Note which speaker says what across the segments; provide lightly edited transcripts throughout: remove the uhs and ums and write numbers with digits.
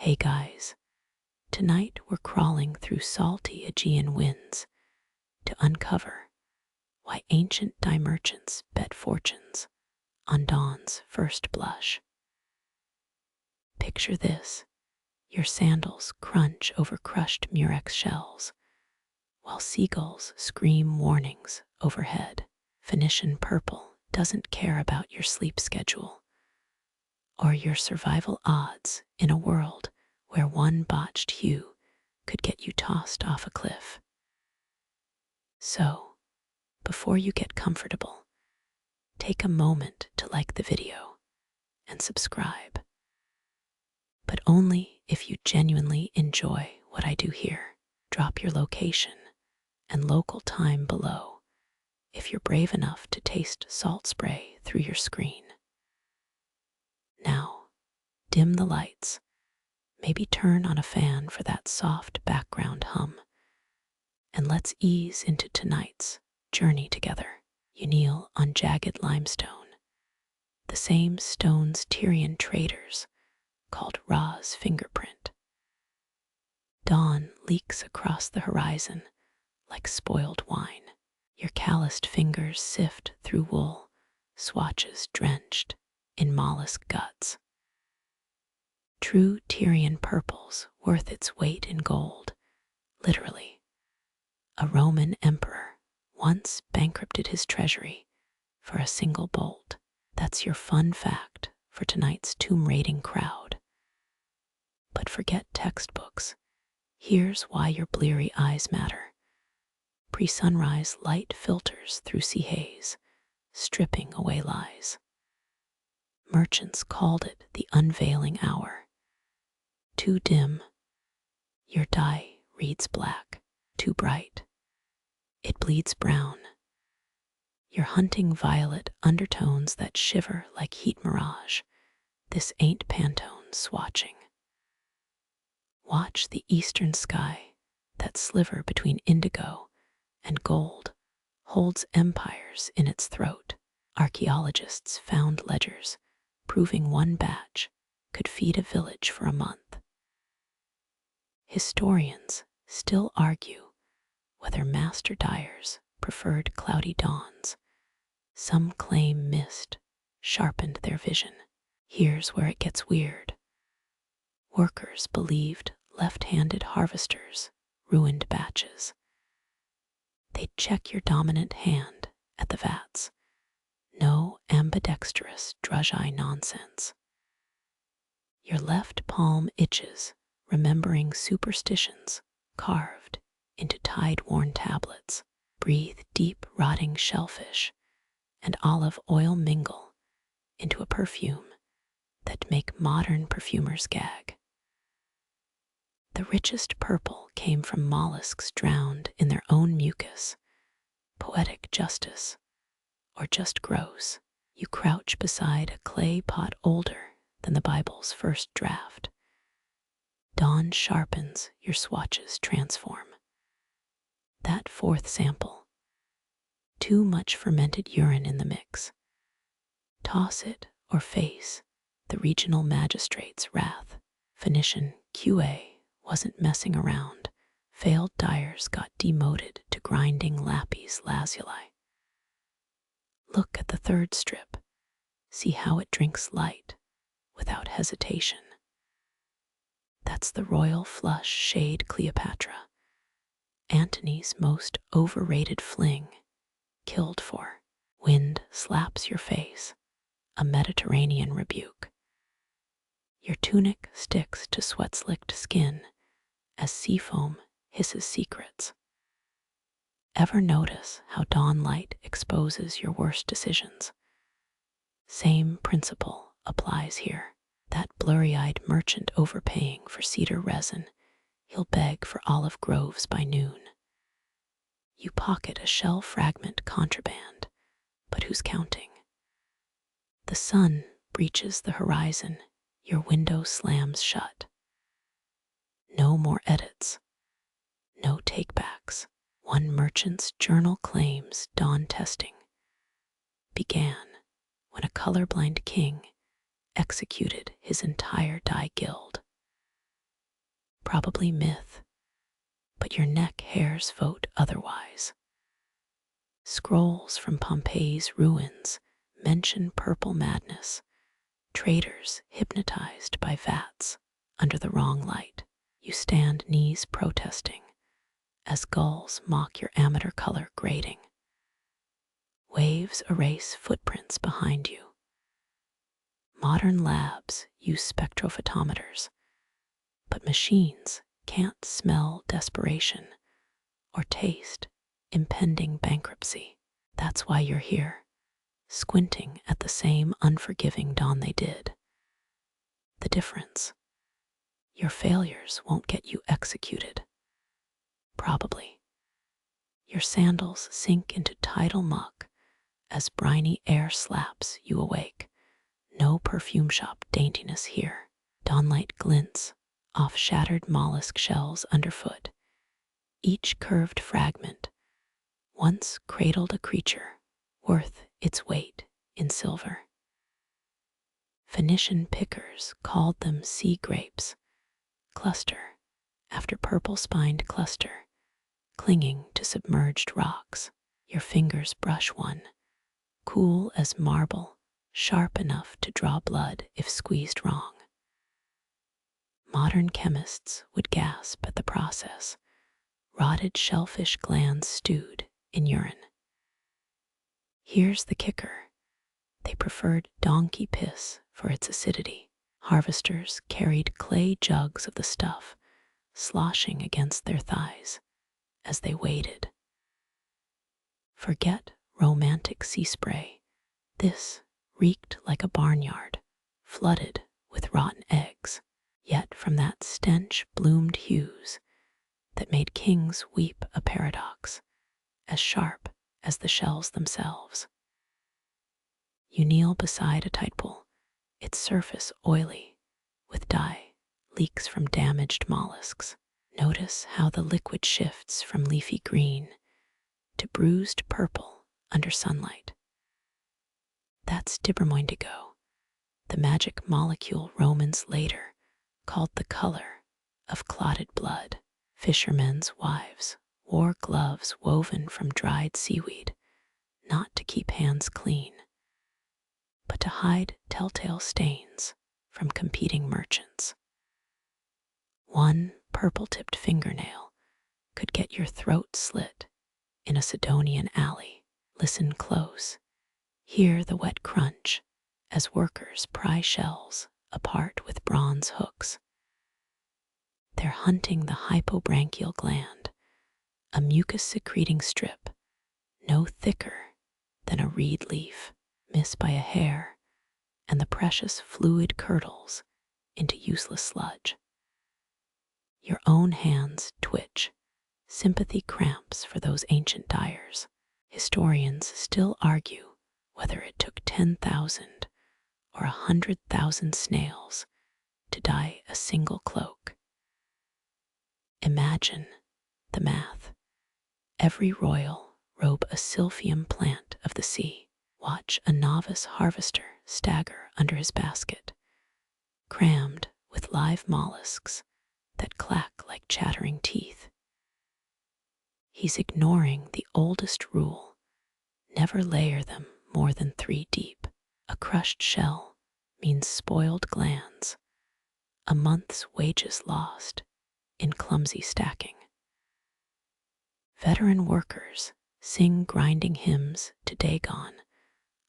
Speaker 1: Hey guys, tonight we're crawling through salty Aegean winds to uncover why ancient dye merchants bet fortunes on dawn's first blush. Picture this, your sandals crunch over crushed murex shells, while seagulls scream warnings overhead. Phoenician purple doesn't care about your sleep schedule or your survival odds in a world where one botched hue could get you tossed off a cliff. So, before you get comfortable, take a moment to like the video and subscribe. But only if you genuinely enjoy what I do here. Drop your location and local time below if you're brave enough to taste salt spray through your screen. Now, dim the lights. Maybe turn on a fan for that soft background hum. And let's ease into tonight's journey together. You kneel on jagged limestone, the same stones Tyrian traders called Ra's fingerprint. Dawn leaks across the horizon like spoiled wine. Your calloused fingers sift through wool, swatches drenched in mollusk guts. True Tyrian purple's worth its weight in gold, literally. A Roman emperor once bankrupted his treasury for a single bolt. That's your fun fact for tonight's tomb raiding crowd. But forget textbooks. Here's why your bleary eyes matter. Pre-sunrise light filters through sea haze, stripping away lies. Merchants called it the unveiling hour. Too dim, your dye reads black. Too bright, it bleeds brown. You're hunting violet undertones that shiver like heat mirage. This ain't Pantone swatching. Watch the eastern sky, that sliver between indigo and gold holds empires in its throat. Archaeologists found ledgers proving one batch could feed a village for a month. Historians still argue whether master dyers preferred cloudy dawns. Some claim mist sharpened their vision. Here's where it gets weird. Workers believed left-handed harvesters ruined batches. They'd check your dominant hand at the vats. No ambidextrous drudge-eye nonsense. Your left palm itches, remembering superstitions carved into tide-worn tablets. Breathe deep rotting shellfish and olive oil mingle into a perfume that make modern perfumers gag. The richest purple came from mollusks drowned in their own mucus. Poetic justice, or just gross. You crouch beside a clay pot older than the Bible's first draft. Dawn sharpens, your swatches transform. That fourth sample. Too much fermented urine in the mix. Toss it or face the regional magistrate's wrath. Phoenician QA wasn't messing around. Failed dyers got demoted to grinding lapis lazuli. Look at the third strip. See how it drinks light without hesitation. That's the royal flush shade Cleopatra. Antony's most overrated fling, killed for. Wind slaps your face, a Mediterranean rebuke. Your tunic sticks to sweat-slicked skin as seafoam hisses secrets. Ever notice how dawn light exposes your worst decisions? Same principle applies here. That blurry-eyed merchant overpaying for cedar resin, he'll beg for olive groves by noon. You pocket a shell fragment contraband, but who's counting? The sun breaches the horizon, your window slams shut. No more edits, no takebacks. One merchant's journal claims dawn testing began when a colorblind king executed his entire dye guild. probably myth, but your neck hairs vote otherwise. Scrolls from Pompeii's ruins mention purple madness, traders hypnotized by vats under the wrong light. You stand knees protesting as gulls mock your amateur color grading. Waves erase footprints behind you. Modern labs use spectrophotometers, but machines can't smell desperation or taste impending bankruptcy. That's why you're here, squinting at the same unforgiving dawn they did. The difference: your failures won't get you executed. Probably. Your sandals sink into tidal muck as briny air slaps you awake. No perfume shop daintiness here. Dawnlight glints off shattered mollusk shells underfoot. Each curved fragment once cradled a creature worth its weight in silver. Phoenician pickers called them sea grapes, cluster after purple-spined cluster, clinging to submerged rocks. Your fingers brush one, cool as marble, sharp enough to draw blood if squeezed wrong. Modern chemists would gasp at the process, rotted shellfish glands stewed in urine. Here's the kicker: they preferred donkey piss for its acidity. Harvesters carried clay jugs of the stuff, sloshing against their thighs as they waited. Forget romantic sea spray. This reeked like a barnyard, flooded with rotten eggs. Yet from that stench bloomed hues that made kings weep, a paradox as sharp as the shells themselves. You kneel beside a tide pool, its surface oily with dye, leaks from damaged mollusks. Notice how the liquid shifts from leafy green to bruised purple under sunlight. That's dibbermoindigo, the magic molecule Romans later called the color of clotted blood. Fishermen's wives wore gloves woven from dried seaweed, not to keep hands clean, but to hide telltale stains from competing merchants. One purple-tipped fingernail could get your throat slit in a Sidonian alley. Listen close. Hear the wet crunch as workers pry shells apart with bronze hooks. They're hunting the hypobranchial gland, a mucus-secreting strip no thicker than a reed leaf. Miss by a hair, and the precious fluid curdles into useless sludge. Your own hands twitch, sympathy cramps for those ancient dyers. Historians still argue whether it took 10,000 or 100,000 snails to dye a single cloak. Imagine the math. Every royal robe a silphium plant of the sea. Watch a novice harvester stagger under his basket, crammed with live mollusks that clack like chattering teeth. He's ignoring the oldest rule: never layer them more than 3 deep. A crushed shell means spoiled glands, a month's wages lost in clumsy stacking. Veteran workers sing grinding hymns to Dagon,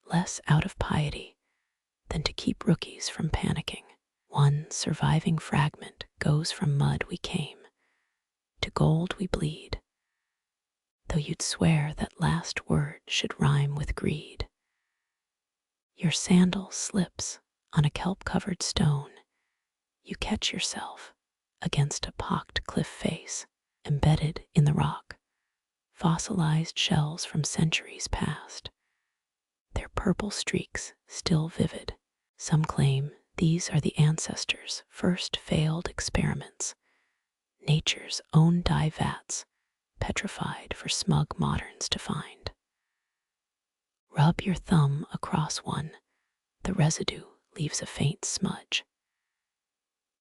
Speaker 1: less out of piety than to keep rookies from panicking. One surviving fragment goes from mud we came to gold we bleed, though you'd swear that last word should rhyme with greed. Your sandal slips on a kelp-covered stone. You catch yourself against a pocked cliff face, embedded in the rock, fossilized shells from centuries past, their purple streaks still vivid. Some claim these are the ancestors' first failed experiments, nature's own dye vats, petrified for smug moderns to find. Rub your thumb across one, the residue leaves a faint smudge.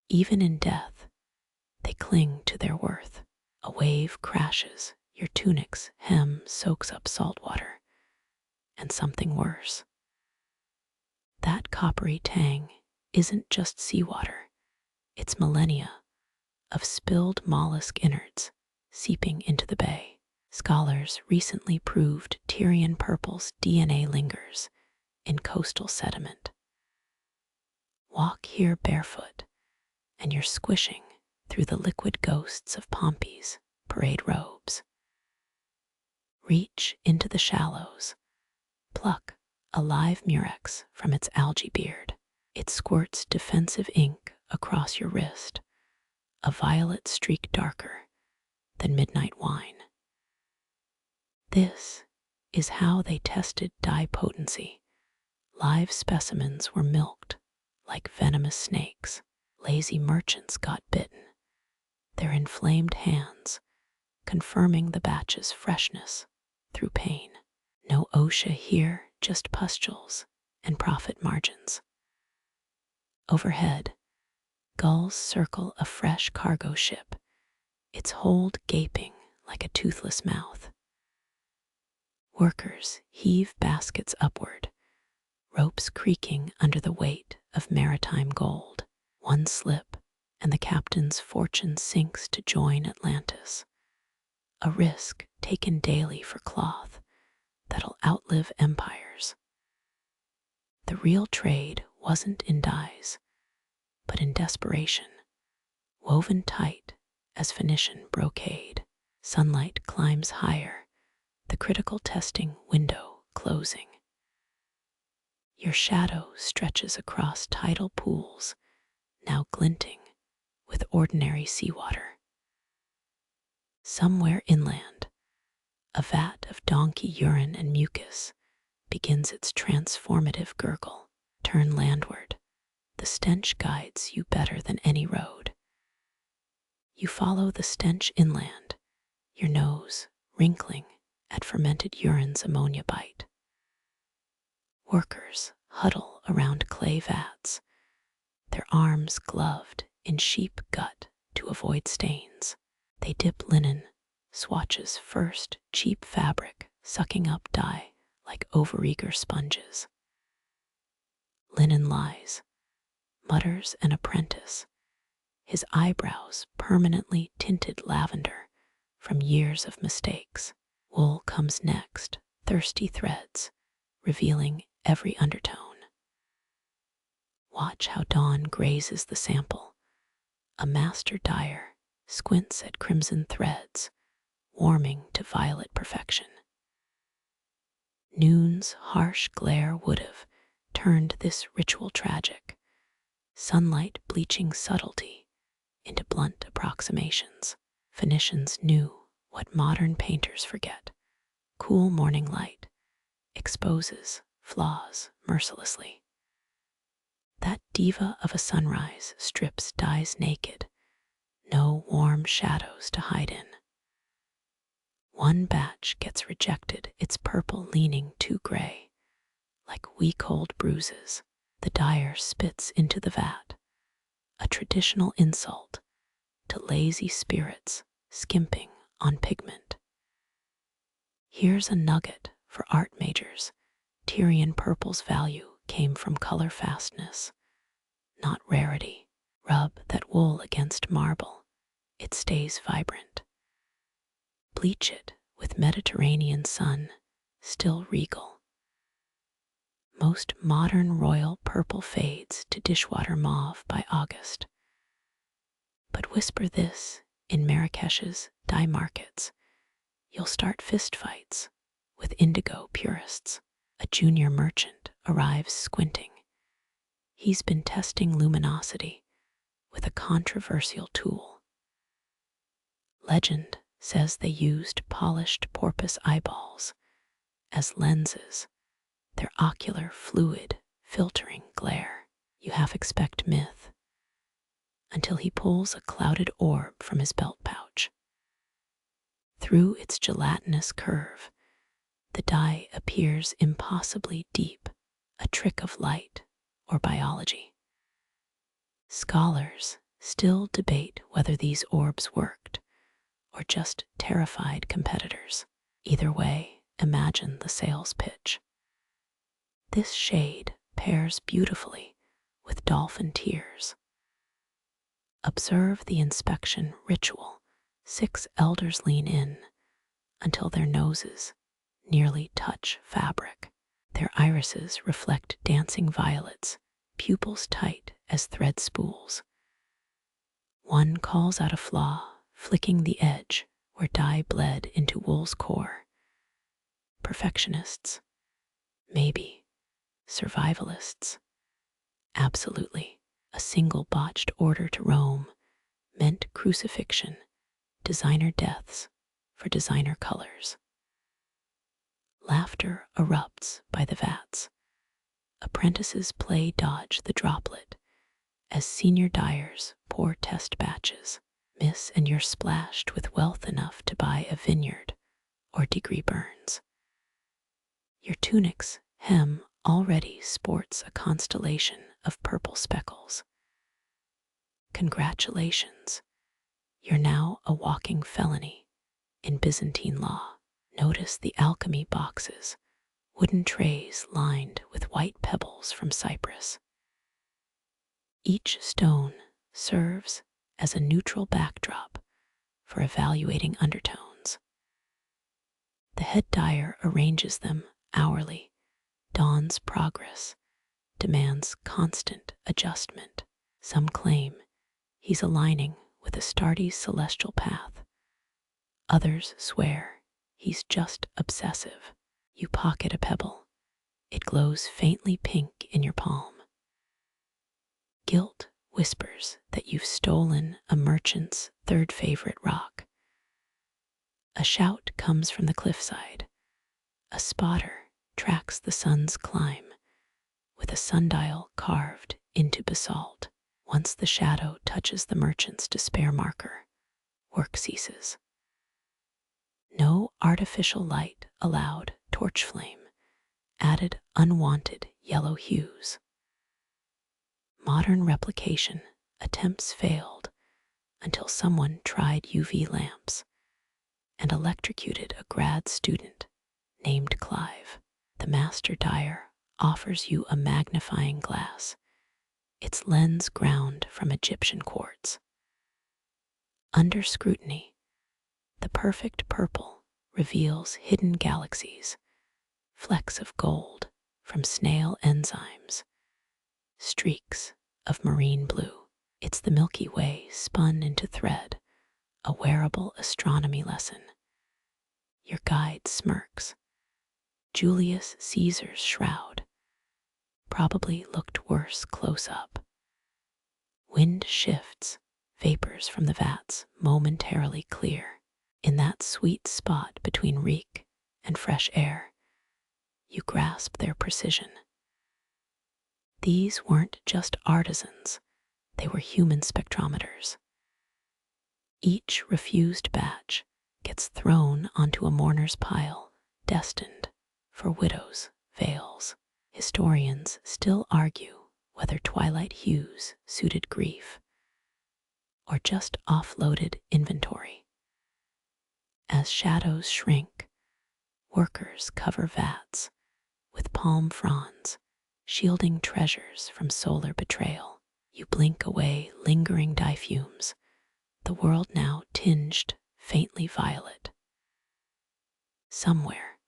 Speaker 1: Even in death, They cling to their worth. A wave crashes, your tunic's hem soaks up salt water, and something worse. That coppery tang isn't just seawater, it's millennia of spilled mollusk innards seeping into the bay. Scholars recently proved Tyrian purple's DNA lingers in coastal sediment. Walk here barefoot, and you're squishing through the liquid ghosts of Pompey's parade robes. Reach into the shallows, pluck a live murex from its algae beard. It squirts defensive ink across your wrist, a violet streak darker than midnight wine. This is how they tested dye potency. Live specimens were milked like venomous snakes. Lazy merchants got bitten, their inflamed hands confirming the batch's freshness through pain. No OSHA here, just pustules and profit margins. Overhead, gulls circle a fresh cargo ship, its hold gaping like a toothless mouth. Workers heave baskets upward, ropes creaking under the weight of maritime gold. One slip, and the captain's fortune sinks to join Atlantis. A risk taken daily for cloth that'll outlive empires. The real trade wasn't in dyes, but in desperation, woven tight as Phoenician brocade. Sunlight climbs higher, the critical testing window closing. Your shadow stretches across tidal pools, now glinting with ordinary seawater. Somewhere inland, a vat of donkey-urine and mucus begins its transformative gurgle. Turn landward. The stench guides you better than any road. You follow the stench inland, your nose wrinkling at fermented urine's ammonia bite. Workers huddle around clay vats, their arms gloved in sheep gut to avoid stains. They dip linen, swatches first, cheap fabric sucking up dye like overeager sponges. Linen lies, mutters an apprentice, his eyebrows permanently tinted lavender from years of mistakes. Wool comes next, thirsty threads, revealing every undertone. Watch how dawn grazes the sample. A master dyer squints at crimson threads, warming to violet perfection. Noon's harsh glare would have turned this ritual tragic, sunlight bleaching subtlety into blunt approximations. Phoenicians knew what modern painters forget. Cool morning light exposes flaws mercilessly. That diva of a sunrise strips dyes naked, no warm shadows to hide in. One batch gets rejected, its purple leaning too gray, like week-old bruises. The dyer spits into the vat, a traditional insult to lazy spirits skimping on pigment. Here's a nugget for art majors. Tyrian purple's value came from color fastness, not rarity. Rub that wool against marble, it stays vibrant. Bleach it with Mediterranean sun, still regal. Most modern royal purple fades to dishwater mauve by August. But whisper this in Marrakesh's dye markets, you'll start fistfights with indigo purists. A junior merchant arrives squinting. He's been testing luminosity with a controversial tool. Legend says they used polished porpoise eyeballs as lenses, their ocular fluid filtering glare. You half expect myth until he pulls a clouded orb from his belt pouch. Through its gelatinous curve, the dye appears impossibly deep, a trick of light or biology. Scholars still debate whether these orbs worked or just terrified competitors. Either way, imagine the sales pitch. This shade pairs beautifully with dolphin tears. Observe the inspection ritual. 6 elders lean in until their noses nearly touch fabric. Their irises reflect dancing violets, pupils tight as thread spools. One calls out a flaw, flicking the edge where dye bled into wool's core. Perfectionists? Maybe. Survivalists? Absolutely. A single botched order to Rome meant crucifixion, designer deaths for designer colors. Laughter erupts by the vats. Apprentices play dodge the droplet as senior dyers pour test batches. Miss and you're splashed with wealth enough to buy a vineyard or degree burns. Your tunic's hem already sports a constellation of purple speckles. Congratulations, you're now a walking felony in Byzantine law. Notice the alchemy boxes, wooden trays lined with white pebbles from Cyprus. Each stone serves as a neutral backdrop for evaluating undertones. The head dyer arranges them hourly. Dawn's progress demands constant adjustment. Some claim he's aligning with Astarte's celestial path. Others swear he's just obsessive. You pocket a pebble. It glows faintly pink in your palm. Guilt whispers that you've stolen a merchant's third favorite rock. A shout comes from the cliffside. A spotter tracks the sun's climb with a sundial carved into basalt. Once the shadow touches the merchant's despair marker, work ceases. No artificial light allowed. Torch flame added unwanted yellow hues. Modern replication attempts failed until someone tried UV lamps and electrocuted a grad student named Clive. The master dyer offers you a magnifying glass, its lens ground from Egyptian quartz. Under scrutiny, the perfect purple reveals hidden galaxies, flecks of gold from snail enzymes, streaks of marine blue. It's the Milky Way spun into thread, a wearable astronomy lesson. Your guide smirks. Julius Caesar's shroud probably looked worse close up. Wind shifts, vapors from the vats momentarily clear. In that sweet spot between reek and fresh air, you grasp their precision. These weren't just artisans, they were human spectrometers. Each refused batch gets thrown onto a mourner's pile, destined for widows' veils. Historians still argue whether twilight hues suited grief or just offloaded inventory. As shadows shrink, workers cover vats with palm fronds, shielding treasures from solar betrayal. You blink away lingering dye fumes, the world now tinged faintly violet. Somewhere,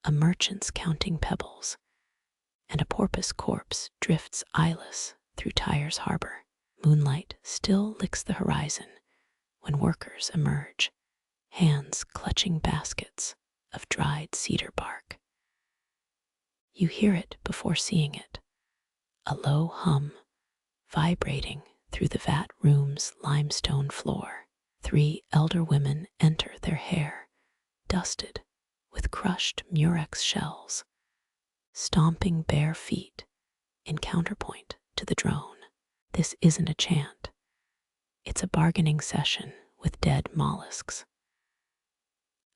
Speaker 1: a merchant's counting pebbles, and a porpoise corpse drifts eyeless through Tyre's harbor. Moonlight still licks the horizon when workers emerge, hands clutching baskets of dried cedar bark. You hear it before seeing it, a low hum vibrating through the vat room's limestone floor. 3 elder women enter, their hair dusted with crushed murex shells, stomping bare feet in counterpoint to the drone. This isn't a chant. It's a bargaining session with dead mollusks.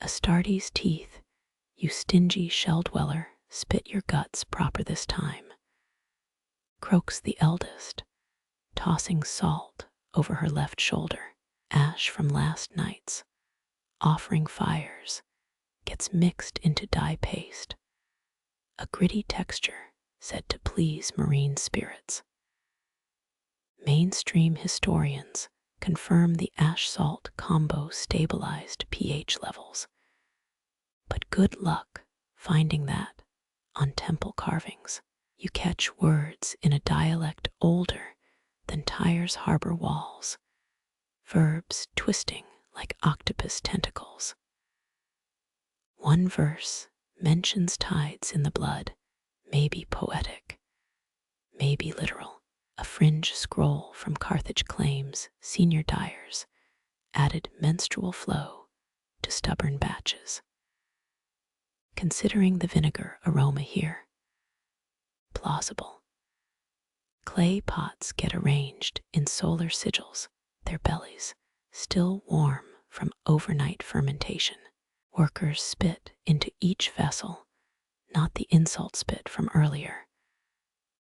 Speaker 1: Astarte's teeth, you stingy shell-dweller, spit your guts proper this time. Croaks the eldest, tossing salt over her left shoulder. Ash from last night's offering fires gets mixed into dye paste, a gritty texture said to please marine spirits. Mainstream historians confirm the ash-salt combo stabilized pH levels, but good luck finding that on temple carvings. You catch words in a dialect older than Tyre's harbor walls, verbs twisting like octopus tentacles. One verse mentions tides in the blood, maybe poetic, maybe literal. A fringe scroll from Carthage claims senior dyers added menstrual flow to stubborn batches. Considering the vinegar aroma here, plausible. Clay pots get arranged in solar sigils, their bellies still warm from overnight fermentation. Workers spit into each vessel, not the insult spit from earlier,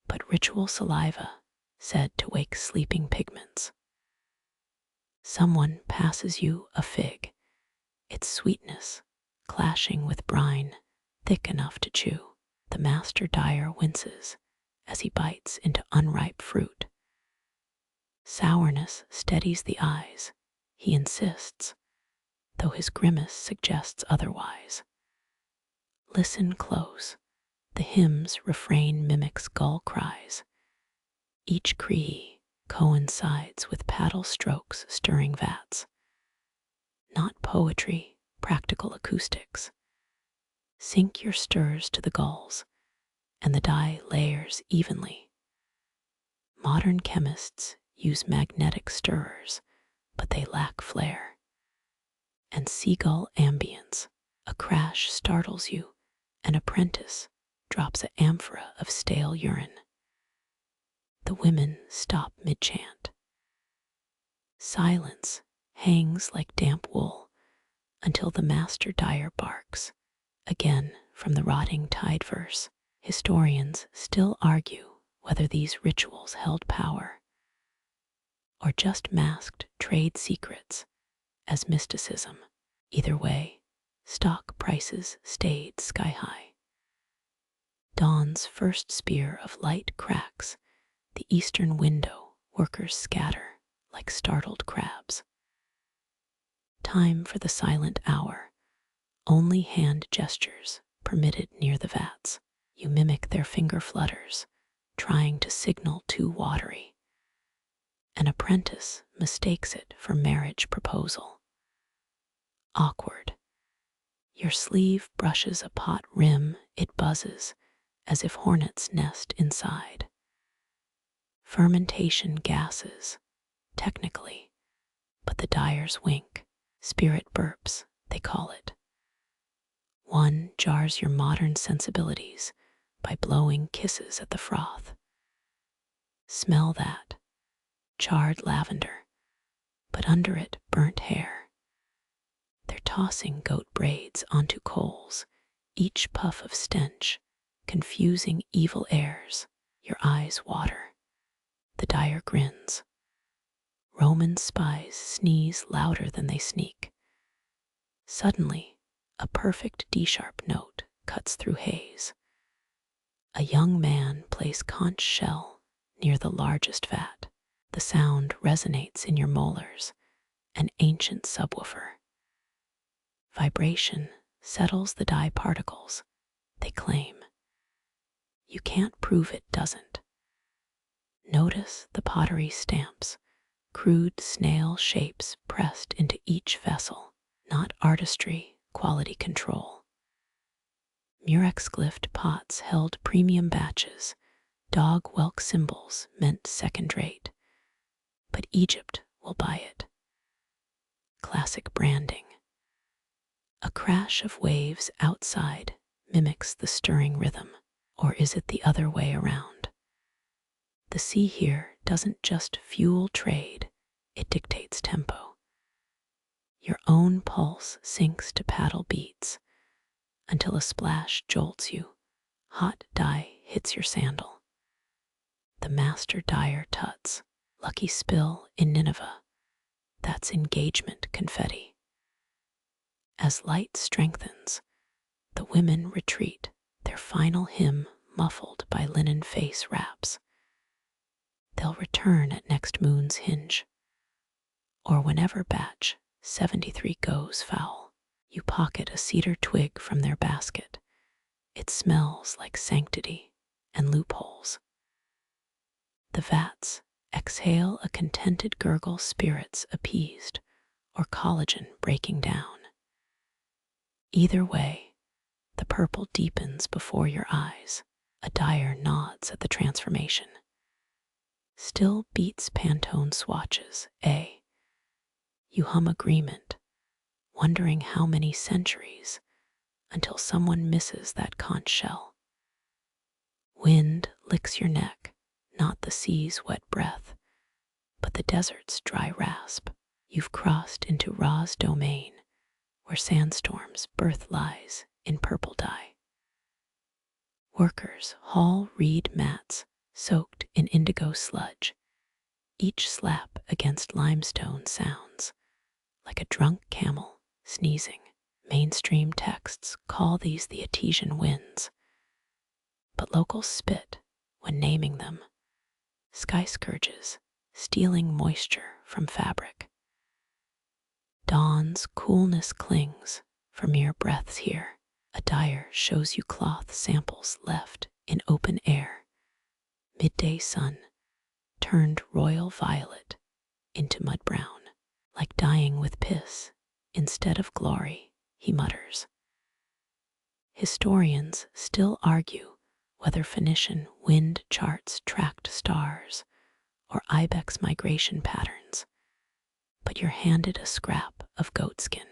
Speaker 1: but ritual saliva said to wake sleeping pigments. Someone passes you a fig, its sweetness clashing with brine thick enough to chew. The master dyer winces as he bites into unripe fruit. Sourness steadies the eyes, he insists, though his grimace suggests otherwise. Listen close. The hymn's refrain mimics gull cries. Each cree coincides with paddle strokes stirring vats. Not poetry, practical acoustics. Sink your stirs to the gulls, and the dye layers evenly. Modern chemists use magnetic stirrers, but they lack flair. And seagull ambience, a crash startles you, an apprentice drops an amphora of stale urine. The women stop mid-chant. Silence hangs like damp wool until the master dyer barks. Again from the rotting tide verse, historians still argue whether these rituals held power or just masked trade secrets as mysticism. Either way, stock prices stayed sky-high. Dawn's first spear of light cracks the eastern window. Workers scatter like startled crabs. Time for the silent hour. Only hand gestures permitted near the vats. You mimic their finger flutters, trying to signal too watery. An apprentice mistakes it for marriage proposal. Awkward. Your sleeve brushes a pot rim, it buzzes as if hornets nest inside. Fermentation gases, technically, but the dyers wink. Spirit burps, they call it. One jars your modern sensibilities by blowing kisses at the froth. Smell that. Charred lavender, but under it burnt hair. They're tossing goat braids onto coals, each puff of stench, confusing evil airs. Your eyes water. The dyer grins. Roman spies sneeze louder than they sneak. Suddenly, a perfect D-sharp note cuts through haze. A young man plays conch shell near the largest vat. The sound resonates in your molars, an ancient subwoofer. Vibration settles the dye particles, they claim. You can't prove it doesn't. Notice the pottery stamps, crude snail shapes pressed into each vessel, not artistry, quality control. Murex glyphed pots held premium batches, dog whelk symbols meant second rate, but Egypt will buy it. Classic branding. A crash of waves outside mimics the stirring rhythm, or is it the other way around? The sea here doesn't just fuel trade, it dictates tempo. Your own pulse sinks to paddle beats until a splash jolts you, hot dye hits your sandal. The master dyer tuts. Lucky spill in Nineveh, that's engagement confetti. As light strengthens, the women retreat, their final hymn muffled by linen face wraps. They'll return at next moon's hinge, or whenever batch 73 goes foul. You pocket a cedar twig from their basket. It smells like sanctity and loopholes. The vats exhale a contented gurgle, spirits appeased, or collagen breaking down. Either way, the purple deepens before your eyes. A dyer nods at the transformation. Still beats Pantone swatches, You hum agreement, wondering how many centuries until someone misses that conch shell. Wind licks your neck, not the sea's wet breath, but the desert's dry rasp. You've crossed into Ra's domain, where sandstorms' birth lies in purple dye. Workers haul reed mats soaked in indigo sludge. Each slap against limestone sounds like a drunk camel sneezing. Mainstream texts call these the Artesian winds, but locals spit when naming them. Sky scourges, stealing moisture from fabric. Dawn's coolness clings for mere breaths here. A dyer shows you cloth samples left in open air. Midday sun turned royal violet into mud brown, like dyeing with piss instead of glory, he mutters. Historians still argue whether Phoenician wind charts tracked stars or ibex migration patterns, but you're handed a scrap of goatskin.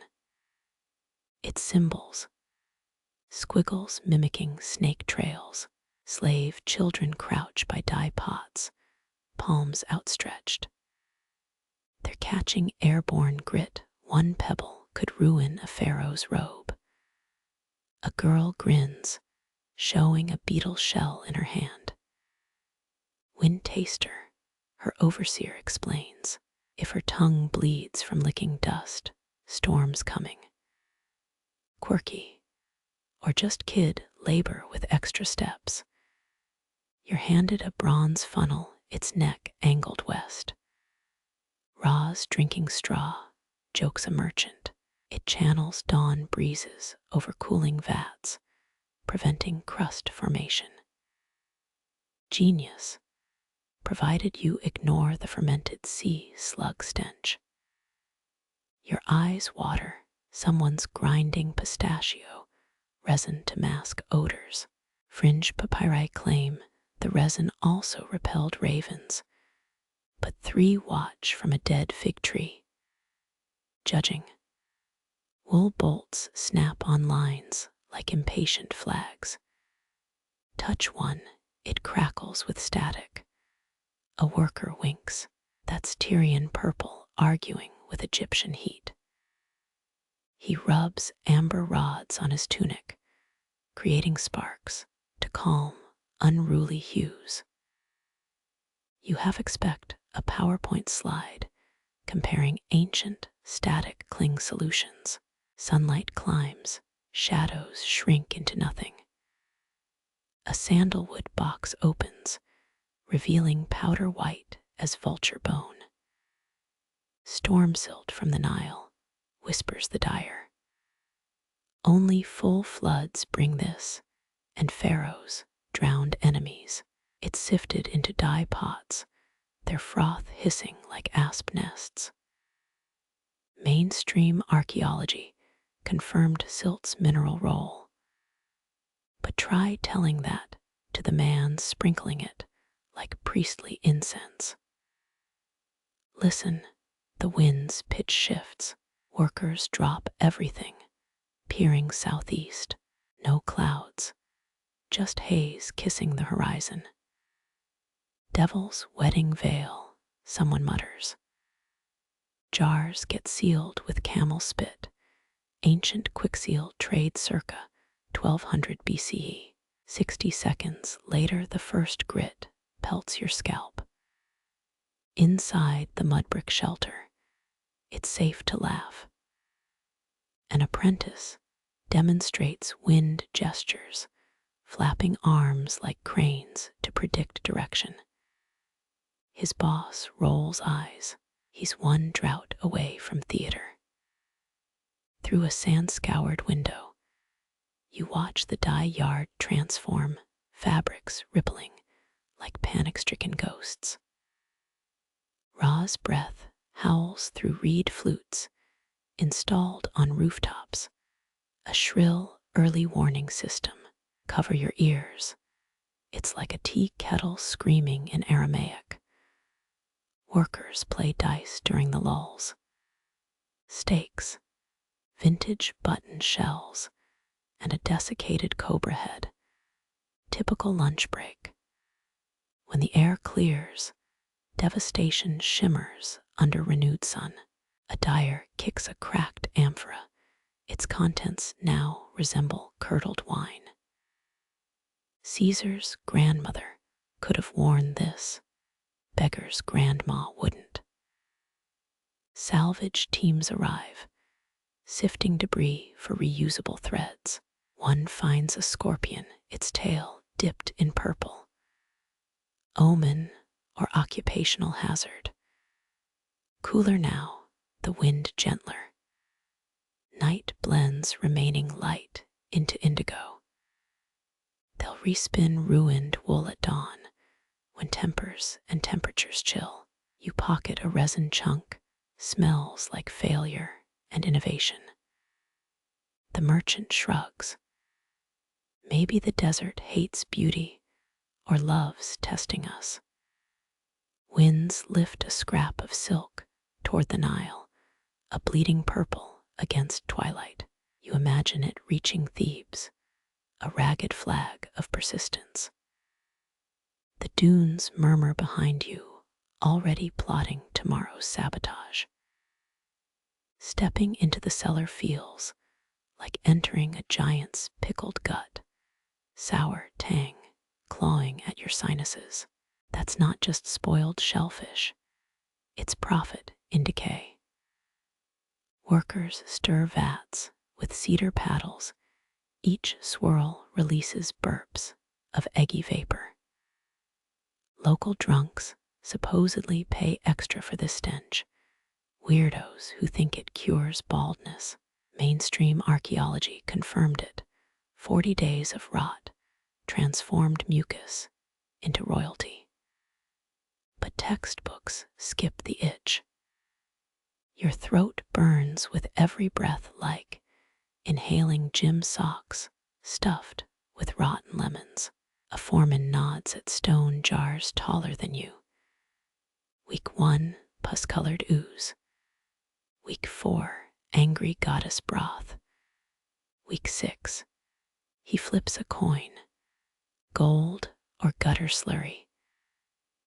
Speaker 1: Its symbols, squiggles mimicking snake trails, slave children crouch by dye pots, palms outstretched. They're catching airborne grit. One pebble could ruin a pharaoh's robe. A girl grins, showing a beetle shell in her hand. Wind taster, her overseer explains. If her tongue bleeds from licking dust, storm's coming. Quirky, or just kid labor with extra steps. You're handed a bronze funnel, its neck angled west. Ra's drinking straw, jokes a merchant. It channels dawn breezes over cooling vats, preventing crust formation. Genius, provided you ignore the fermented sea slug stench. Your eyes water, someone's grinding pistachio, resin to mask odors. Fringe papyri claim the resin also repelled ravens, but 3 watch from a dead fig tree. Judging. Wool bolts snap on lines like impatient flags. Touch one, it crackles with static. A worker winks. That's Tyrian purple arguing with Egyptian heat. He rubs amber rods on his tunic, creating sparks to calm unruly hues. You half expect a PowerPoint slide comparing ancient static cling solutions. Sunlight climbs, shadows shrink into nothing. A sandalwood box opens, revealing powder white as vulture bone. Storm silt from the Nile, whispers the dyer. Only full floods bring this, and pharaohs drowned enemies. It's sifted into dye pots, their froth hissing like asp nests. Mainstream archaeology confirmed silt's mineral role. But try telling that to the man sprinkling it like priestly incense. Listen, the wind's pitch shifts. Workers drop everything, peering southeast. No clouds, just haze kissing the horizon. Devil's wedding veil, someone mutters. Jars get sealed with camel spit. Ancient quickseal trade circa 1200 BCE. 60 seconds later, the first grit pelts your scalp. Inside the mud brick shelter, it's safe to laugh. An apprentice demonstrates wind gestures, flapping arms like cranes to predict direction. His boss rolls eyes. He's one drought away from theater. Through a sand-scoured window, you watch the dye yard transform, fabrics rippling like panic-stricken ghosts. Ra's breath howls through reed flutes installed on rooftops, a shrill early warning system. Cover your ears. It's like a tea kettle screaming in Aramaic. Workers play dice during the lulls. Steaks, vintage button shells, and a desiccated cobra head. Typical lunch break. When the air clears, devastation shimmers under renewed sun. A dyer kicks a cracked amphora. Its contents now resemble curdled wine. Caesar's grandmother could have worn this. Beggar's grandma wouldn't. Salvage teams arrive, sifting debris for reusable threads. One finds a scorpion, its tail dipped in purple. Omen or occupational hazard. Cooler now, the wind gentler. Night blends remaining light into indigo. They'll respin ruined wool at dawn when tempers and temperatures chill. You pocket a resin chunk, smells like failure and innovation. The merchant shrugs. Maybe the desert hates beauty or loves testing us. Winds lift a scrap of silk toward the Nile, a bleeding purple against twilight. You imagine it reaching Thebes, a ragged flag of persistence. The dunes murmur behind you, already plotting tomorrow's sabotage. Stepping into the cellar feels like entering a giant's pickled gut, sour tang clawing at your sinuses. That's not just spoiled shellfish, it's profit in decay. Workers stir vats with cedar paddles. Each swirl releases burps of eggy vapor. Local drunks supposedly pay extra for this stench. Weirdos who think it cures baldness. Mainstream archaeology confirmed it. 40 days of rot transformed mucus into royalty. But textbooks skip the itch. Your throat burns with every breath like inhaling gym socks stuffed with rotten lemons. A foreman nods at stone jars taller than you. Week 1, pus-colored ooze. Week 4, angry goddess broth. Week 6, he flips a coin. Gold or gutter slurry.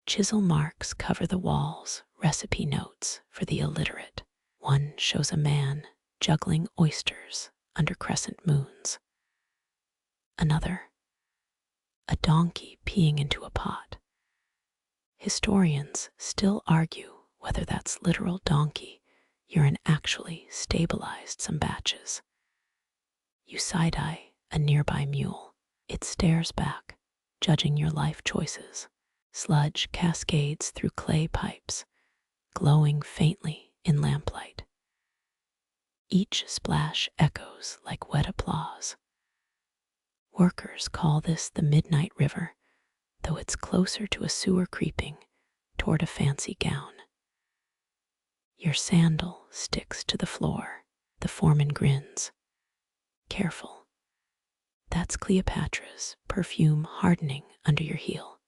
Speaker 1: Chisel marks cover the walls, recipe notes for the illiterate. One shows a man juggling oysters under crescent moons. Another, a donkey peeing into a pot. Historians still argue whether that's literal donkey urine actually stabilized some batches. You side-eye a nearby mule. It stares back, judging your life choices. Sludge cascades through clay pipes, glowing faintly in lamplight. Each splash echoes like wet applause. Workers call this the Midnight River, though it's closer to a sewer creeping toward a fancy gown. Your sandal sticks to the floor. The foreman grins. Careful. That's Cleopatra's perfume hardening under your heel.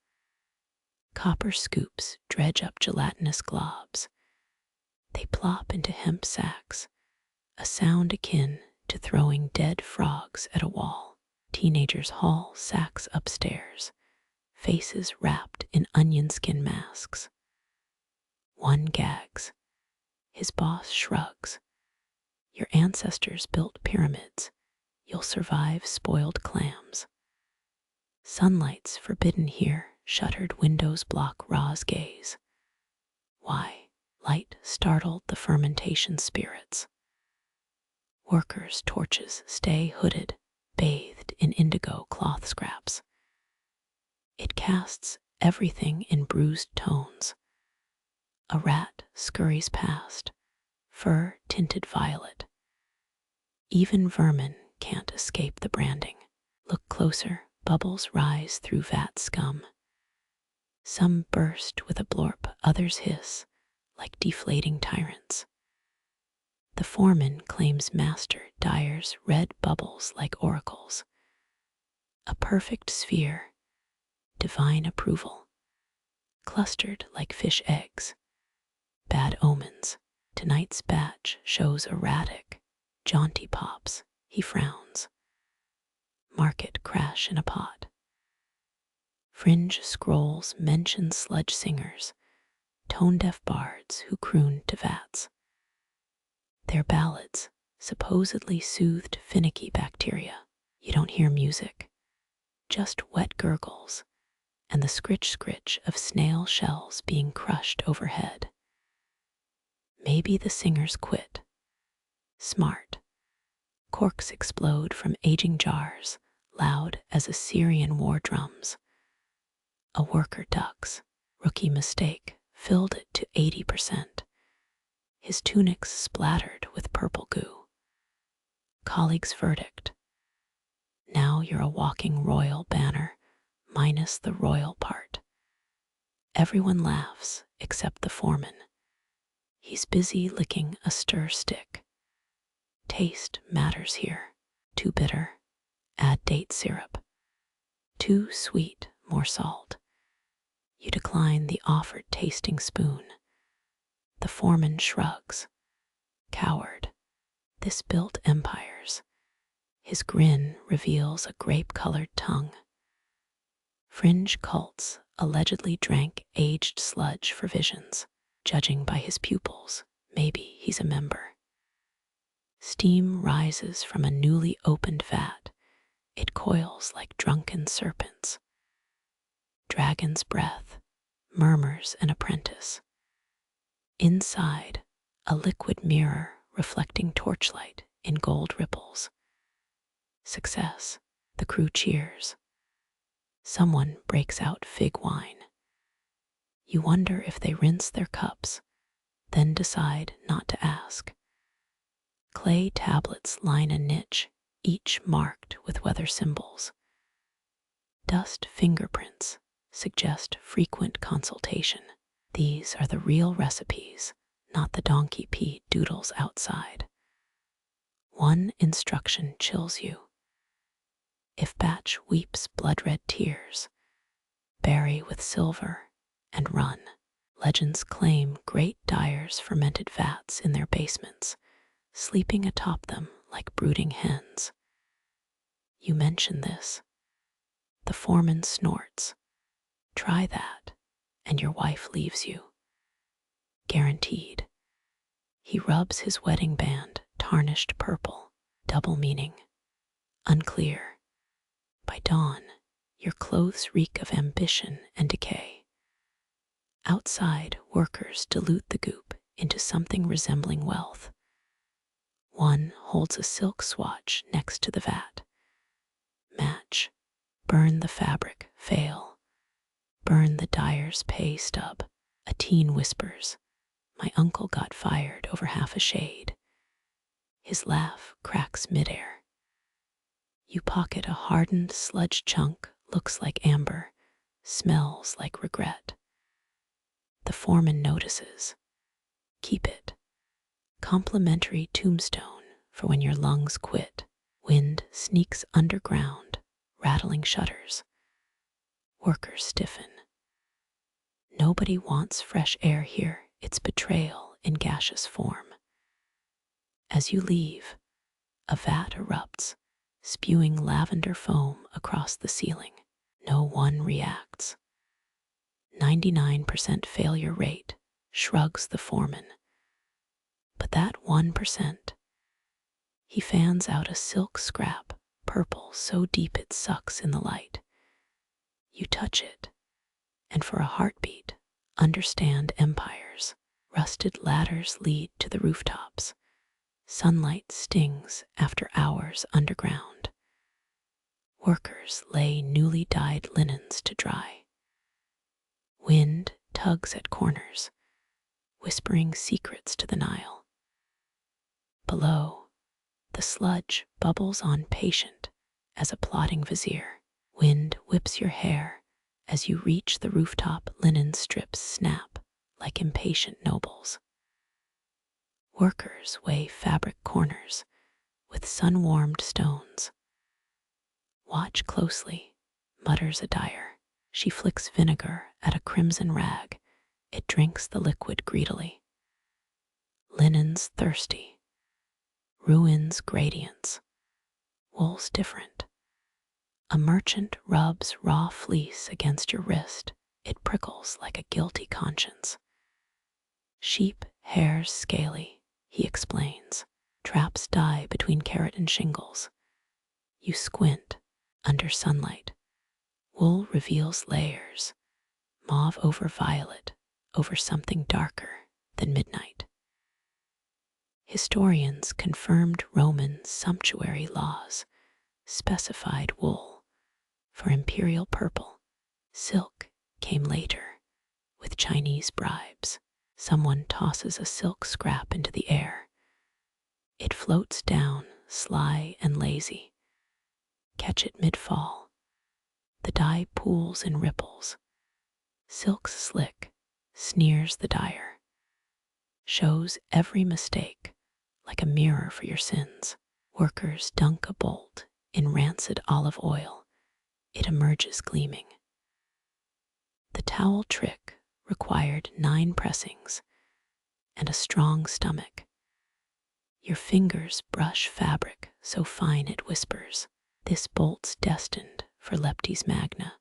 Speaker 1: Copper scoops dredge up gelatinous globs. They plop into hemp sacks, a sound akin to throwing dead frogs at a wall. Teenagers haul sacks upstairs, faces wrapped in onion skin masks. One gags. His boss shrugs. Your ancestors built pyramids. You'll survive spoiled clams. Sunlight's forbidden here. Shuttered windows block Ra's gaze. Why? Light startled the fermentation spirits. Workers' torches stay hooded, bathed in indigo cloth scraps. It casts everything in bruised tones. A rat scurries past, fur tinted violet. Even vermin can't escape the branding. Look closer, bubbles rise through vat scum. Some burst with a blorp, others hiss, like deflating tyrants. The foreman claims master dyer's red bubbles like oracles. A perfect sphere, divine approval, clustered like fish eggs. Bad omens. Tonight's batch shows erratic, jaunty pops. He frowns. Market crash in a pot. Fringe scrolls mention sludge singers, tone-deaf bards who croon to vats. Their ballads supposedly soothed finicky bacteria. You don't hear music, just wet gurgles and the scritch-scritch of snail shells being crushed overhead. Maybe the singers quit. Smart. Corks explode from aging jars, loud as Assyrian war drums. A worker ducks. Rookie mistake filled it to 80%. His tunics splattered with purple goo. Colleague's verdict. Now you're a walking royal banner, minus the royal part. Everyone laughs except the foreman. He's busy licking a stir stick. Taste matters here. Too bitter, add date syrup. Too sweet, more salt. You decline the offered tasting spoon. The foreman shrugs. Coward. This built empires. His grin reveals a grape-colored tongue. Fringe cults allegedly drank aged sludge for visions. Judging by his pupils, maybe he's a member. Steam rises from a newly opened vat. It coils like drunken serpents. Dragon's breath, murmurs an apprentice. Inside, a liquid mirror reflecting torchlight in gold ripples. Success. The crew cheers. Someone breaks out fig wine. You wonder if they rinse their cups, then decide not to ask. Clay tablets line a niche, each marked with weather symbols. Dust fingerprints suggest frequent consultation. These are the real recipes, not the donkey pee doodles outside. One instruction chills you. If batch weeps blood-red tears, bury with silver and run. Legends claim great dyers fermented vats in their basements, sleeping atop them like brooding hens. You mention this. The foreman snorts. Try that, and your wife leaves you. Guaranteed. He rubs his wedding band, tarnished purple, double meaning. Unclear. By dawn, your clothes reek of ambition and decay. Outside, workers dilute the goop into something resembling wealth. One holds a silk swatch next to the vat. Match. Burn the fabric, fail. Burn the dyer's pay stub. A teen whispers, "My uncle got fired over half a shade." His laugh cracks midair. You pocket a hardened sludge chunk, looks like amber, smells like regret. The foreman notices. Keep it. Complimentary tombstone for when your lungs quit. Wind sneaks underground, rattling shutters. Workers stiffen. Nobody wants fresh air here. It's betrayal in gaseous form. As you leave, a vat erupts, spewing lavender foam across the ceiling. No one reacts. 99% failure rate, shrugs the foreman. But that 1%, he fans out a silk scrap, purple so deep it sucks in the light. You touch it, and for a heartbeat, understand empires. Rusted ladders lead to the rooftops. Sunlight stings after hours underground. Workers lay newly dyed linens to dry. Wind tugs at corners, whispering secrets to the Nile. Below, the sludge bubbles on patient as a plodding vizier. Wind whips your hair as you reach the rooftop. Linen strips snap like impatient nobles. Workers weigh fabric corners with sun-warmed stones. Watch closely, mutters a dyer. She flicks vinegar at a crimson rag. It drinks the liquid greedily. Linen's thirsty. Ruins gradients. Wool's different. A merchant rubs raw fleece against your wrist. It prickles like a guilty conscience. Sheep hair's scaly, he explains. Traps die between carrot and shingles. You squint under sunlight. Wool reveals layers, mauve over violet, over something darker than midnight. Historians confirmed Roman sumptuary laws specified wool for imperial purple. Silk came later with Chinese bribes. Someone tosses a silk scrap into the air. It floats down, sly and lazy. Catch it mid-fall. The dye pools and ripples. Silk's slick, sneers the dyer. Shows every mistake like a mirror for your sins. Workers dunk a bolt in rancid olive oil. It emerges gleaming. The towel trick required 9 pressings and a strong stomach. Your fingers brush fabric so fine it whispers. This bolt's destined for Leptis Magna.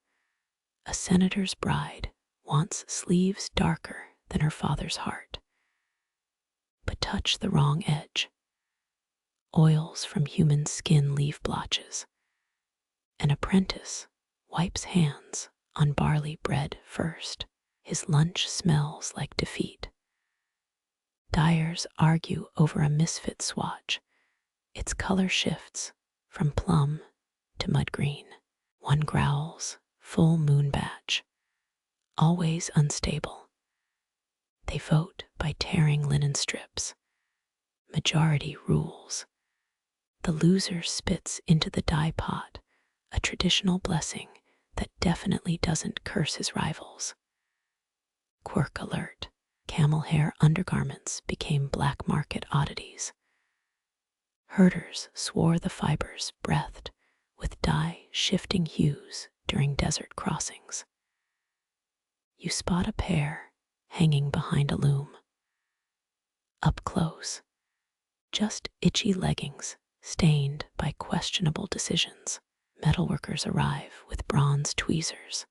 Speaker 1: A senator's bride wants sleeves darker than her father's heart. But touch the wrong edge. Oils from human skin leave blotches. An apprentice wipes hands on barley bread first. His lunch smells like defeat. Dyers argue over a misfit swatch. Its color shifts from plum to mud green. One growls, full moon batch, always unstable. They vote by tearing linen strips. Majority rules. The loser spits into the dye pot, a traditional blessing that definitely doesn't curse his rivals. Quirk alert. Camel hair undergarments became black market oddities. Herders swore the fibers breathed with dye shifting hues during desert crossings. You spot a pair hanging behind a loom. Up close, just itchy leggings stained by questionable decisions. Metalworkers arrive with bronze tweezers.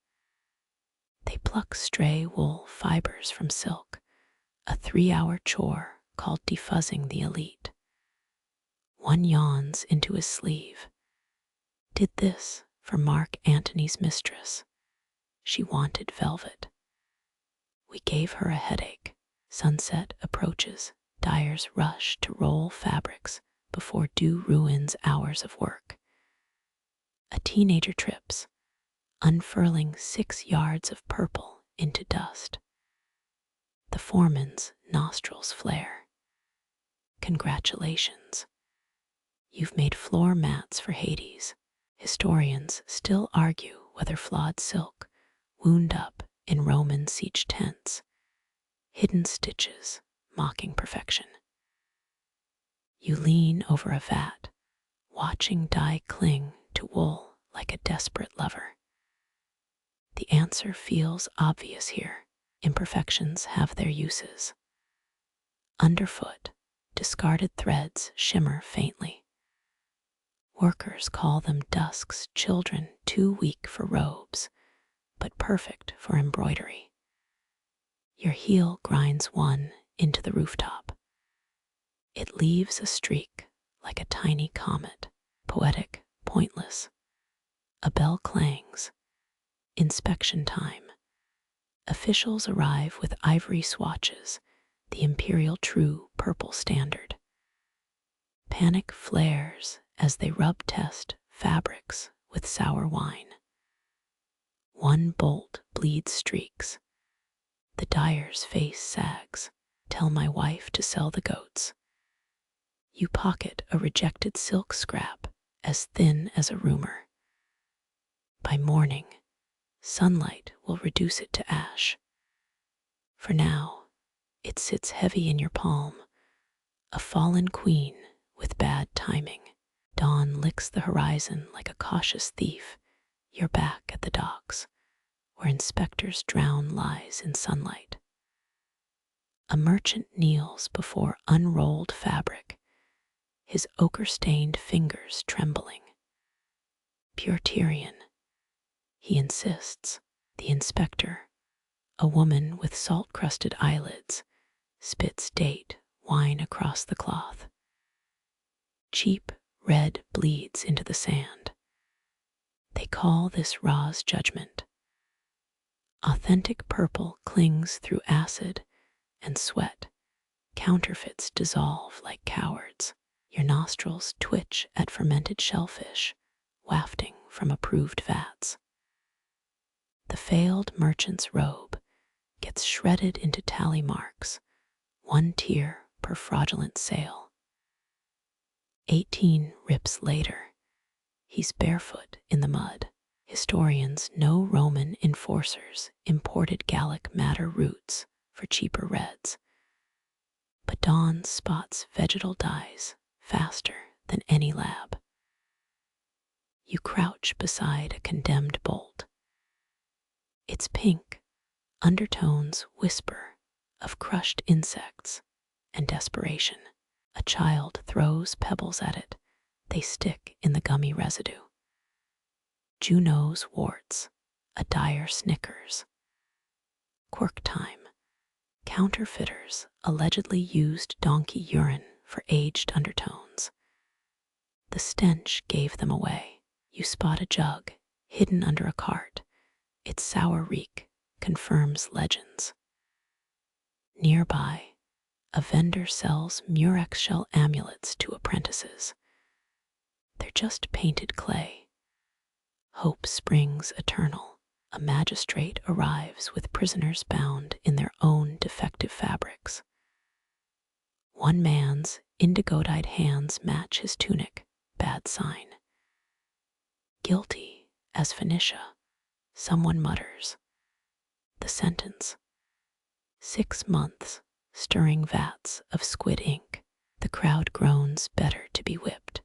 Speaker 1: They pluck stray wool fibers from silk, a 3-hour chore called defuzzing the elite. One yawns into his sleeve. Did this for Mark Antony's mistress. She wanted velvet. We gave her a headache. Sunset approaches. Dyers rush to roll fabrics before dew ruins hours of work. A teenager trips, unfurling 6 yards of purple into dust. The foreman's nostrils flare. Congratulations. You've made floor mats for Hades. Historians still argue whether flawed silk wound up in Roman siege tents. Hidden stitches mocking perfection. You lean over a vat, watching dye cling to wool like a desperate lover. The answer feels obvious here. Imperfections have their uses. Underfoot, discarded threads shimmer faintly. Workers call them dusk's children, too weak for robes, but perfect for embroidery. Your heel grinds one into the rooftop. It leaves a streak like a tiny comet, poetic, pointless. A bell clangs. Inspection time. Officials arrive with ivory swatches, the imperial true purple standard. Panic flares as they rub test fabrics with sour wine. One bolt bleeds streaks. The dyer's face sags. Tell my wife to sell the goats. You pocket a rejected silk scrap as thin as a rumor. By morning, sunlight will reduce it to ash. For now, it sits heavy in your palm, a fallen queen with bad timing. Dawn licks the horizon like a cautious thief. You're back at the docks, where inspectors drown lies in sunlight. A merchant kneels before unrolled fabric, his ochre-stained fingers trembling. Pure Tyrian, he insists. The inspector, a woman with salt-crusted eyelids, spits date wine across the cloth. Cheap red bleeds into the sand. They call this Ra's judgment. Authentic purple clings through acid and sweat. Counterfeits dissolve like cowards. Your nostrils twitch at fermented shellfish, wafting from approved vats. The failed merchant's robe gets shredded into tally marks, 1 tear per fraudulent sale. 18 rips later, he's barefoot in the mud. Historians know Roman enforcers imported Gallic madder roots for cheaper reds. But dawn spots vegetal dyes faster than any lab. You crouch beside a condemned bolt. Its pink undertones whisper of crushed insects and desperation. A child throws pebbles at it. They stick in the gummy residue. Juno's warts, a dyer snickers. Quirk time. Counterfeiters allegedly used donkey-urine for aged undertones. The stench gave them away. You spot a jug hidden under a cart. Its sour reek confirms legends. Nearby, a vendor sells murex shell amulets to apprentices. They're just painted clay. Hope springs eternal. A magistrate arrives with prisoners bound in their own defective fabrics. One man's indigo-dyed hands match his tunic, bad sign. Guilty as Phoenicia, someone mutters. The sentence: 6 months, stirring vats of squid ink. The crowd groans, better to be whipped.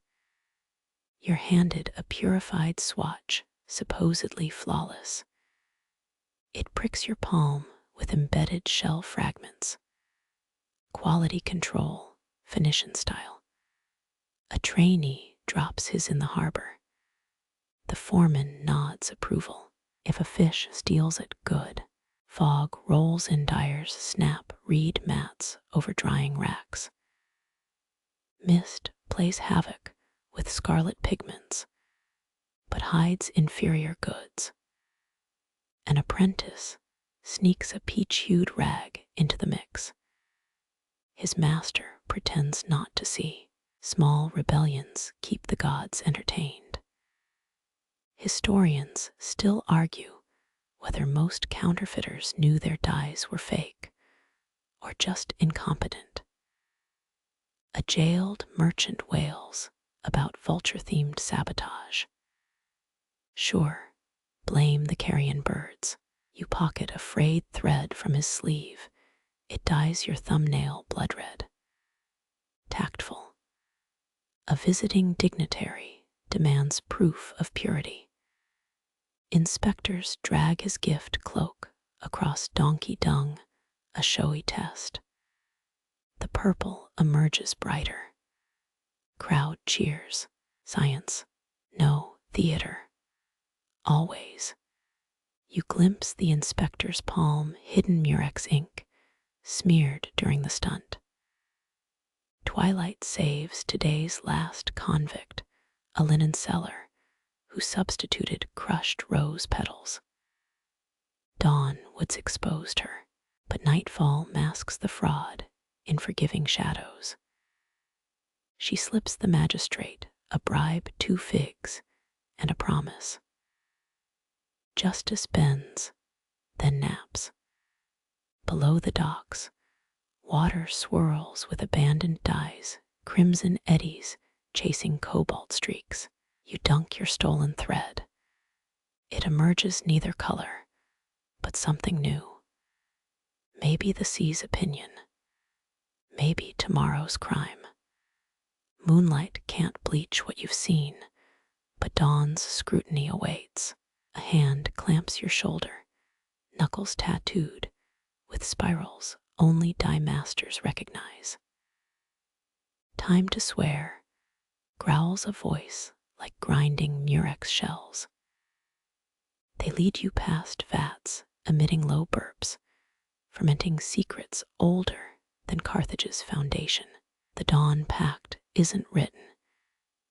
Speaker 1: You're handed a purified swatch, supposedly flawless. It pricks your palm with embedded shell fragments. Quality control, Phoenician style. A trainee drops his in the harbor. The foreman nods approval. If a fish steals it, good. Fog rolls in dyers, snap reed mats over drying racks. Mist plays havoc with scarlet pigments, but hides inferior goods. An apprentice sneaks a peach-hued rag into the mix. His master pretends not to see. Small rebellions keep the gods entertained. Historians still argue whether most counterfeiters knew their dyes were fake or just incompetent. A jailed merchant wails about vulture-themed sabotage. Sure, blame the carrion birds. You pocket a frayed thread from his sleeve. It dyes your thumbnail blood red. Tactful. A visiting dignitary demands proof of purity. Inspectors drag his gift cloak across donkey dung, a showy test. The purple emerges brighter. Crowd cheers. Science, no theater. Always. You glimpse the inspector's palm, hidden murex ink, smeared during the stunt. Twilight saves today's last convict, a linen seller who substituted crushed rose petals. Dawn woods exposed her, but nightfall masks the fraud in forgiving shadows. She slips the magistrate a bribe, 2 figs, and a promise. Justice bends, then naps. Below the docks, water swirls with abandoned dyes, crimson eddies chasing cobalt streaks. You dunk your stolen thread. It emerges neither color, but something new. Maybe the sea's opinion. Maybe tomorrow's crime. Moonlight can't bleach what you've seen, but dawn's scrutiny awaits. A hand clamps your shoulder, knuckles tattooed, with spirals only dye masters recognize. Time to swear, growls a voice like grinding murex shells. They lead you past vats, emitting low burps, fermenting secrets older than Carthage's foundation. The dawn pact isn't written,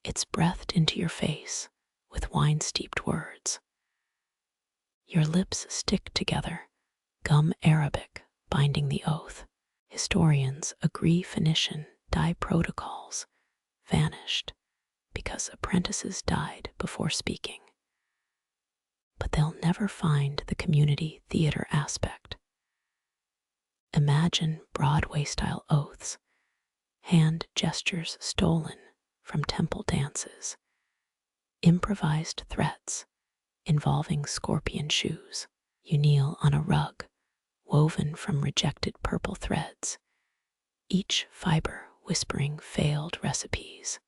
Speaker 1: it's breathed into your face with wine-steeped words. Your lips stick together, gum Arabic binding the oath. Historians agree Phoenician dye protocols vanished because apprentices died before speaking. But they'll never find the community theater aspect. Imagine Broadway-style oaths, hand gestures stolen from temple dances, improvised threats involving scorpion shoes. You kneel on a rug woven from rejected purple threads, each fiber whispering failed recipes.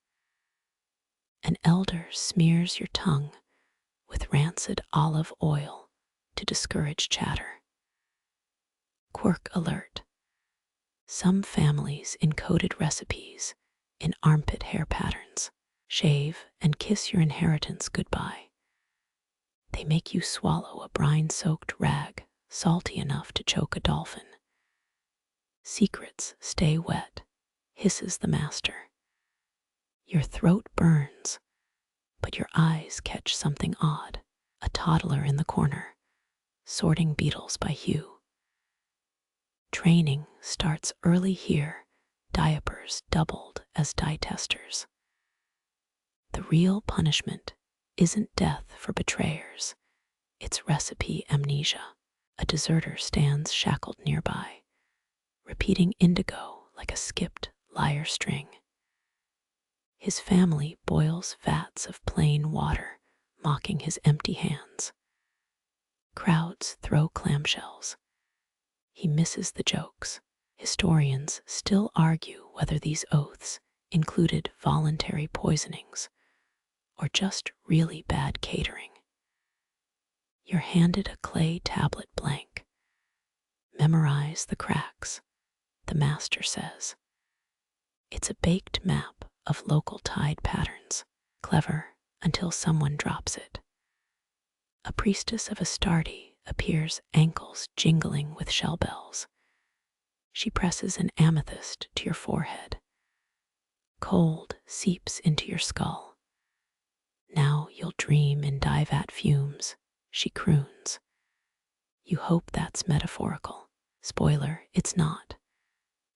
Speaker 1: An elder smears your tongue with rancid olive oil to discourage chatter. Quirk alert. Some families encoded recipes in armpit hair patterns. Shave and kiss your inheritance goodbye. They make you swallow a brine-soaked rag salty enough to choke a dolphin. Secrets stay wet, hisses the master. Your throat burns, but your eyes catch something odd. A toddler in the corner, sorting beetles by hue. Training starts early here, diapers doubled as dye testers. The real punishment isn't death for betrayers, it's recipe amnesia. A deserter stands shackled nearby, repeating indigo like a skipped lyre string. His family boils vats of plain water, mocking his empty hands. Crowds throw clamshells. He misses the jokes. Historians still argue whether these oaths included voluntary poisonings or just really bad catering. You're handed a clay tablet blank. Memorize the cracks, the master says. It's a baked map of local tide patterns, clever until someone drops it. A priestess of Astarte appears, ankles jingling with shell bells. She presses an amethyst to your forehead. Cold seeps into your skull. Now you'll dream in dye vat fumes, she croons. You hope that's metaphorical. Spoiler, it's not.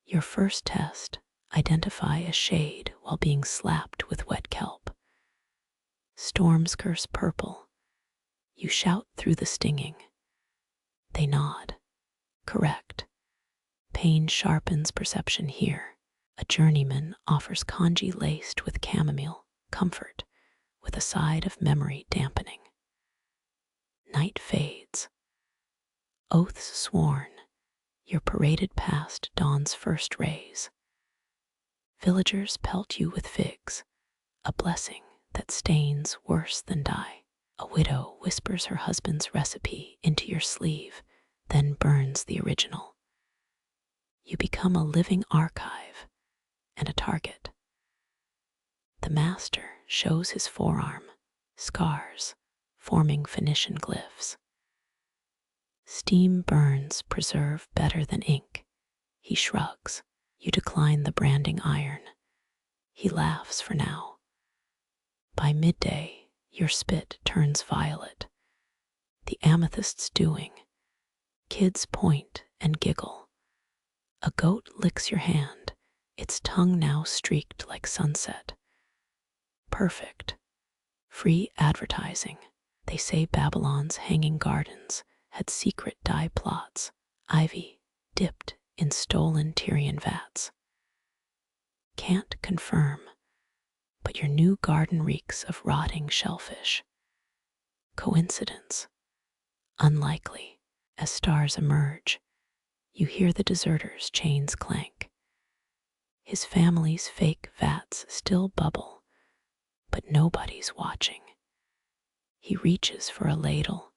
Speaker 1: Your first test, identify a shade while being slapped with wet kelp. Storms curse purple. You shout through the stinging. They nod. Correct. Pain sharpens perception here. A journeyman offers congee laced with chamomile, comfort, with a side of memory dampening. Night fades. Oaths sworn, you're paraded past dawn's first rays. Villagers pelt you with figs, a blessing that stains worse than dye. A widow whispers her husband's recipe into your sleeve, then burns the original. You become a living archive and a target. The master shows his forearm, scars forming Phoenician glyphs. Steam burns preserve better than ink. He shrugs. You decline the branding iron. He laughs for now. By midday, your spit turns violet. The amethyst's dewing. Kids point and giggle. A goat licks your hand, its tongue now streaked like sunset. Perfect. Free advertising. They say Babylon's hanging gardens had secret dye plots, ivy dipped in stolen Tyrian vats. Can't confirm, but your new garden reeks of rotting shellfish. Coincidence? Unlikely. As stars emerge, you hear the deserter's chains clank. His family's fake vats still bubble, but nobody's watching. He reaches for a ladle.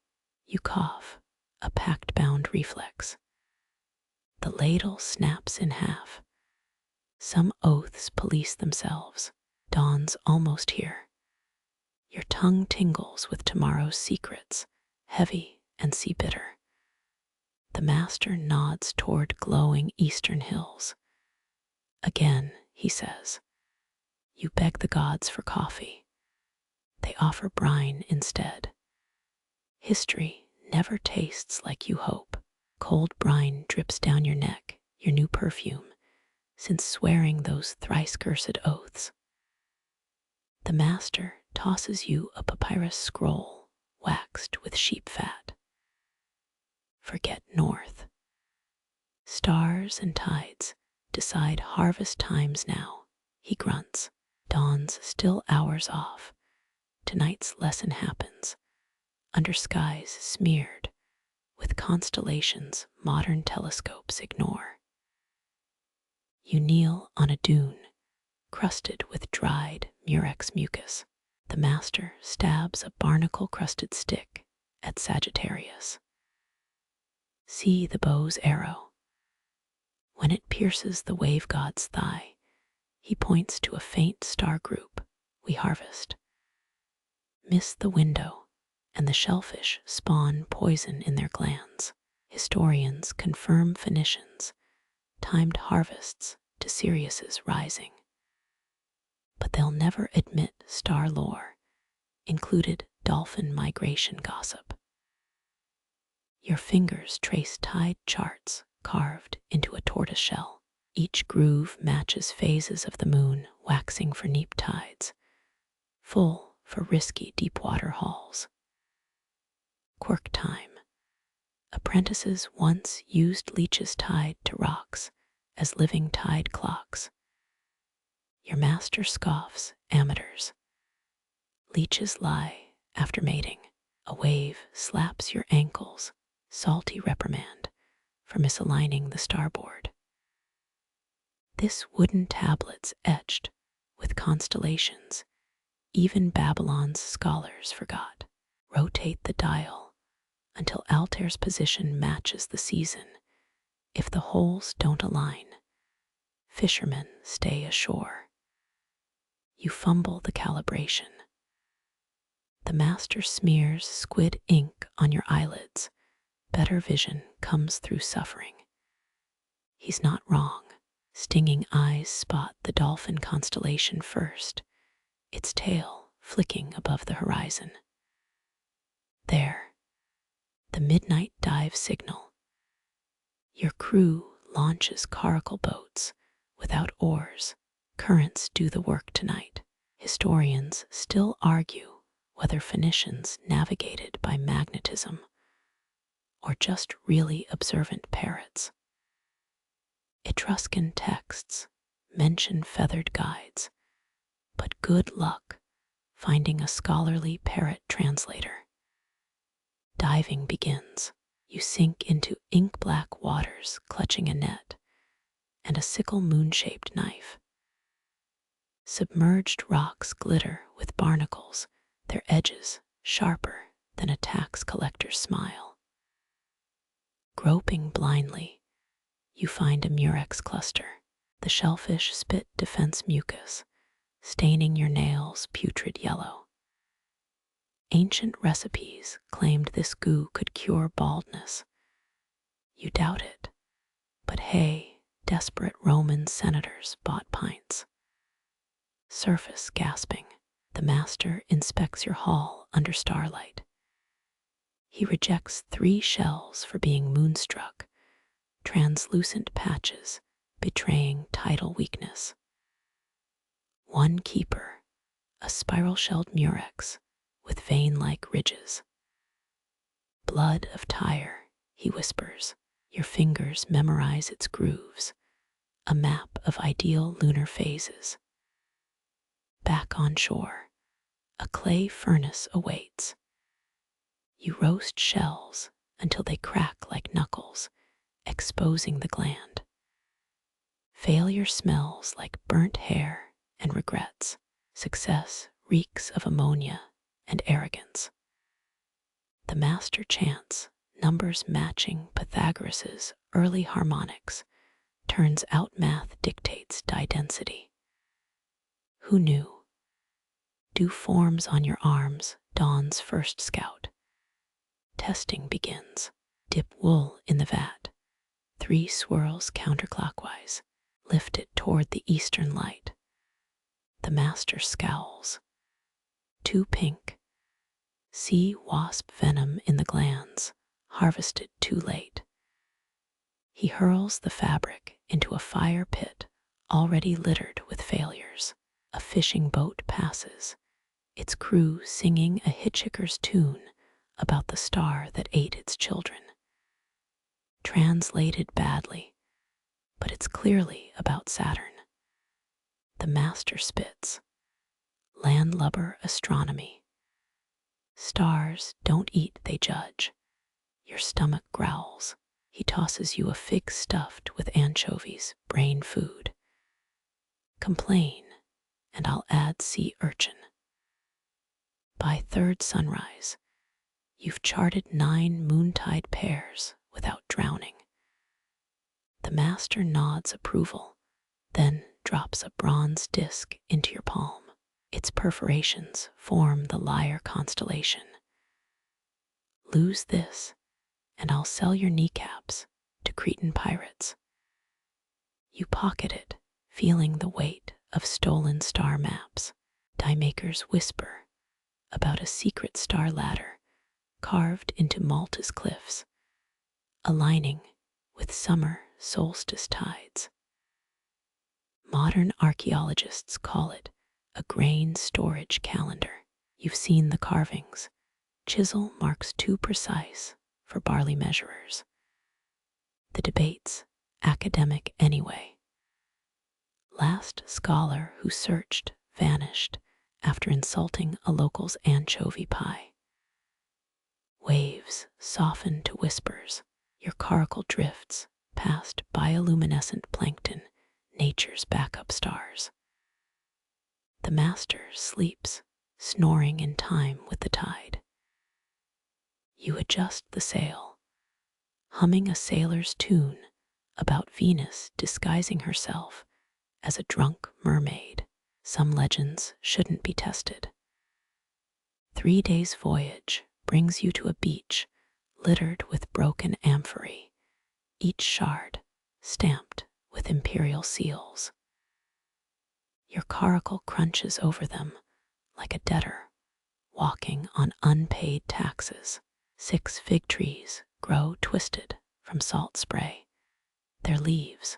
Speaker 1: You cough, a pact-bound reflex. The ladle snaps in half. Some oaths police themselves. Dawn's almost here. Your tongue tingles with tomorrow's secrets, heavy and sea-bitter. The master nods toward glowing eastern hills. Again, he says, you beg the gods for coffee. They offer brine instead. History never tastes like you hope. Cold brine drips down your neck, your new perfume, since swearing those thrice-cursed oaths. The master tosses you a papyrus scroll waxed with sheep fat. Forget north. Stars and tides decide harvest times now, he grunts. Dawn's still hours off. Tonight's lesson happens under skies smeared with constellations modern telescopes ignore. You kneel on a dune, crusted with dried murex mucus. The master stabs a barnacle-crusted stick at Sagittarius. See the bow's arrow. When it pierces the wave god's thigh, he points to a faint star group we harvest. Miss the window, and the shellfish spawn poison in their glands. Historians confirm Phoenicians timed harvests to Sirius's rising. But they'll never admit star lore included dolphin migration gossip. Your fingers trace tide charts carved into a tortoise shell. Each groove matches phases of the moon waxing for neap tides, full for risky deep-water hauls. Quirk time. Apprentices once used leeches tied to rocks as living tide clocks. Your master scoffs amateurs. Leeches lie after mating. A wave slaps your ankles, salty reprimand for misaligning the starboard. This wooden tablet's etched with constellations even Babylon's scholars forgot. Rotate the dial until Altair's position matches the season. If the holes don't align, fishermen stay ashore. You fumble the calibration. The master smears squid ink on your eyelids. Better vision comes through suffering. He's not wrong. Stinging eyes spot the dolphin constellation first, its tail flicking above the horizon. There, the midnight dive signal. Your crew launches coracle boats without oars. Currents do the work tonight. Historians still argue whether Phoenicians navigated by magnetism or just really observant parrots. Etruscan texts mention feathered guides, but good luck finding a scholarly parrot translator. Diving begins. You sink into ink-black waters, clutching a net and a sickle moon-shaped knife. Submerged rocks glitter with barnacles, their edges sharper than a tax collector's smile. Groping blindly, you find a murex cluster. The shellfish spit defense mucus, staining your nails putrid yellow. Ancient recipes claimed this goo could cure baldness. You doubt it, but hey, desperate Roman senators bought pints. Surface gasping, the master inspects your haul under starlight. He rejects 3 shells for being moonstruck, translucent patches betraying tidal weakness. 1 keeper, a spiral-shelled murex with vein-like ridges. Blood of Tyre, he whispers. Your fingers memorize its grooves, a map of ideal lunar phases. Back on shore, a clay furnace awaits. You roast shells until they crack like knuckles, exposing the gland. Failure smells like burnt hair and regrets. Success reeks of ammonia and arrogance. The master chants, numbers matching Pythagoras's early harmonics. Turns out math dictates die density. Who knew? Do forms on your arms, Dawn's first scout. Testing begins. Dip wool in the vat. 3 swirls counterclockwise. Lift it toward the eastern light. The master scowls. Too pink. See wasp venom in the glands, harvested too late. He hurls the fabric into a fire pit already littered with failures. A fishing boat passes, its crew singing a hitchhiker's tune about the star that ate its children. Translated badly, but it's clearly about Saturn. The master spits. Landlubber astronomy. Stars don't eat, they judge. Your stomach growls. He tosses you a fig stuffed with anchovies, brain food. Complain, and I'll add sea urchin. By 3rd sunrise, you've charted 9 moontide pairs without drowning. The master nods approval, then drops a bronze disc into your palm. Its perforations form the Lyre constellation. Lose this, and I'll sell your kneecaps to Cretan pirates. You pocket it, feeling the weight of stolen star maps. Die makers whisper about a secret star ladder carved into Malta's cliffs, aligning with summer solstice tides. Modern archaeologists call it a grain storage calendar. You've seen the carvings. Chisel marks too precise for barley measurers. The debates, academic anyway. Last scholar who searched vanished after insulting a local's anchovy pie. Waves soften to whispers. Your coracle drifts past bioluminescent plankton, nature's backup stars. The master sleeps, snoring in time with the tide. You adjust the sail, humming a sailor's tune about Venus disguising herself as a drunk mermaid. Some legends shouldn't be tested. 3 days' voyage brings you to a beach littered with broken amphorae, each shard stamped with imperial seals. Your coracle crunches over them like a debtor walking on unpaid taxes. 6 fig trees grow twisted from salt spray, their leaves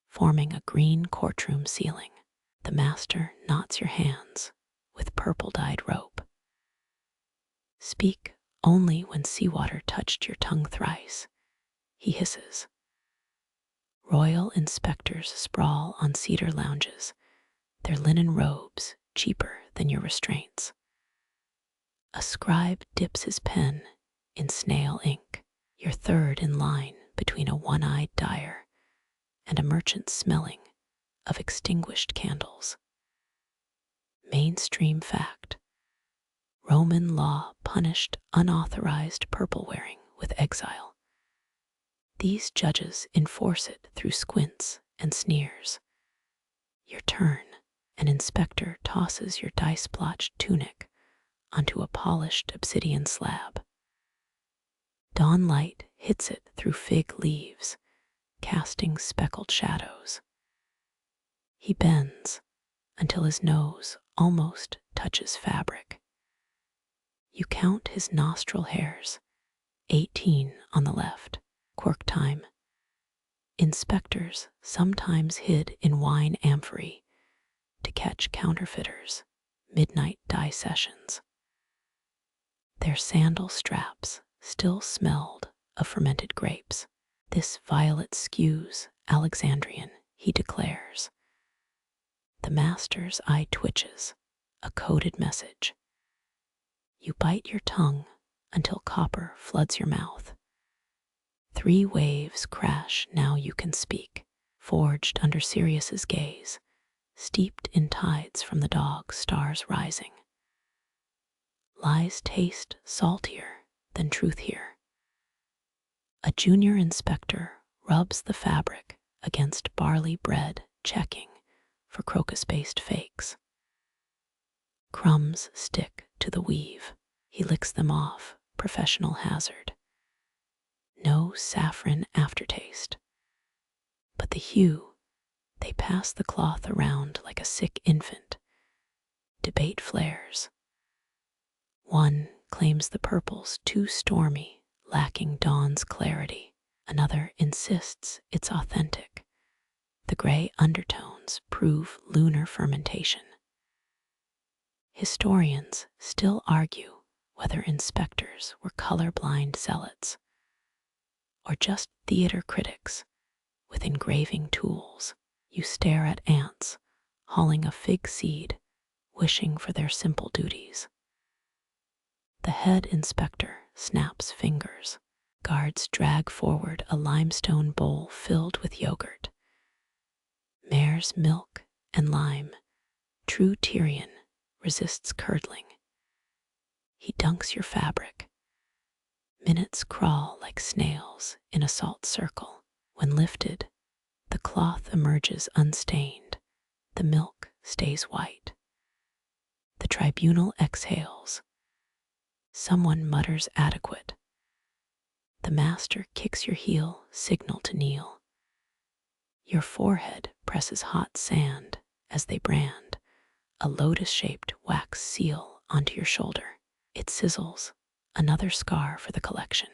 Speaker 1: forming a green courtroom ceiling. The master knots your hands with purple-dyed rope. Speak only when seawater touched your tongue thrice, he hisses. Royal inspectors sprawl on cedar lounges, their linen robes cheaper than your restraints. A scribe dips his pen in snail ink. You're 3rd in line between a one-eyed dyer and a merchant smelling of extinguished candles. Mainstream fact. Roman law punished unauthorized purple wearing with exile. These judges enforce it through squints and sneers. Your turn. An inspector tosses your dice-blotched tunic onto a polished obsidian slab. Dawn light hits it through fig leaves, casting speckled shadows. He bends until his nose almost touches fabric. You count his nostril hairs 18 on the left. Quirk time. Inspectors sometimes hid in wine amphorae to catch counterfeiters, midnight dye sessions. Their sandal straps still smelled of fermented grapes. This violet skews Alexandrian, he declares. The master's eye twitches, a coded message. You bite your tongue until copper floods your mouth. 3 waves crash, now you can speak, forged under Sirius's gaze, steeped in tides from the dog's stars rising. Lies taste saltier than truth here. A junior inspector rubs the fabric against barley bread, checking for crocus-based fakes. Crumbs stick to the weave. He licks them off, professional hazard. No saffron aftertaste. But the hue, they pass the cloth around like a sick infant. Debate flares. One claims the purple's too stormy, lacking dawn's clarity. Another insists it's authentic. The gray undertones prove lunar fermentation. Historians still argue whether inspectors were colorblind zealots or just theater critics with engraving tools. You stare at ants hauling a fig seed, wishing for their simple duties. The head inspector snaps fingers. Guards drag forward a limestone bowl filled with yogurt. Mare's milk and lime. True Tyrian resists curdling. He dunks your fabric. Minutes crawl like snails in a salt circle. When lifted, the cloth emerges unstained. The milk stays white. The tribunal exhales. Someone mutters adequate. The master kicks your heel, signal to kneel. Your forehead presses hot sand as they brand, a lotus-shaped wax seal onto your shoulder. It sizzles, another scar for the collection.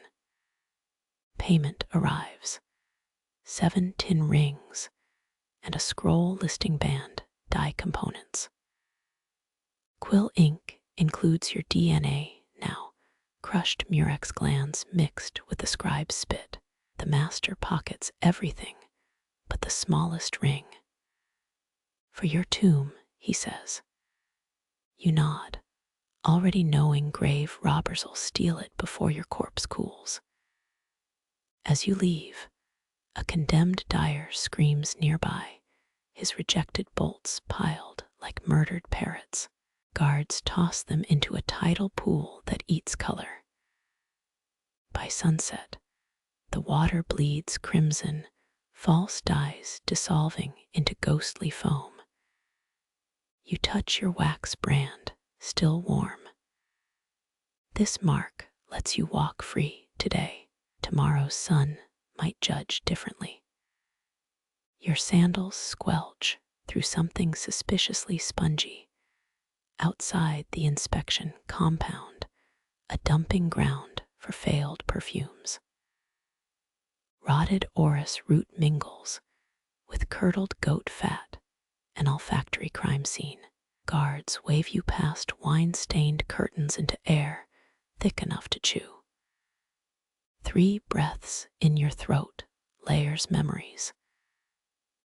Speaker 1: Payment arrives. 7 tin rings and a scroll listing band dye components. Quill ink includes your DNA now, crushed murex glands mixed with the scribe's spit. The master pockets everything but the smallest ring. For your tomb, he says. You nod, already knowing grave robbers'll steal it before your corpse cools. As you leave, a condemned dyer screams nearby, his rejected bolts piled like murdered parrots. Guards toss them into a tidal pool that eats color. By sunset, the water bleeds crimson, false dyes dissolving into ghostly foam. You touch your wax brand, still warm. This mark lets you walk free today. Tomorrow's sun might judge differently. Your sandals squelch through something suspiciously spongy. Outside the inspection compound, a dumping ground for failed perfumes. Rotted orris root mingles with curdled goat fat, an olfactory crime scene. Guards wave you past wine-stained curtains into air thick enough to chew. 3 breaths in your throat, layers memories.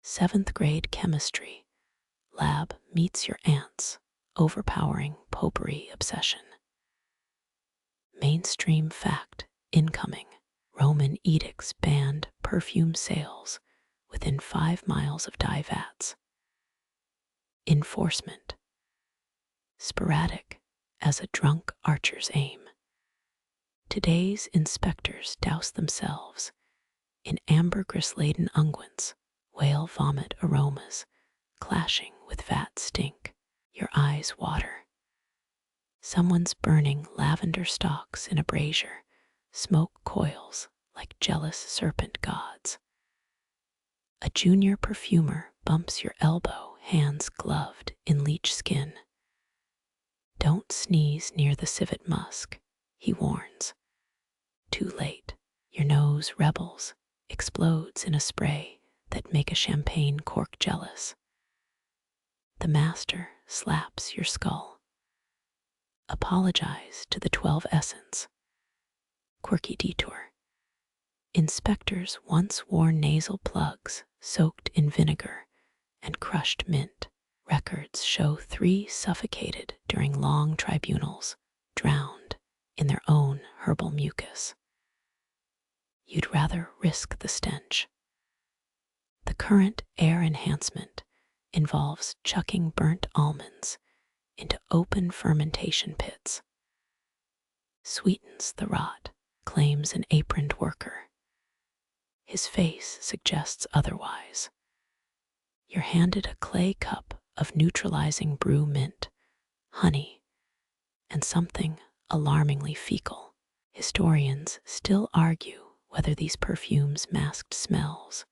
Speaker 1: 7th grade chemistry, lab meets your aunts, overpowering potpourri obsession. Mainstream fact incoming. Roman edicts banned perfume sales within 5 miles of dye vats. Enforcement. Sporadic as a drunk archer's aim. Today's inspectors douse themselves in ambergris-laden unguents, whale vomit aromas clashing with vat stink. Your eyes water. Someone's burning lavender stalks in a brazier, smoke coils like jealous serpent gods. A junior perfumer bumps your elbow, hands gloved in leech skin. Don't sneeze near the civet musk, he warns. too late. Your nose rebels, explodes in a spray that make a champagne cork jealous. The master slaps your skull. Apologize to the 12 essence. Quirky detour. Inspectors once wore nasal plugs soaked in vinegar and crushed mint. Records show 3 suffocated during long tribunals, drowned in their own herbal mucus. You'd rather risk the stench. The current air enhancement involves chucking burnt almonds into open fermentation pits. Sweetens the rot, claims an aproned worker. His face suggests otherwise. You're handed a clay cup of neutralizing brew mint, honey, and something alarmingly fecal. Historians still argue whether these perfumes masked smells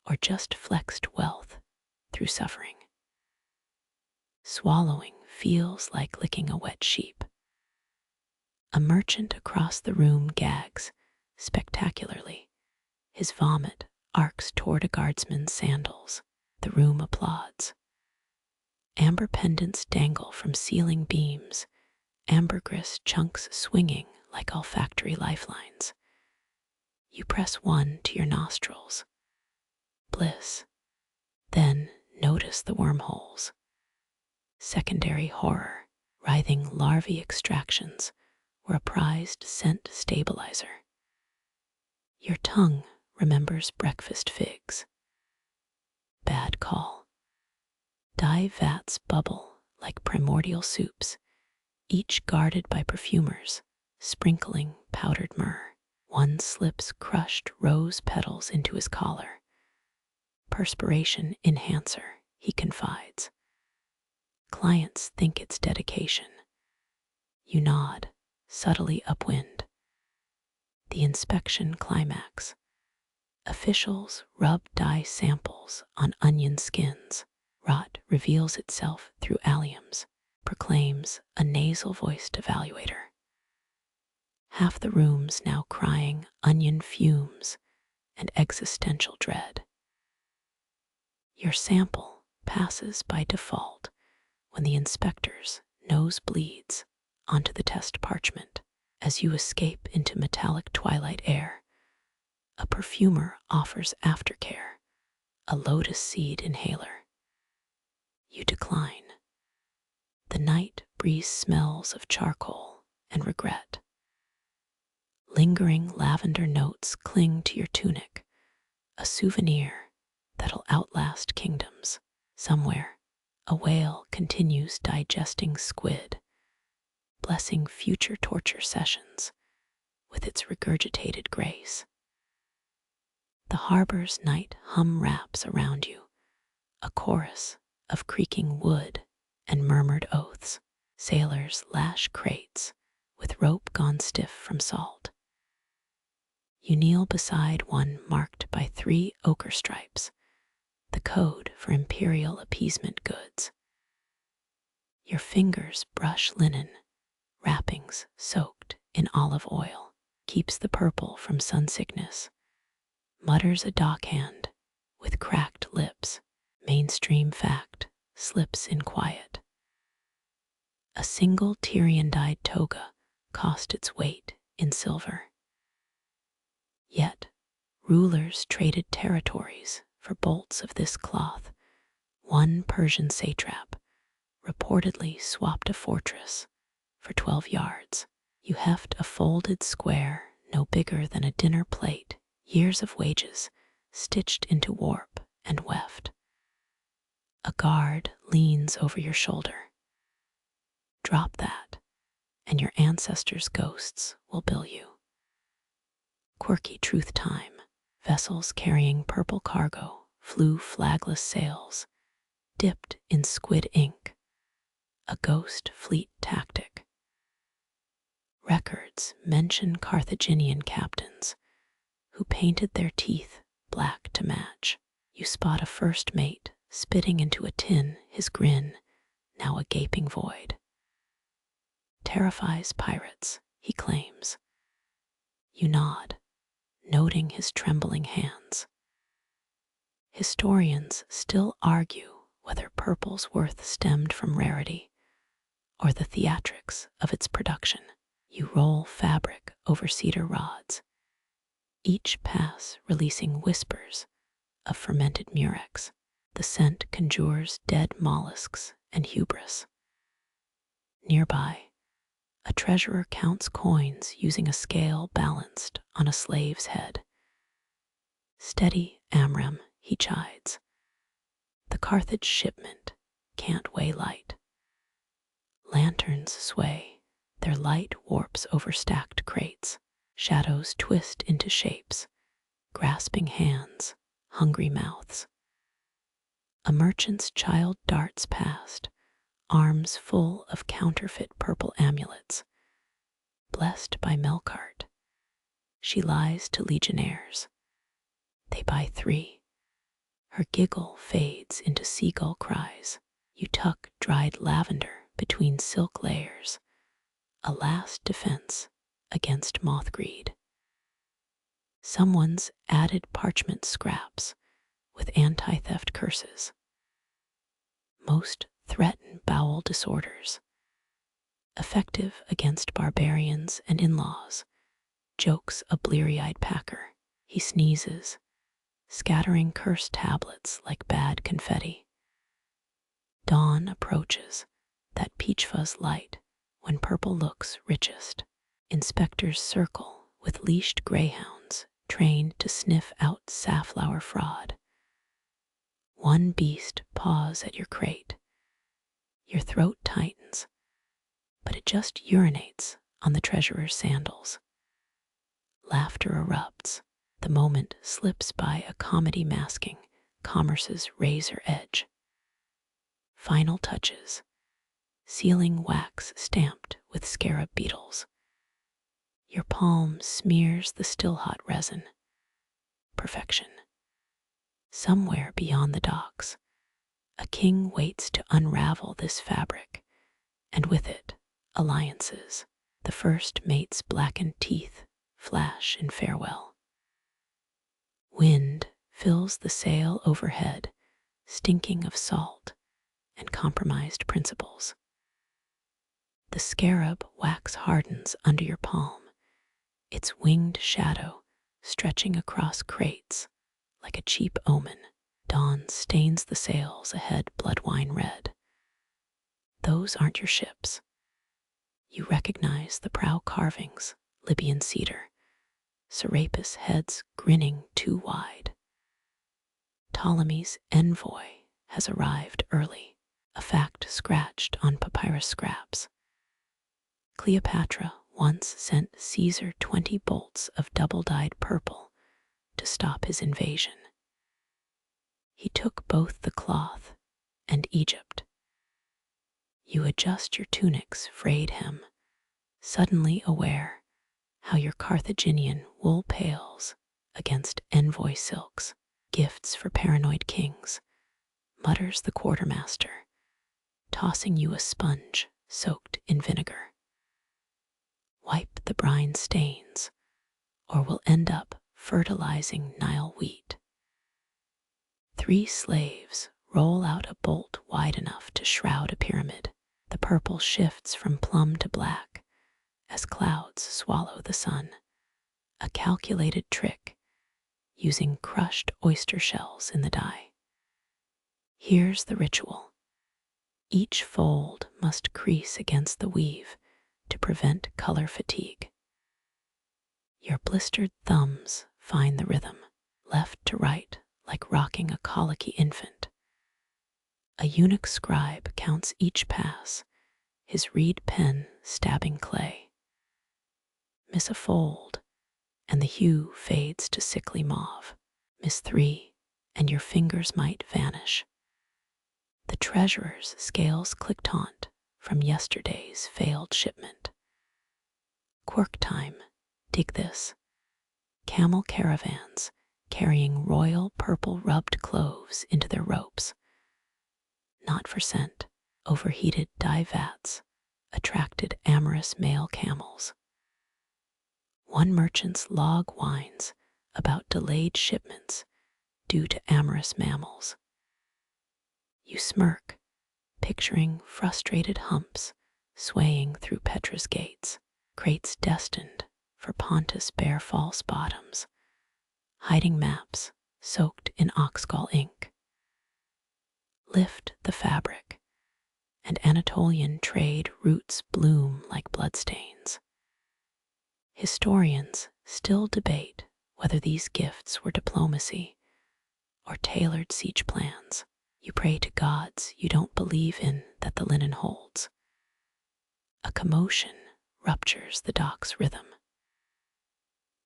Speaker 1: or just flexed wealth through suffering. Swallowing feels like licking a wet sheep. A merchant across the room gags spectacularly. His vomit arcs toward a guardsman's sandals. The room applauds. Amber pendants dangle from ceiling beams, ambergris chunks swinging like olfactory lifelines. You press one to your nostrils. Bliss. Then notice the wormholes. Secondary horror, writhing larvae extractions were a prized scent stabilizer. Your tongue remembers breakfast figs. Bad call. Dye vats bubble like primordial soups, each guarded by perfumers, sprinkling powdered myrrh. One slips crushed rose petals into his collar. Perspiration enhancer, he confides. Clients think it's dedication. You nod, subtly upwind. The inspection climax. Officials rub dye samples on onion skins. Rot reveals itself through alliums, proclaims a nasal-voiced evaluator. Half the room's now crying onion fumes and existential dread. Your sample passes by default when the inspector's nose bleeds onto the test parchment. As you escape into metallic twilight air, a perfumer offers aftercare, a lotus seed inhaler. You decline. The night breeze smells of charcoal and regret. Lingering lavender notes cling to your tunic, a souvenir that'll outlast kingdoms. Somewhere, a whale continues digesting squid, blessing future torture sessions with its regurgitated grace. The harbor's night hum wraps around you, a chorus of creaking wood and murmured oaths. Sailors lash crates with rope gone stiff from salt. You kneel beside one marked by 3 ochre stripes, the code for imperial appeasement goods. Your fingers brush linen, wrappings soaked in olive oil, keeps the purple from sun sickness. Mutters a dockhand with cracked lips. Mainstream fact slips in quiet. A single Tyrian dyed toga cost its weight in silver. Yet, rulers traded territories for bolts of this cloth. One Persian satrap reportedly swapped a fortress for 12 yards. You heft a folded square no bigger than a dinner plate, years of wages stitched into warp and weft. A guard leans over your shoulder. Drop that, and your ancestors' ghosts will bill you. Quirky truth time. Vessels carrying purple cargo flew flagless sails, dipped in squid ink. A ghost fleet tactic. Records mention Carthaginian captains who painted their teeth black to match. You spot a first mate spitting into a tin, his grin now a gaping void. Terrifies pirates, he claims. You nod, noting his trembling hands. Historians still argue whether purple's worth stemmed from rarity or the theatrics of its production. You roll fabric over cedar rods, each pass releasing whispers of fermented murex. The scent conjures dead mollusks and hubris. Nearby, a treasurer counts coins using a scale balanced on a slave's head. Steady, Amram, he chides. The Carthage shipment can't weigh light. Lanterns sway, their light warps over stacked crates. Shadows twist into shapes, grasping hands, hungry mouths. A merchant's child darts past, arms full of counterfeit purple amulets. Blessed by Melkart, she lies to legionnaires. They buy 3. Her giggle fades into seagull cries. You tuck dried lavender between silk layers, a last defense against moth greed. Someone's added parchment scraps with anti-theft curses. Most threaten bowel disorders, effective against barbarians and in-laws, jokes a bleary-eyed packer. He sneezes, scattering cursed tablets like bad confetti. Dawn approaches, that peach fuzz light when purple looks richest. Inspectors circle with leashed greyhounds trained to sniff out safflower fraud. One beast paws at your crate. Your throat tightens, but it just urinates on the treasurer's sandals. Laughter erupts. The moment slips by a comedy masking commerce's razor edge. Final touches. Sealing wax stamped with scarab beetles. Your palm smears the still hot resin. Perfection. Somewhere beyond the docks, a king waits to unravel this fabric, and with it, alliances. The first mate's blackened teeth flash in farewell. Wind fills the sail overhead, stinking of salt and compromised principles. The scarab wax hardens under your palm, its winged shadow stretching across crates like a cheap omen. Dawn stains the sails ahead blood wine red. Those aren't your ships. You recognize the prow carvings, Libyan cedar, Serapis heads grinning too wide. Ptolemy's envoy has arrived early, a fact scratched on papyrus scraps. Cleopatra once sent Caesar 20 bolts of double-dyed purple to stop his invasion. He took both the cloth and Egypt. You adjust your tunic's frayed hem, suddenly aware how your Carthaginian wool pales against envoy silks. Gifts for paranoid kings, mutters the quartermaster, tossing you a sponge soaked in vinegar. Wipe the brine stains, or we'll end up fertilizing Nile wheat. 3 slaves roll out a bolt wide enough to shroud a pyramid. The purple shifts from plum to black as clouds swallow the sun. A calculated trick, using crushed oyster shells in the dye. Here's the ritual. Each fold must crease against the weave to prevent color fatigue. Your blistered thumbs find the rhythm, left to right like rocking a colicky infant. A eunuch scribe counts each pass, his reed pen stabbing clay. Miss a fold, and the hue fades to sickly mauve. Miss 3, and your fingers might vanish. The treasurer's scales click taunt from yesterday's failed shipment. Quirk time, dig this. Camel caravans carrying royal purple rubbed cloves into their ropes. Not for scent, overheated dye vats attracted amorous male camels. One merchant's log whines about delayed shipments due to amorous mammals. You smirk, picturing frustrated humps swaying through Petra's gates, crates destined for Pontus bare false bottoms, hiding maps soaked in oxgall ink. Lift the fabric, and Anatolian trade routes bloom like bloodstains. Historians still debate whether these gifts were diplomacy or tailored siege plans. You pray to gods you don't believe in that the linen holds. A commotion ruptures the dock's rhythm.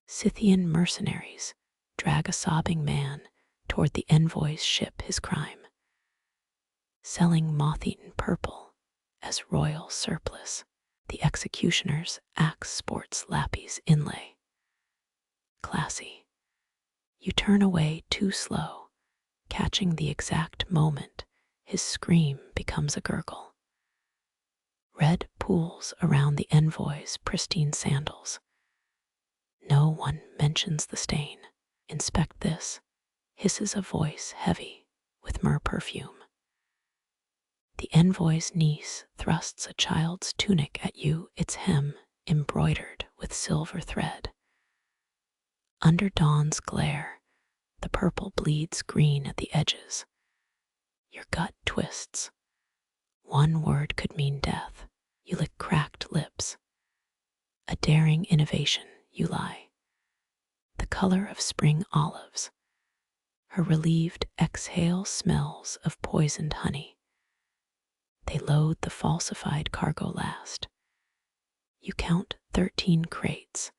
Speaker 1: Scythian mercenaries drag a sobbing man toward the envoy's ship, his crime, selling moth-eaten purple as royal surplus. The executioner's axe sports Lappy's inlay. Classy. You turn away too slow, catching the exact moment his scream becomes a gurgle. Red pools around the envoy's pristine sandals. No one mentions the stain. Inspect this, hisses a voice heavy with myrrh perfume. The envoy's niece thrusts a child's tunic at you, its hem embroidered with silver thread. Under dawn's glare, the purple bleeds green at the edges. Your gut twists. One word could mean death. You lick cracked lips. A daring innovation, you lie. The color of spring olives. Her relieved exhale smells of poisoned honey. They load the falsified cargo last. You count 13 crates,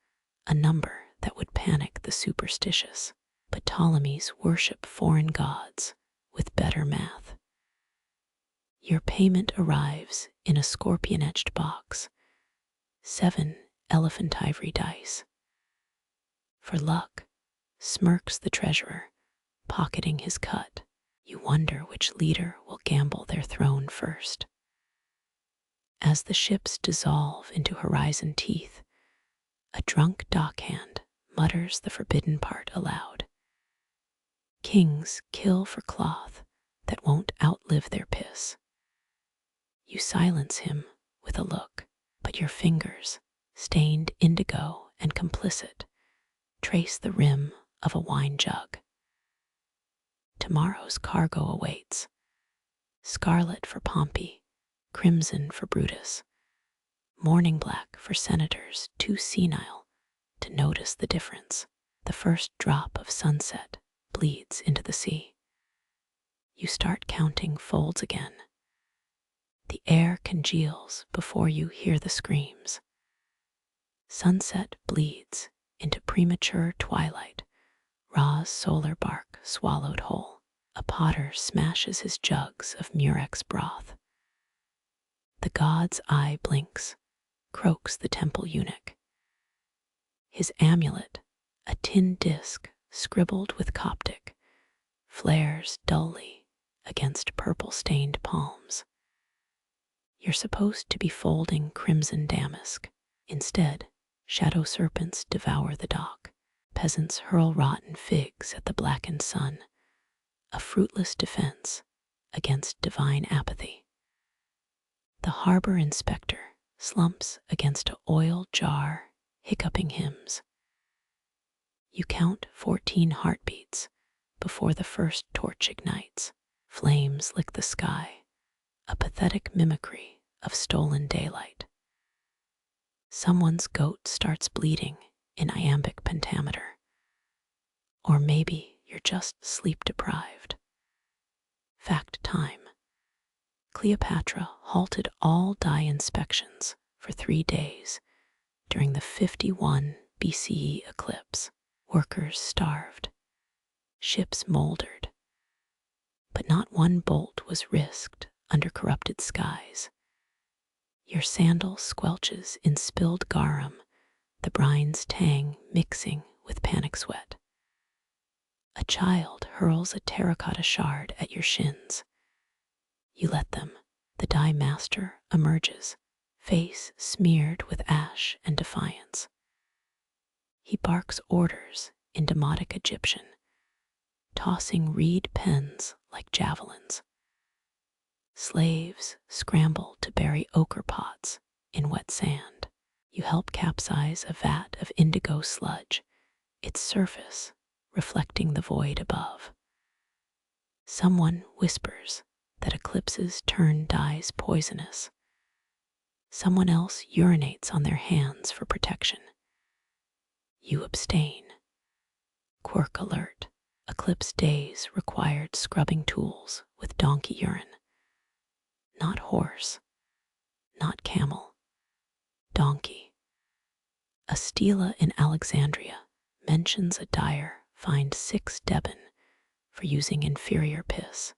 Speaker 1: a number that would panic the superstitious. But Ptolemies worship foreign gods with better math. Your payment arrives in a scorpion-edged box, 7 elephant ivory dice. For luck, smirks the treasurer, pocketing his cut. You wonder which leader will gamble their throne first. As the ships dissolve into horizon teeth, a drunk dockhand mutters the forbidden part aloud. Kings kill for cloth that won't outlive their piss. You silence him with a look, but your fingers, stained indigo and complicit, trace the rim of a wine jug. Tomorrow's cargo awaits. Scarlet for Pompey, crimson for Brutus, morning black for senators too senile to notice the difference. The first drop of sunset bleeds into the sea. You start counting folds again. The air congeals before you hear the screams. Sunset bleeds into premature twilight, Ra's solar bark swallowed whole. A potter smashes his jugs of murex broth. The god's eye blinks, croaks the temple eunuch. His amulet, a tin disc scribbled with Coptic, flares dully against purple-stained palms. You're supposed to be folding crimson damask. Instead, shadow serpents devour the dock. Peasants hurl rotten figs at the blackened sun, a fruitless defense against divine apathy. The harbor inspector slumps against an oil jar, hiccuping hymns. You count 14 heartbeats before the first torch ignites. Flames lick the sky, a pathetic mimicry of stolen daylight. Someone's goat starts bleeding in iambic pentameter. Or maybe you're just sleep-deprived. Fact time. Cleopatra halted all dye inspections for 3 days during the 51 BCE eclipse. Workers starved. Ships moldered. But not one bolt was risked under corrupted skies. Your sandal squelches in spilled garum, the brine's tang mixing with panic sweat. A child hurls a terracotta shard at your shins. You let them. The dye master emerges, face smeared with ash and defiance. He barks orders in demotic Egyptian, tossing reed pens like javelins. Slaves scramble to bury ochre pots in wet sand. You help capsize a vat of indigo sludge, its surface reflecting the void above. Someone whispers that eclipses turn dyes poisonous. Someone else urinates on their hands for protection. You abstain. Quirk alert. Eclipse days required scrubbing tools with donkey-urine. Not horse, not camel, donkey. A stela in Alexandria mentions a dyer fined 6 Deben for using inferior piss.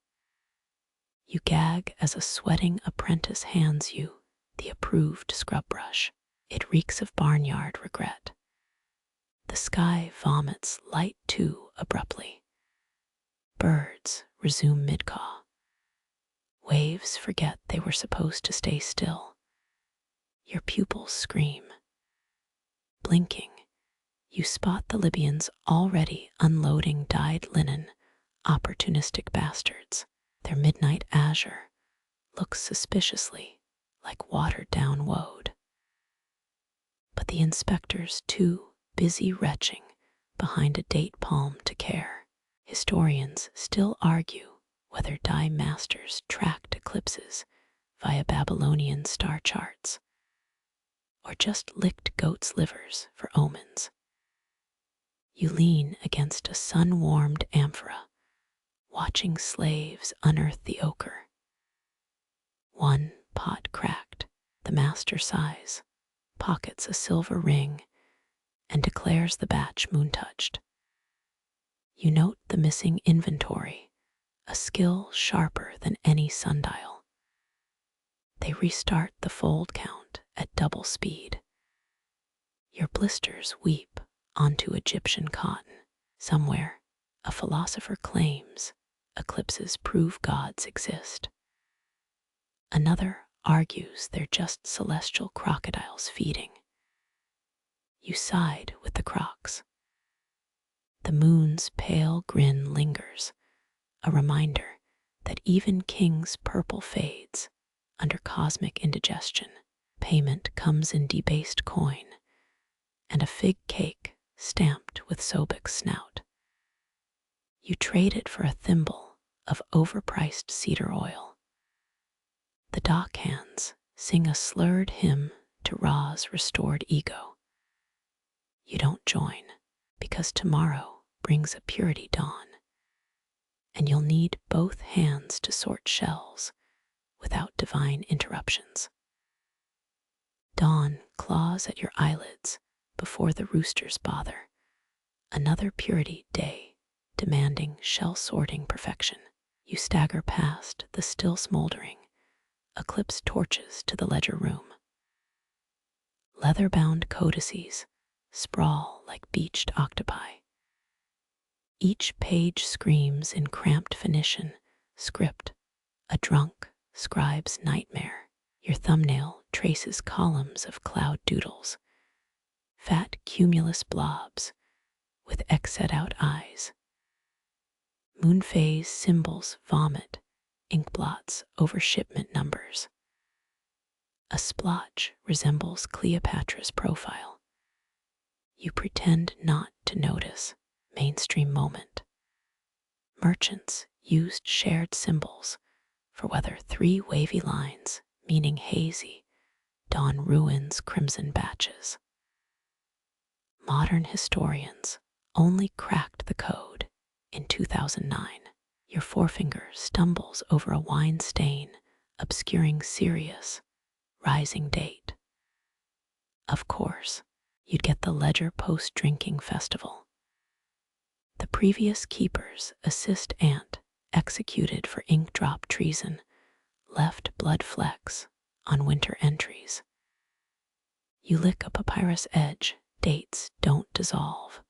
Speaker 1: You gag as a sweating apprentice hands you the approved scrub brush. It reeks of barnyard regret. The sky vomits light too abruptly. Birds resume mid-caw. Waves forget they were supposed to stay still. Your pupils scream. Blinking, you spot the Libyans already unloading dyed linen, opportunistic bastards. Their midnight azure looks suspiciously like watered-down woad. But the inspector's too busy retching behind a date palm to care. Historians still argue whether dye masters tracked eclipses via Babylonian star charts, or just licked goats' livers for omens. You lean against a sun-warmed amphora, watching slaves unearth the ochre. One pot cracked, the master sighs, pockets a silver ring, and declares the batch moon-touched. You note the missing inventory, a skill sharper than any sundial. They restart the fold count at double speed. Your blisters weep onto Egyptian cotton. Somewhere, a philosopher claims eclipses prove gods exist. Another argues they're just celestial crocodiles feeding. You side with the crocs. The moon's pale grin lingers, a reminder that even king's purple fades under cosmic indigestion. Payment comes in debased coin and a fig cake stamped with Sobek's snout. You trade it for a thimble of overpriced cedar oil. The dockhands sing a slurred hymn to Ra's restored ego. You don't join because tomorrow brings a purity dawn, and you'll need both hands to sort shells without divine interruptions. Dawn claws at your eyelids before the roosters bother. Another purity day demanding shell-sorting perfection. You stagger past the still smoldering eclipse torches to the ledger room. Leather-bound codices sprawl like beached octopi. Each page screams in cramped Phoenician script, a drunk scribe's nightmare. Your thumbnail traces columns of cloud doodles, fat cumulus blobs with X-set-out eyes. Moon phase symbols vomit ink blots over shipment numbers. A splotch resembles Cleopatra's profile. You pretend not to notice. Mainstream moment. Merchants used shared symbols for whether 3 wavy lines, meaning hazy, dawn ruins crimson batches. Modern historians only cracked the code in 2009. Your forefinger stumbles over a wine stain obscuring Sirius, rising date. Of course, you'd get the ledger post-drinking festival. The previous keeper's assist aunt, executed for ink drop treason, left blood flecks on winter entries. You lick a papyrus edge, dates don't dissolve.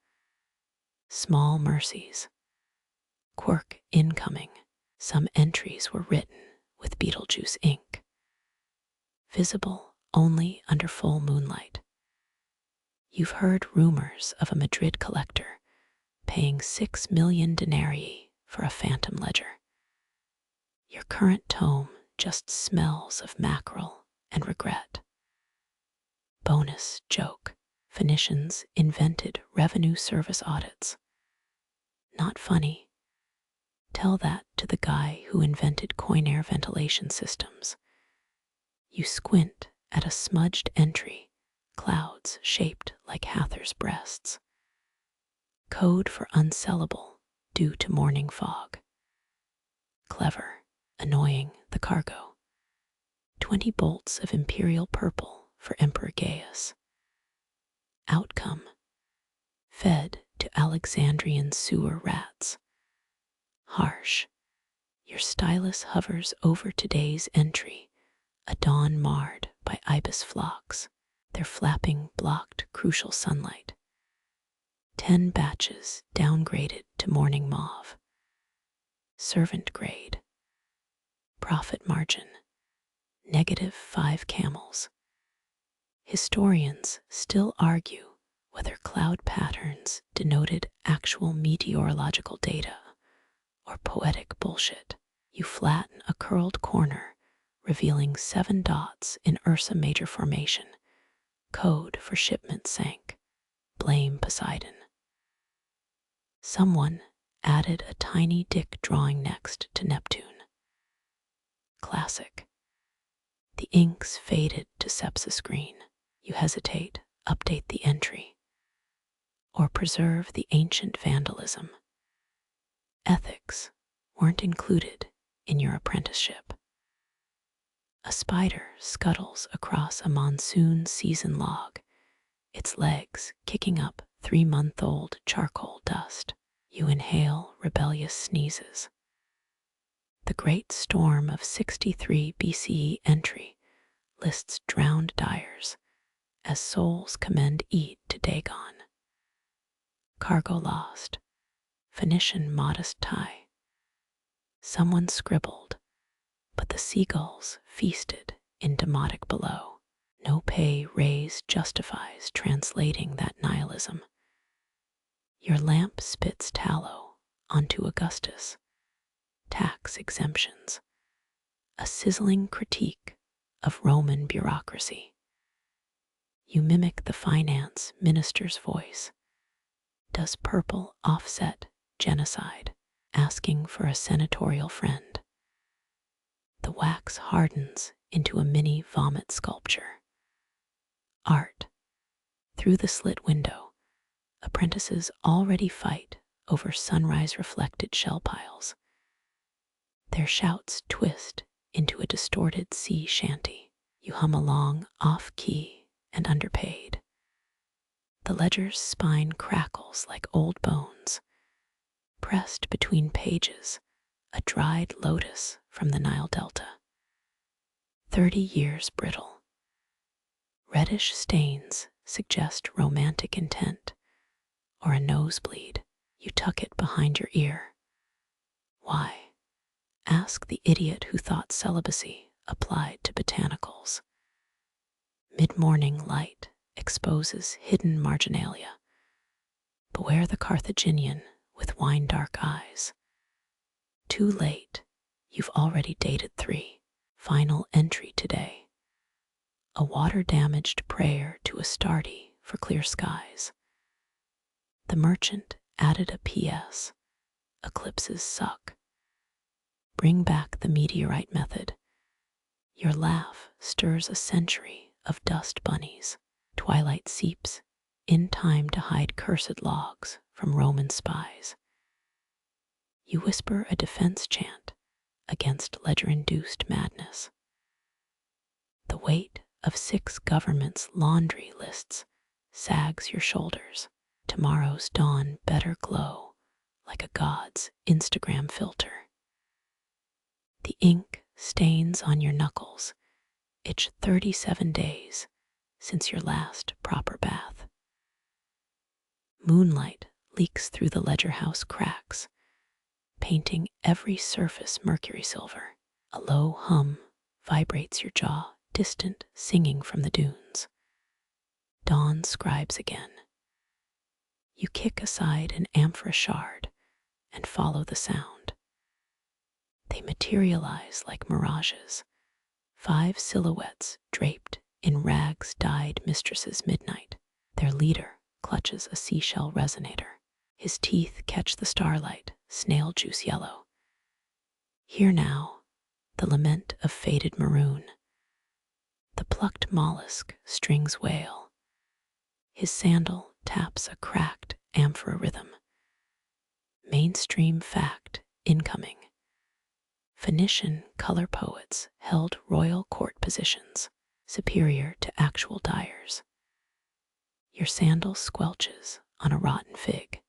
Speaker 1: Small mercies. Quirk incoming. Some entries were written with Beetlejuice ink. Visible only under full moonlight. You've heard rumors of a Madrid collector paying 6 million denarii for a phantom ledger. Your current tome just smells of mackerel and regret. Bonus joke: Phoenicians invented revenue service audits. Not funny. Tell that to the guy who invented coin air ventilation systems. You squint at a smudged entry, clouds shaped like Hather's breasts. Code for unsellable due to morning fog. Clever, annoying the cargo. 20 bolts of imperial purple for Emperor Gaius. Outcome: fed to Alexandrian sewer rats. Harsh. Your stylus hovers over today's entry, a dawn marred by ibis flocks. Their flapping blocked crucial sunlight. 10 batches downgraded to morning mauve. Servant grade. Profit margin: -5 camels. Historians still argue whether cloud patterns denoted actual meteorological data or poetic bullshit. You flatten a curled corner, revealing 7 dots in Ursa Major formation. Code for shipment sank. Blame Poseidon. Someone added a tiny dick drawing next to Neptune. Classic. The inks faded to sepsis green. You hesitate, update the entry, or preserve the ancient vandalism. Ethics weren't included in your apprenticeship. A spider scuttles across a monsoon season log, its legs kicking up 3-month-old charcoal dust. You inhale rebellious sneezes. The Great Storm of 63 BCE entry lists drowned dyers as souls commend Eid to Dagon. Cargo lost. Phoenician modest tie. Someone scribbled, but the seagulls feasted in demotic below. No pay raise justifies translating that nihilism. Your lamp spits tallow onto Augustus. Tax exemptions. A sizzling critique of Roman bureaucracy. You mimic the finance minister's voice. Does purple offset genocide? Asking for a senatorial friend. The wax hardens into a mini vomit sculpture. Art. Through the slit window, apprentices already fight over sunrise-reflected shell piles. Their shouts twist into a distorted sea shanty. You hum along off-key and underpaid. The ledger's spine crackles like old bones. Pressed between pages, a dried lotus from the Nile Delta. 30 years brittle. Reddish stains suggest romantic intent, or a nosebleed. You tuck it behind your ear. Why? Ask the idiot who thought celibacy applied to botanicals. Mid-morning light exposes hidden marginalia. Beware the Carthaginian with wine-dark eyes. Too late, you've already dated 3. Final entry today. A water-damaged prayer to Astarte for clear skies. The merchant added a PS. Eclipses suck. Bring back the meteorite method. Your laugh stirs a century of dust bunnies. Twilight seeps in time to hide cursed logs from Roman spies. You whisper a defense chant against ledger-induced madness. The weight of 6 governments' laundry lists sags your shoulders. Tomorrow's dawn better glow like a god's Instagram filter. The ink stains on your knuckles itch 37 days since your last proper bath. Moonlight leaks through the ledger house cracks, painting every surface mercury silver. A low hum vibrates your jaw, distant singing from the dunes. Dawn scribes again. You kick aside an amphora shard and follow the sound. They materialize like mirages, 5 silhouettes draped in rags dyed Mistress's midnight. Their leader clutches a seashell resonator. His teeth catch the starlight, snail juice yellow. Hear now the lament of faded maroon. The plucked mollusk strings wail. His sandal taps a cracked amphora rhythm. Mainstream fact incoming. Phoenician color poets held royal court positions, superior to actual dyers. Your sandal squelches on a rotten fig.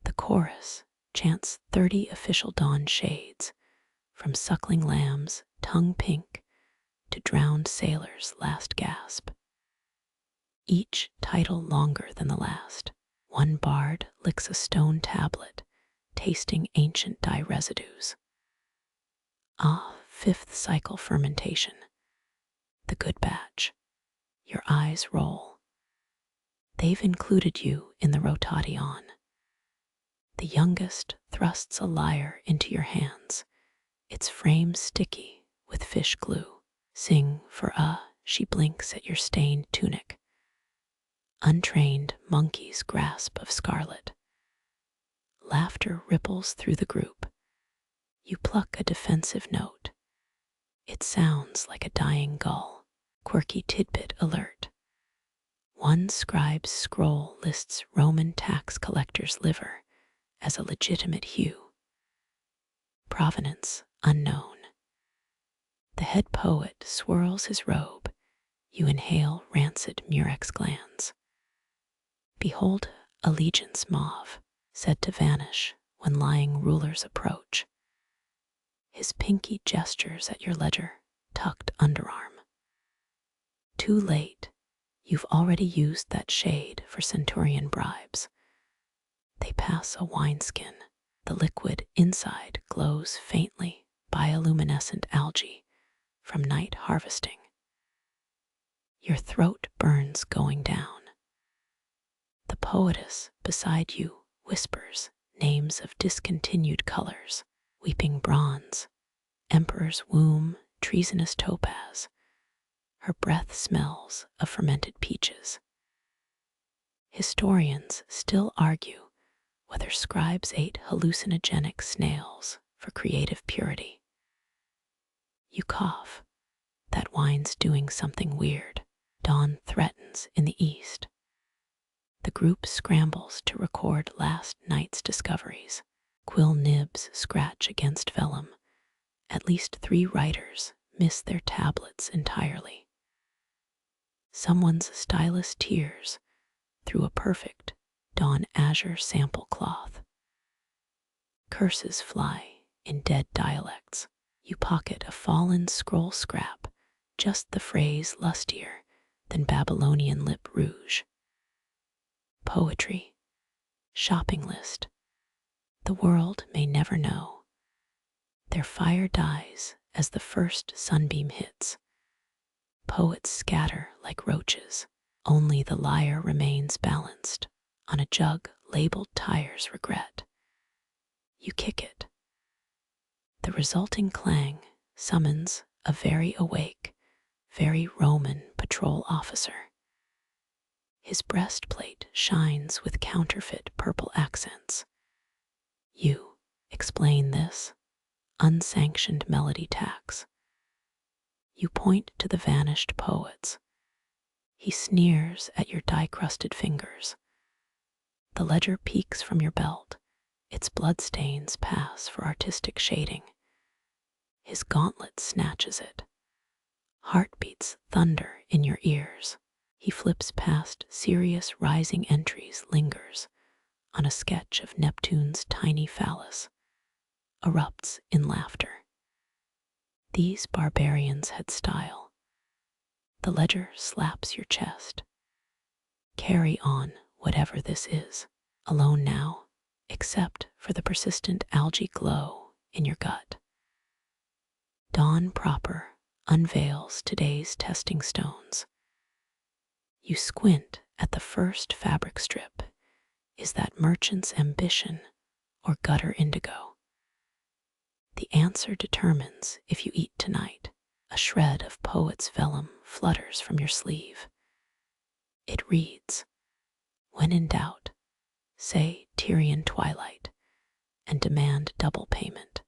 Speaker 1: The chorus chants 30 official dawn shades, from suckling lambs, tongue pink, to drowned sailors' last gasp. Each title longer than the last. One bard licks a stone tablet, tasting ancient dye residues. Ah, 5th cycle fermentation. The good batch. Your eyes roll. They've included you in the rotation. The youngest thrusts a lyre into your hands, its frame sticky with fish glue. Sing for she blinks at your stained tunic. Untrained monkeys grasp of scarlet. Laughter ripples through the group. You pluck a defensive note. It sounds like a dying gull. Quirky tidbit alert. One scribe's scroll lists Roman tax collector's liver as a legitimate hue. Provenance unknown. The head poet swirls his robe. You inhale rancid murex glands. Behold allegiance mauve, said to vanish when lying rulers approach. His pinky gestures at your ledger, tucked underarm. Too late, you've already used that shade for centurion bribes. They pass a wineskin. The liquid inside glows faintly, bioluminescent algae from night harvesting. Your throat burns going down. The poetess beside you whispers names of discontinued colors, weeping bronze, emperor's womb, treasonous topaz. Her breath smells of fermented peaches. Historians still argue whether scribes ate hallucinogenic snails for creative purity. You cough. That wine's doing something weird. Dawn threatens in the east. The group scrambles to record last night's discoveries. Quill nibs scratch against vellum. At least 3 writers miss their tablets entirely. Someone's stylus tears through a perfect dawn azure sample cloth. Curses fly in dead dialects. You pocket a fallen scroll scrap, just the phrase lustier than Babylonian lip rouge. Poetry. Shopping list. The world may never know. Their fire dies as the first sunbeam hits. Poets scatter like roaches. Only the lyre remains balanced on a jug labeled Tire's Regret. You kick it. The resulting clang summons a very awake, very Roman patrol officer. His breastplate shines with counterfeit purple accents. You explain this unsanctioned melody tax. You point to the vanished poets. He sneers at your dye-crusted fingers. The ledger peeks from your belt. Its bloodstains pass for artistic shading. His gauntlet snatches it. Heartbeats thunder in your ears. He flips past serious rising entries, lingers on a sketch of Neptune's tiny phallus, erupts in laughter. These barbarians had style. The ledger slaps your chest. Carry on, whatever this is. Alone now, except for the persistent algae glow in your gut. Dawn proper unveils today's testing stones. You squint at the first fabric strip. Is that merchant's ambition or gutter indigo? The answer determines if you eat tonight. A shred of poet's vellum flutters from your sleeve. It reads, "When in doubt, say Tyrian twilight and demand double payment."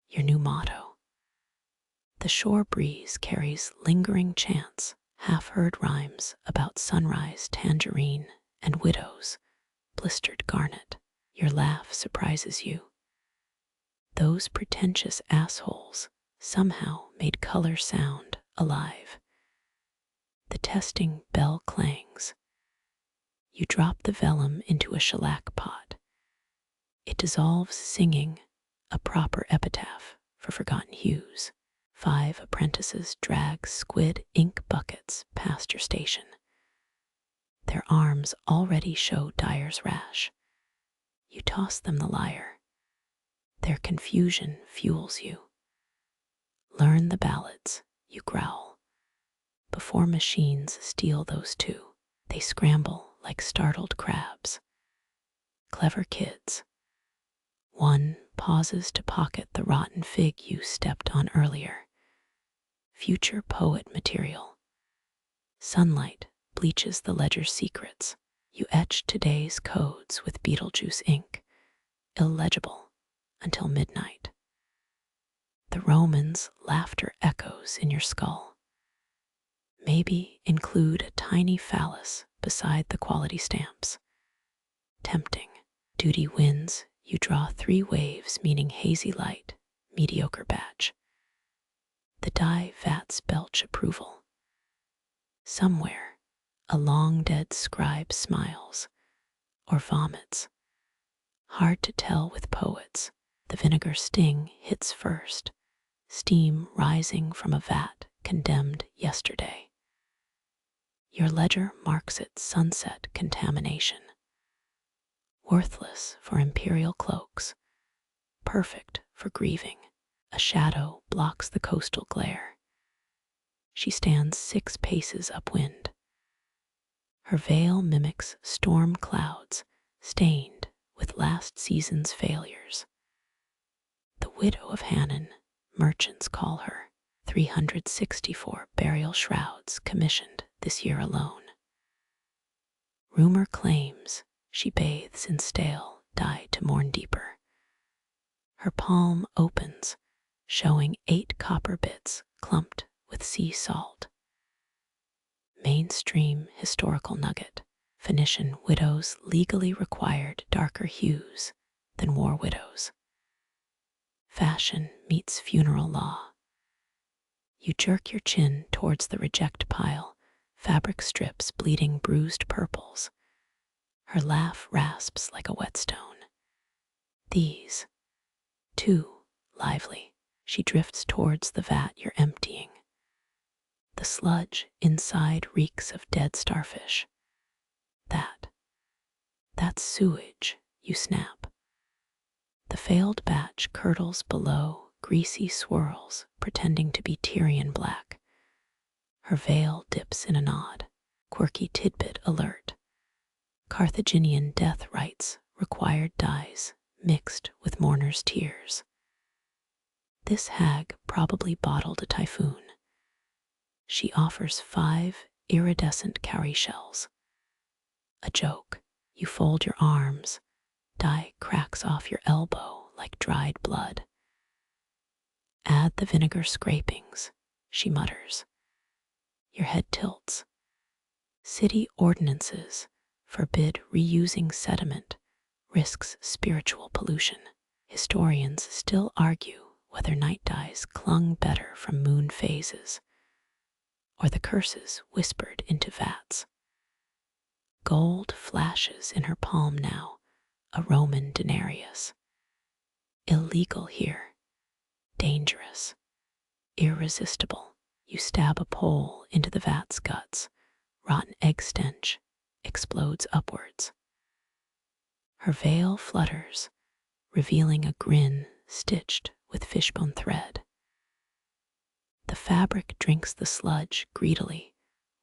Speaker 1: Your new motto. The shore breeze carries lingering chants, half-heard rhymes about sunrise tangerine and widows, blistered garnet. Your laugh surprises you. Those pretentious assholes somehow made color sound alive. The testing bell clangs. You drop the vellum into a shellac pot. It dissolves singing, a proper epitaph for forgotten hues. 5 apprentices drag squid ink buckets past your station. Their arms already show dyer's rash. You toss them the lyre. Their confusion fuels you. Learn the ballads, you growl. Before machines steal those too, they scramble like startled crabs. Clever kids. One pauses to pocket the rotten fig you stepped on earlier. Future poet material. Sunlight bleaches the ledger's secrets. You etch today's codes with Beetlejuice ink, illegible until midnight. The Romans' laughter echoes in your skull. Maybe include a tiny phallus beside the quality stamps. Tempting. Duty wins. You draw 3 waves meaning hazy light, mediocre batch. The dye vats belch approval. Somewhere, a long-dead scribe smiles or vomits. Hard to tell with poets. The vinegar sting hits first, steam rising from a vat condemned yesterday. Your ledger marks it sunset contamination. Worthless for imperial cloaks, perfect for grieving. A shadow blocks the coastal glare. She stands 6 paces upwind. Her veil mimics storm clouds stained with last season's failures. The widow of Hannon, merchants call her. 364 burial shrouds commissioned this year alone. Rumor claims she bathes in stale dye to mourn deeper. Her palm opens, showing 8 copper bits clumped with sea salt. Mainstream historical nugget. Phoenician widows legally required darker hues than war widows. Fashion meets funeral law. You jerk your chin towards the reject pile, fabric strips bleeding bruised purples. Her laugh rasps like a whetstone. These, too lively. She drifts towards the vat you're emptying. The sludge inside reeks of dead starfish. That's sewage, you snap. The failed batch curdles below, greasy swirls, pretending to be Tyrian black. Her veil dips in a nod. Quirky tidbit alert. Carthaginian death rites required dyes mixed with mourners' tears. This hag probably bottled a typhoon. She offers 5 iridescent cowrie shells. A joke. You fold your arms. Dye cracks off your elbow like dried blood. Add the vinegar scrapings, she mutters. Your head tilts. City ordinances forbid reusing sediment, risks spiritual pollution. Historians still argue whether night dyes clung better from moon phases, or the curses whispered into vats. Gold flashes in her palm now, a Roman denarius. Illegal here, dangerous, irresistible. You stab a pole into the vat's guts, rotten egg stench explodes upwards. Her veil flutters, revealing a grin stitched with fishbone thread. The fabric drinks the sludge greedily,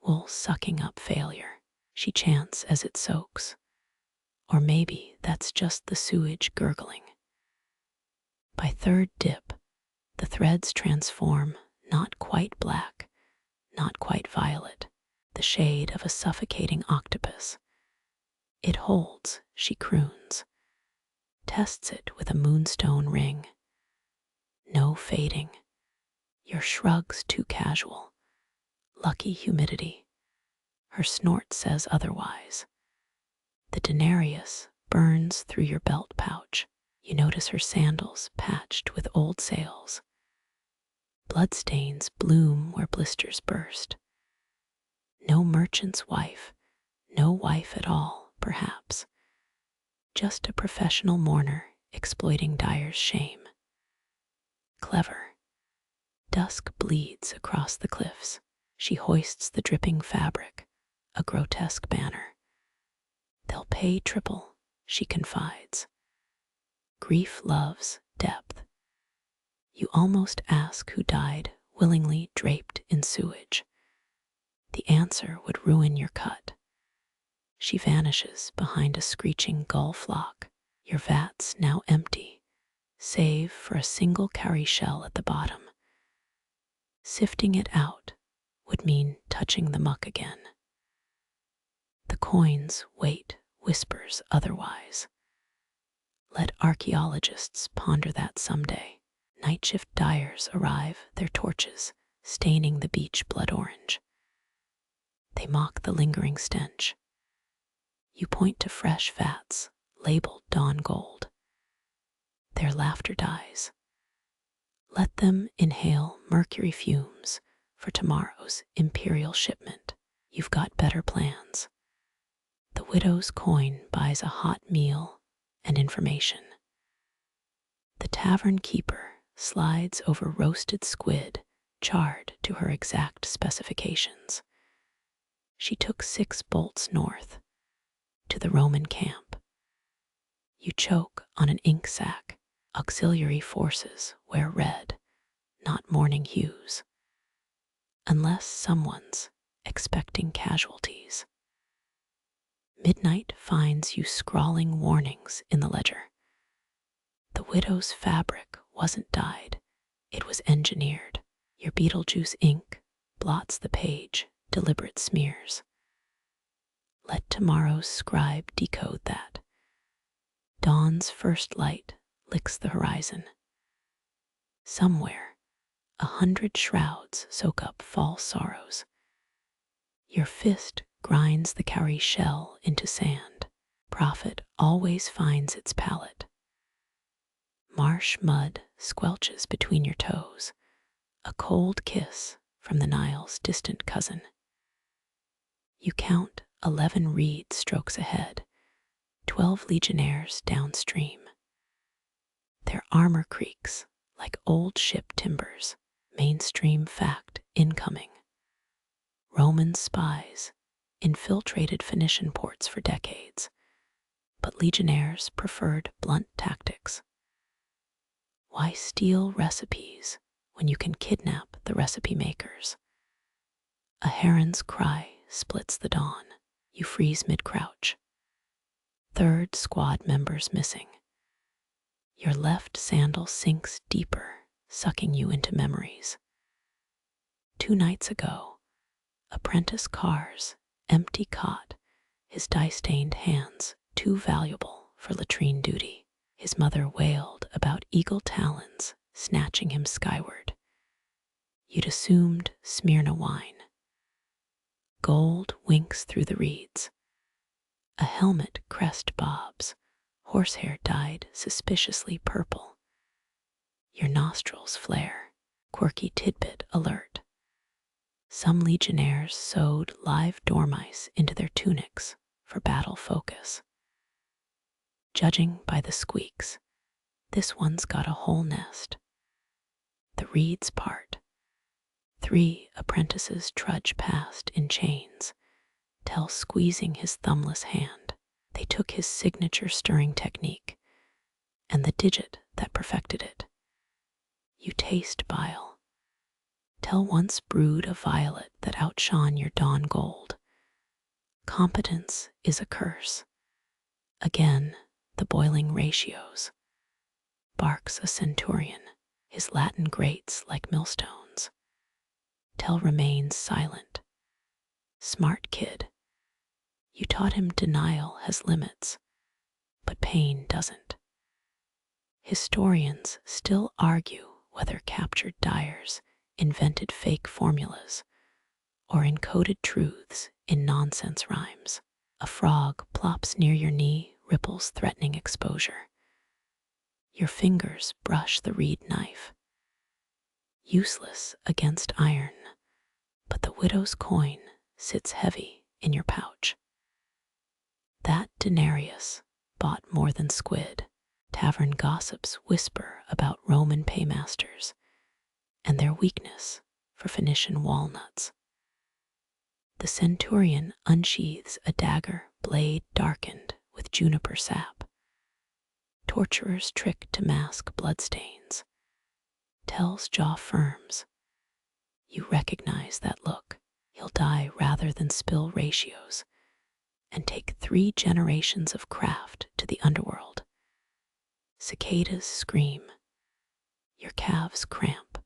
Speaker 1: wool sucking up failure, she chants as it soaks. Or maybe that's just the sewage gurgling. By third dip, the threads transform, not quite black, not quite violet, the shade of a suffocating octopus. It holds, she croons, tests it with a moonstone ring. No fading. Your shrugs too casual. Lucky humidity. Her snort says otherwise. The denarius burns through your belt pouch. You notice her sandals patched with old sails. Bloodstains bloom where blisters burst. No merchant's wife, no wife at all, perhaps. Just a professional mourner exploiting dyer's shame. Clever. Dusk bleeds across the cliffs. She hoists the dripping fabric, a grotesque banner. They'll pay triple, she confides. Grief loves depth. You almost ask who died willingly draped in sewage. The answer would ruin your cut. She vanishes behind a screeching gull flock. Your vat's now empty, save for a single cowrie shell at the bottom. Sifting it out would mean touching the muck again. The coin's weight whispers otherwise. Let archaeologists ponder that someday. Night shift dyers arrive, their torches staining the beach blood orange. They mock the lingering stench. You point to fresh vats, labeled dawn gold. Their laughter dies. Let them inhale mercury fumes for tomorrow's imperial shipment. You've got better plans. The widow's coin buys a hot meal and information. The tavern keeper slides over roasted squid, charred to her exact specifications. She took 6 bolts north, to the Roman camp. You choke on an ink sac. Auxiliary forces wear red, not morning hues. Unless someone's expecting casualties. Midnight finds you scrawling warnings in the ledger. The widow's fabric wasn't dyed, it was engineered. Your Beetlejuice ink blots the page, deliberate smears. Let tomorrow's scribe decode that. Dawn's first light licks the horizon. Somewhere, 100 shrouds soak up false sorrows. Your fist grinds the cowrie shell into sand. Profit always finds its palate. Marsh mud squelches between your toes, a cold kiss from the Nile's distant cousin. You count 11 reed strokes ahead, 12 legionnaires downstream. Their armor creaks like old ship timbers, mainstream fact incoming. Roman spies infiltrated Phoenician ports for decades, but legionnaires preferred blunt tactics. Why steal recipes when you can kidnap the recipe makers? A heron's cry splits the dawn. You freeze mid-crouch. 3rd squad members missing. Your left sandal sinks deeper, sucking you into memories. 2 nights ago, apprentice Carr's empty cot, his dye-stained hands too valuable for latrine duty. His mother wailed about eagle talons snatching him skyward. You'd assumed Smyrna wine. Gold winks through the reeds. A helmet crest bobs, horsehair dyed suspiciously purple. Your nostrils flare, quirky tidbit alert. Some legionnaires sewed live dormice into their tunics for battle focus. Judging by the squeaks, this one's got a whole nest. The reeds part. 3 apprentices trudge past in chains, Tell squeezing his thumbless hand. They took his signature stirring technique and the digit that perfected it. You taste bile. Tell once brewed a violet that outshone your dawn gold. Competence is a curse. Again, the boiling ratios. Barks a centurion, his Latin grates like millstones. Tell remains silent. Smart kid. You taught him denial has limits, but pain doesn't. Historians still argue whether captured dyers invented fake formulas or encoded truths in nonsense rhymes. A frog plops near your knee, ripples threatening exposure. Your fingers brush the reed knife. Useless against iron, but the widow's coin sits heavy in your pouch. That denarius bought more than squid. Tavern gossips whisper about Roman paymasters and their weakness for Phoenician walnuts. The centurion unsheathes a dagger blade darkened with juniper sap. Torturer's trick to mask bloodstains. Tell's jaw firms. You recognize that look. He'll die rather than spill ratios and take 3 generations of craft to the underworld. Cicadas scream. Your calves cramp.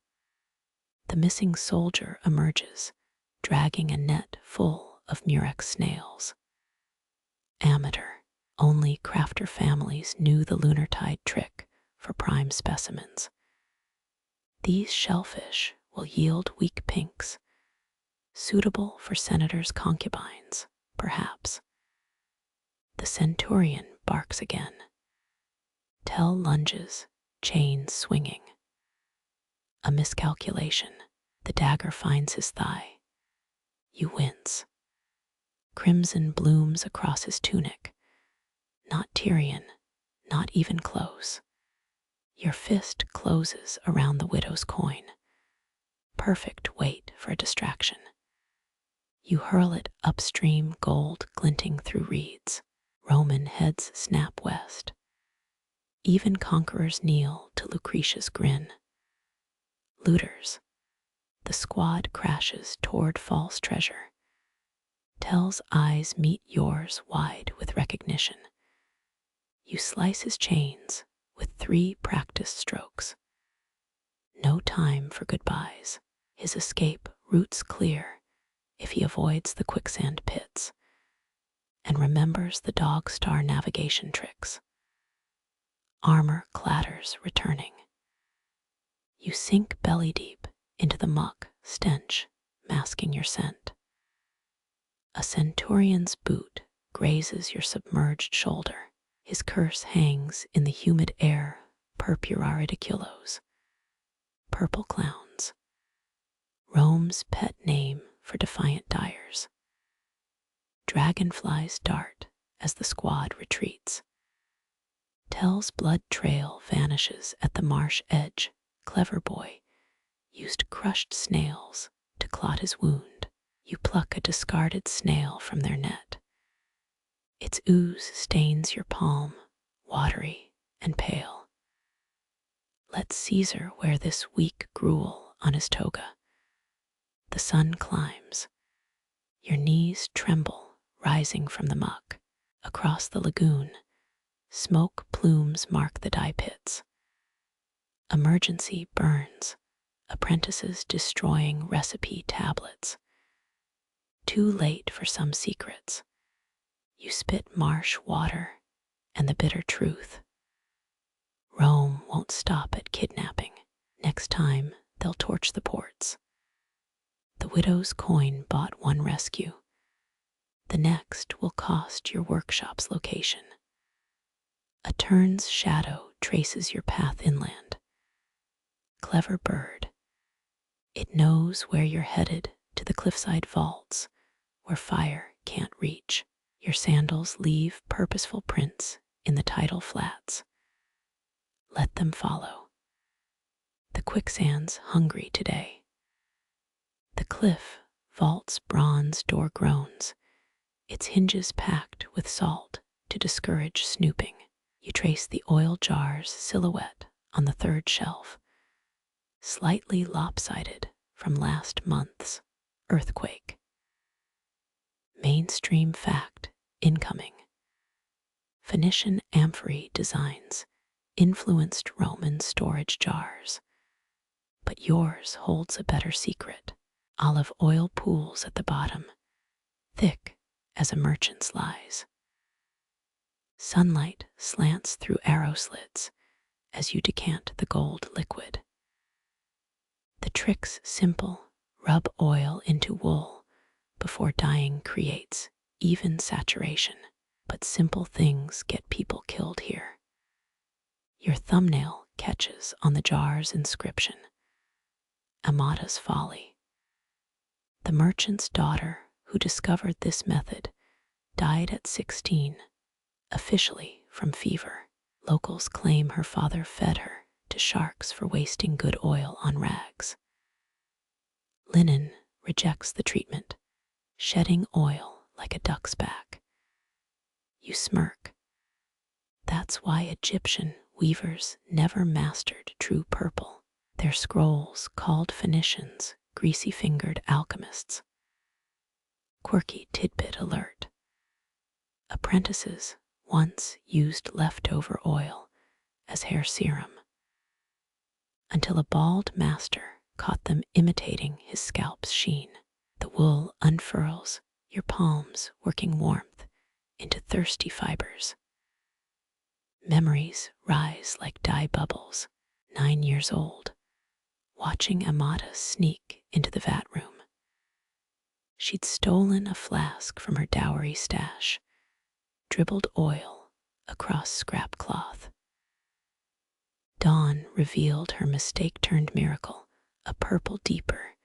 Speaker 1: The missing soldier emerges, dragging a net full of murex snails. Amateur. Only crafter families knew the lunar tide trick for prime specimens. These shellfish will yield weak pinks, suitable for senators' concubines, perhaps. The centurion barks again. Tell lunges, chains swinging. A miscalculation. The dagger finds his thigh. You wince. Crimson blooms across his tunic. Not Tyrian, not even close. Your fist closes around the widow's coin. Perfect weight for a distraction. You hurl it upstream, gold glinting through reeds. Roman heads snap west. Even conquerors kneel to Lucretia's grin. Looters. The squad crashes toward false treasure. Tell's eyes meet yours wide with recognition. You slice his chains with 3 practiced strokes. No time for goodbyes. His escape routes clear if he avoids the quicksand pits and remembers the dog star navigation tricks. Armor clatters returning. You sink belly deep into the muck stench, masking your scent. A centurion's boot grazes your submerged shoulder. His curse hangs in the humid air, purpura ridiculos. Purple clowns. Rome's pet name for defiant dyers. Dragonflies dart as the squad retreats. Tell's blood trail vanishes at the marsh edge. Clever boy used crushed snails to clot his wound. You pluck a discarded snail from their net. Its ooze stains your palm, watery and pale. Let Caesar wear this weak gruel on his toga. The sun climbs. Your knees tremble, rising from the muck. Across the lagoon, smoke plumes mark the dye pits. Emergency burns, apprentices destroying recipe tablets. Too late for some secrets. You spit marsh water and the bitter truth. Rome won't stop at kidnapping. Next time, they'll torch the ports. The widow's coin bought one rescue. The next will cost your workshop's location. A turn's shadow traces your path inland. Clever bird. It knows where you're headed, to the cliffside vaults where fire can't reach. Your sandals leave purposeful prints in the tidal flats. Let them follow. The quicksand's hungry today. The cliff vault's bronze door groans, its hinges packed with salt to discourage snooping. You trace the oil jar's silhouette on the 3rd shelf, slightly lopsided from last month's earthquake. Mainstream fact incoming. Phoenician amphory designs influenced Roman storage jars, but yours holds a better secret. Olive oil pools at the bottom, thick as a merchant's lies. Sunlight slants through arrow slits as you decant the gold liquid. The trick's simple: rub oil into wool before dyeing creates even saturation. But simple things get people killed here. Your thumbnail catches on the jar's inscription, Amata's Folly. The merchant's daughter who discovered this method died at 16, officially from fever. Locals claim her father fed her to sharks for wasting good oil on rags. Linen rejects the treatment, shedding oil like a duck's back. You smirk. That's why Egyptian weavers never mastered true purple. Their scrolls called Phoenicians greasy-fingered alchemists. Quirky tidbit alert. Apprentices once used leftover oil as hair serum, until a bald master caught them imitating his scalp's sheen. The wool unfurls, your palms working warmth into thirsty fibers. Memories rise like dye bubbles, 9 years old, watching Amata sneak into the vat room. She'd stolen a flask from her dowry stash, dribbled oil across scrap cloth. Dawn revealed her mistake turned miracle, a purple deeper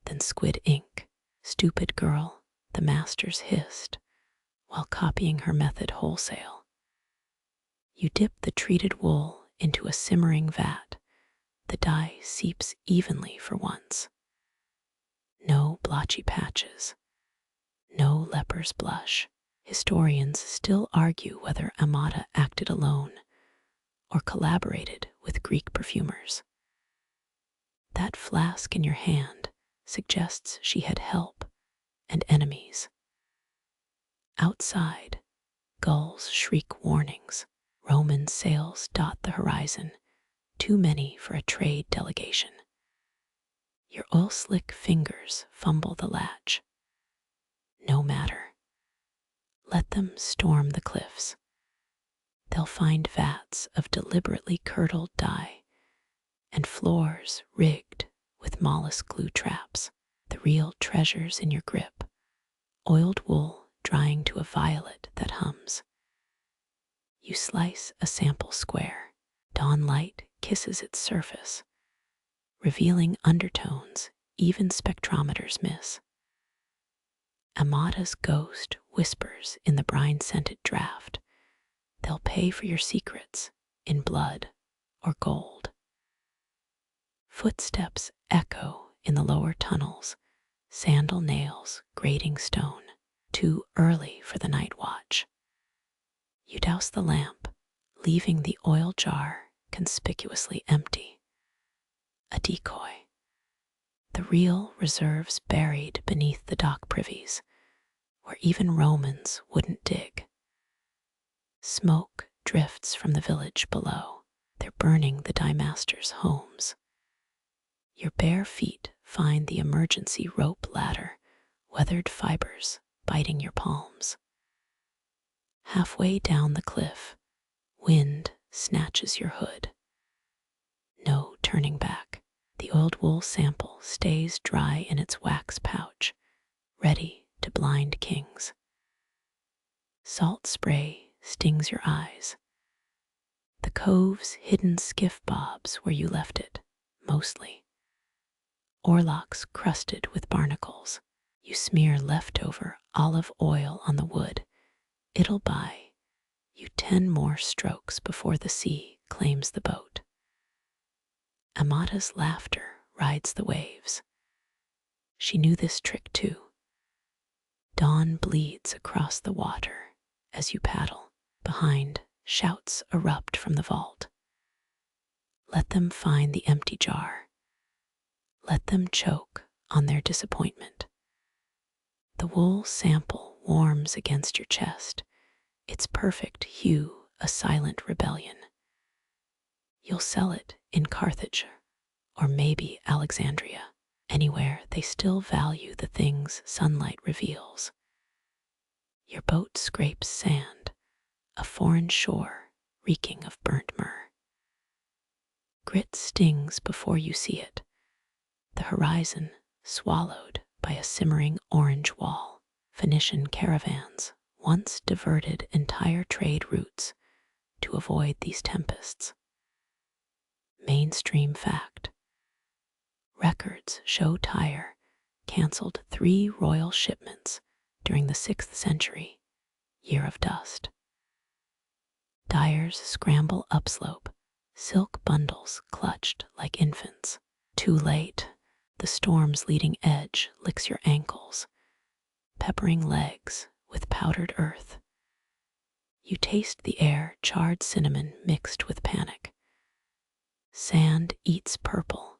Speaker 1: than squid ink. Stupid girl, the masters hissed, while copying her method wholesale. You dip the treated wool into a simmering vat. The dye seeps evenly for once. No blotchy patches, no leper's blush. Historians still argue whether Amata acted alone or collaborated with Greek perfumers. That flask in your hand suggests she had help and enemies. Outside, gulls shriek warnings. Roman sails dot the horizon, too many for a trade delegation. Your oil-slick fingers fumble the latch. No matter. Let them storm the cliffs. They'll find vats of deliberately curdled dye and floors rigged with mollusk glue traps. The real treasures in your grip, oiled wool drying to a violet that hums. You slice a sample square. Dawn light kisses its surface, revealing undertones even spectrometers miss. Amata's ghost whispers in the brine-scented draft. They'll pay for your secrets in blood or gold. Footsteps echo in the lower tunnels, sandal nails grating stone. Too early for the night watch. You douse the lamp, leaving the oil jar conspicuously empty. A decoy. The real reserves buried beneath the dock privies, where even Romans wouldn't dig. Smoke drifts from the village below. They're burning the dye masters' homes. Your bare feet find the emergency rope ladder, weathered fibers biting your palms. Halfway down the cliff, wind snatches your hood. No turning back. The oiled wool sample stays dry in its wax pouch, ready to blind kings. Salt spray stings your eyes. The cove's hidden skiff bobs where you left it, mostly. Oarlocks crusted with barnacles. You smear leftover olive oil on the wood. It'll buy you 10 more strokes before the sea claims the boat. Amata's laughter rides the waves. She knew this trick too. Dawn bleeds across the water as you paddle. Behind, shouts erupt from the vault. Let them find the empty jar. Let them choke on their disappointment. The wool sample warms against your chest, its perfect hue a silent rebellion. You'll sell it in Carthage, or maybe Alexandria, anywhere they still value the things sunlight reveals. Your boat scrapes sand, a foreign shore reeking of burnt myrrh. Grit stings before you see it, the horizon swallowed by a simmering orange wall. Phoenician caravans once diverted entire trade routes to avoid these tempests. Mainstream fact. Records show Tyre cancelled 3 royal shipments during the 6th century, year of dust. Dyers scramble upslope, silk bundles clutched like infants. Too late, the storm's leading edge licks your ankles, peppering legs with powdered earth. You taste the air charred cinnamon mixed with panic. Sand eats purple.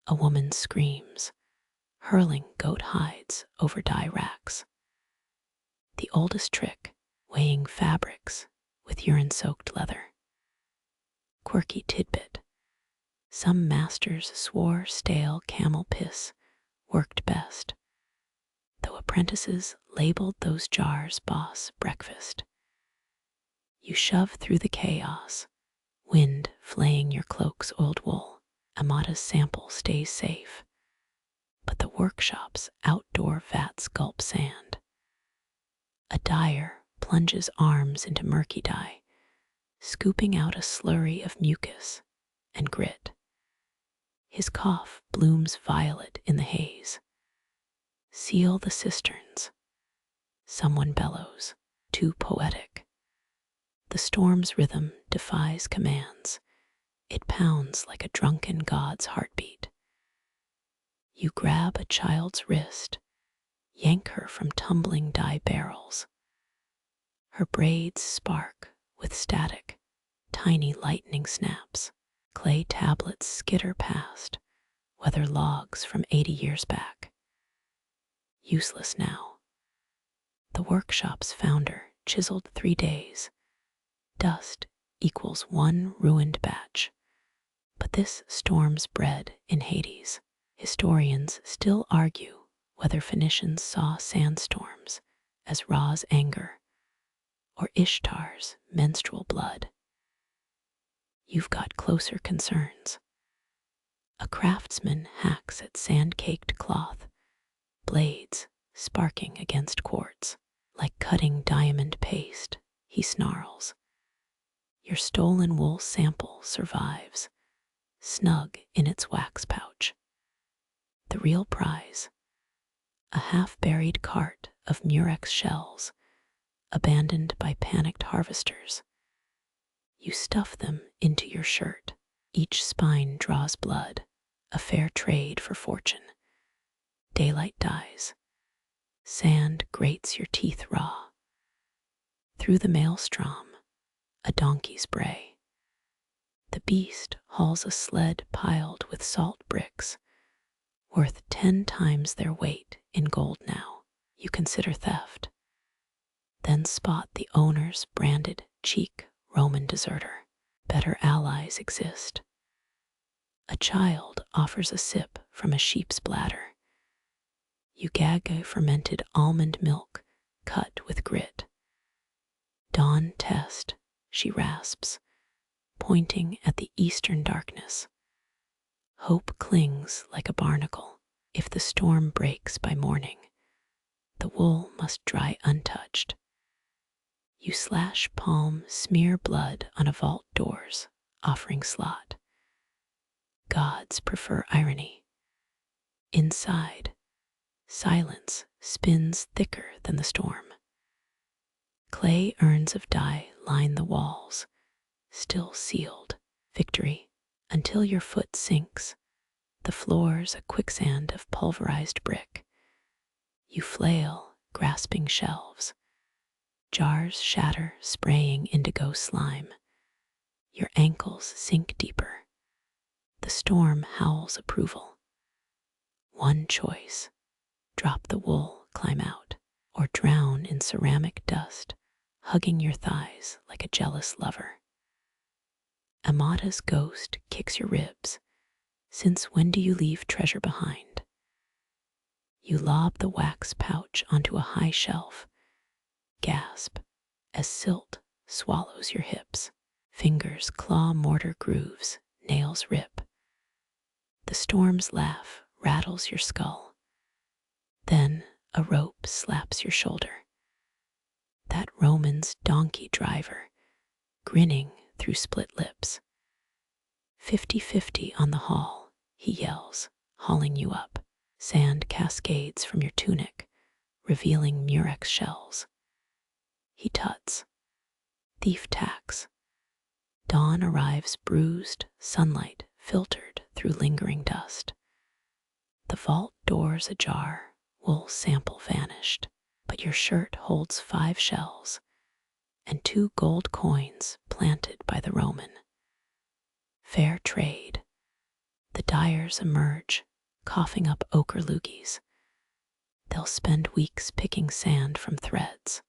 Speaker 1: A woman screams, hurling goat hides over dye racks. The oldest trick, weighing fabrics with urine-soaked leather. Quirky tidbit. Some masters swore stale camel piss worked best, though apprentices labeled those jars boss breakfast. You shove through the chaos, wind flaying your cloak's old wool. Amada's sample stays safe, but the workshop's outdoor vats gulp sand. A dyer plunges arms into murky dye, scooping out a slurry of mucus and grit. His cough blooms violet in the haze. Seal the cisterns. Someone bellows, too poetic. The storm's rhythm defies commands. It pounds like a drunken god's heartbeat. You grab a child's wrist, yank her from tumbling dye barrels. Her braids spark with static, tiny lightning snaps. Clay tablets skitter past, weather logs from 80 years back. Useless now. The workshop's founder chiseled 3 days. Dust equals 1 ruined batch. But this storm's bred in Hades. Historians still argue whether Phoenicians saw sandstorms as Ra's anger or Ishtar's menstrual blood. You've got closer concerns. A craftsman hacks at sand-caked cloth, blades sparking against quartz. Like cutting diamond paste, he snarls. Your stolen wool sample survives, snug in its wax pouch. The real prize, a half-buried cart of murex shells, abandoned by panicked harvesters. You stuff them into your shirt. Each spine draws blood, a fair trade for fortune. Daylight dies. Sand grates your teeth raw. Through the maelstrom, a donkey's bray. The beast hauls a sled piled with salt bricks, worth 10 times their weight in gold now. You consider theft, then spot the owner's branded cheek Roman deserter. Better allies exist. A child offers a sip from a sheep's bladder. You gag a fermented almond milk cut with grit. Dawn test, she rasps, pointing at the eastern darkness. Hope clings like a barnacle. If the storm breaks by morning, the wool must dry untouched. You slash palm, smear blood on a vault doors, offering slot. Gods prefer irony. Inside, silence spins thicker than the storm. Clay urns of dye line the walls, still sealed. Victory, until your foot sinks. The floor's a quicksand of pulverized brick. You flail, grasping shelves. Jars shatter, spraying indigo slime. Your ankles sink deeper. The storm howls approval. One choice: drop the wool, climb out, or drown in ceramic dust, hugging your thighs like a jealous lover. Amata's ghost kicks your ribs. Since when do you leave treasure behind? You lob the wax pouch onto a high shelf, gasp as silt swallows your hips. Fingers claw mortar grooves, nails rip. The storm's laugh rattles your skull. Then a rope slaps your shoulder. That Roman's donkey driver, grinning through split lips. 50-50 on the haul, he yells, hauling you up. Sand cascades from your tunic, revealing murex shells. He tuts. Thief tacks. Dawn arrives bruised, sunlight filtered through lingering dust. The vault doors ajar, wool sample vanished, but your shirt holds 5 shells and 2 gold coins planted by the Roman. Fair trade. The dyers emerge, coughing up ochre loogies. They'll spend weeks picking sand from threads.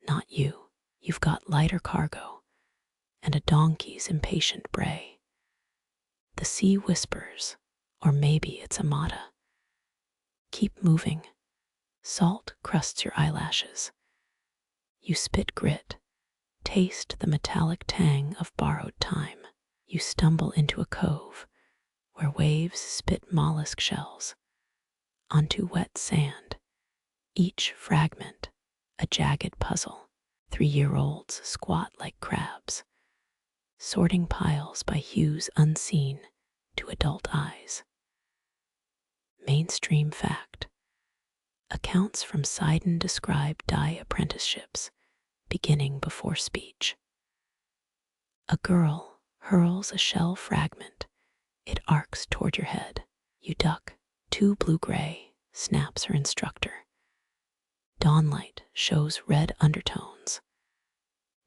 Speaker 1: Not you. You've got lighter cargo and a donkey's impatient bray. The sea whispers, or maybe it's Amata. Keep moving. Salt crusts your eyelashes. You spit grit, taste the metallic tang of borrowed time. You stumble into a cove where waves spit mollusk shells onto wet sand, each fragment a jagged puzzle. 3-year-olds squat like crabs, sorting piles by hues unseen to adult eyes. Mainstream fact: accounts from Sidon describe dye apprenticeships beginning before speech. A girl hurls a shell fragment. It arcs toward your head. You duck. 2 blue-gray, snaps her instructor. Dawnlight shows red undertones.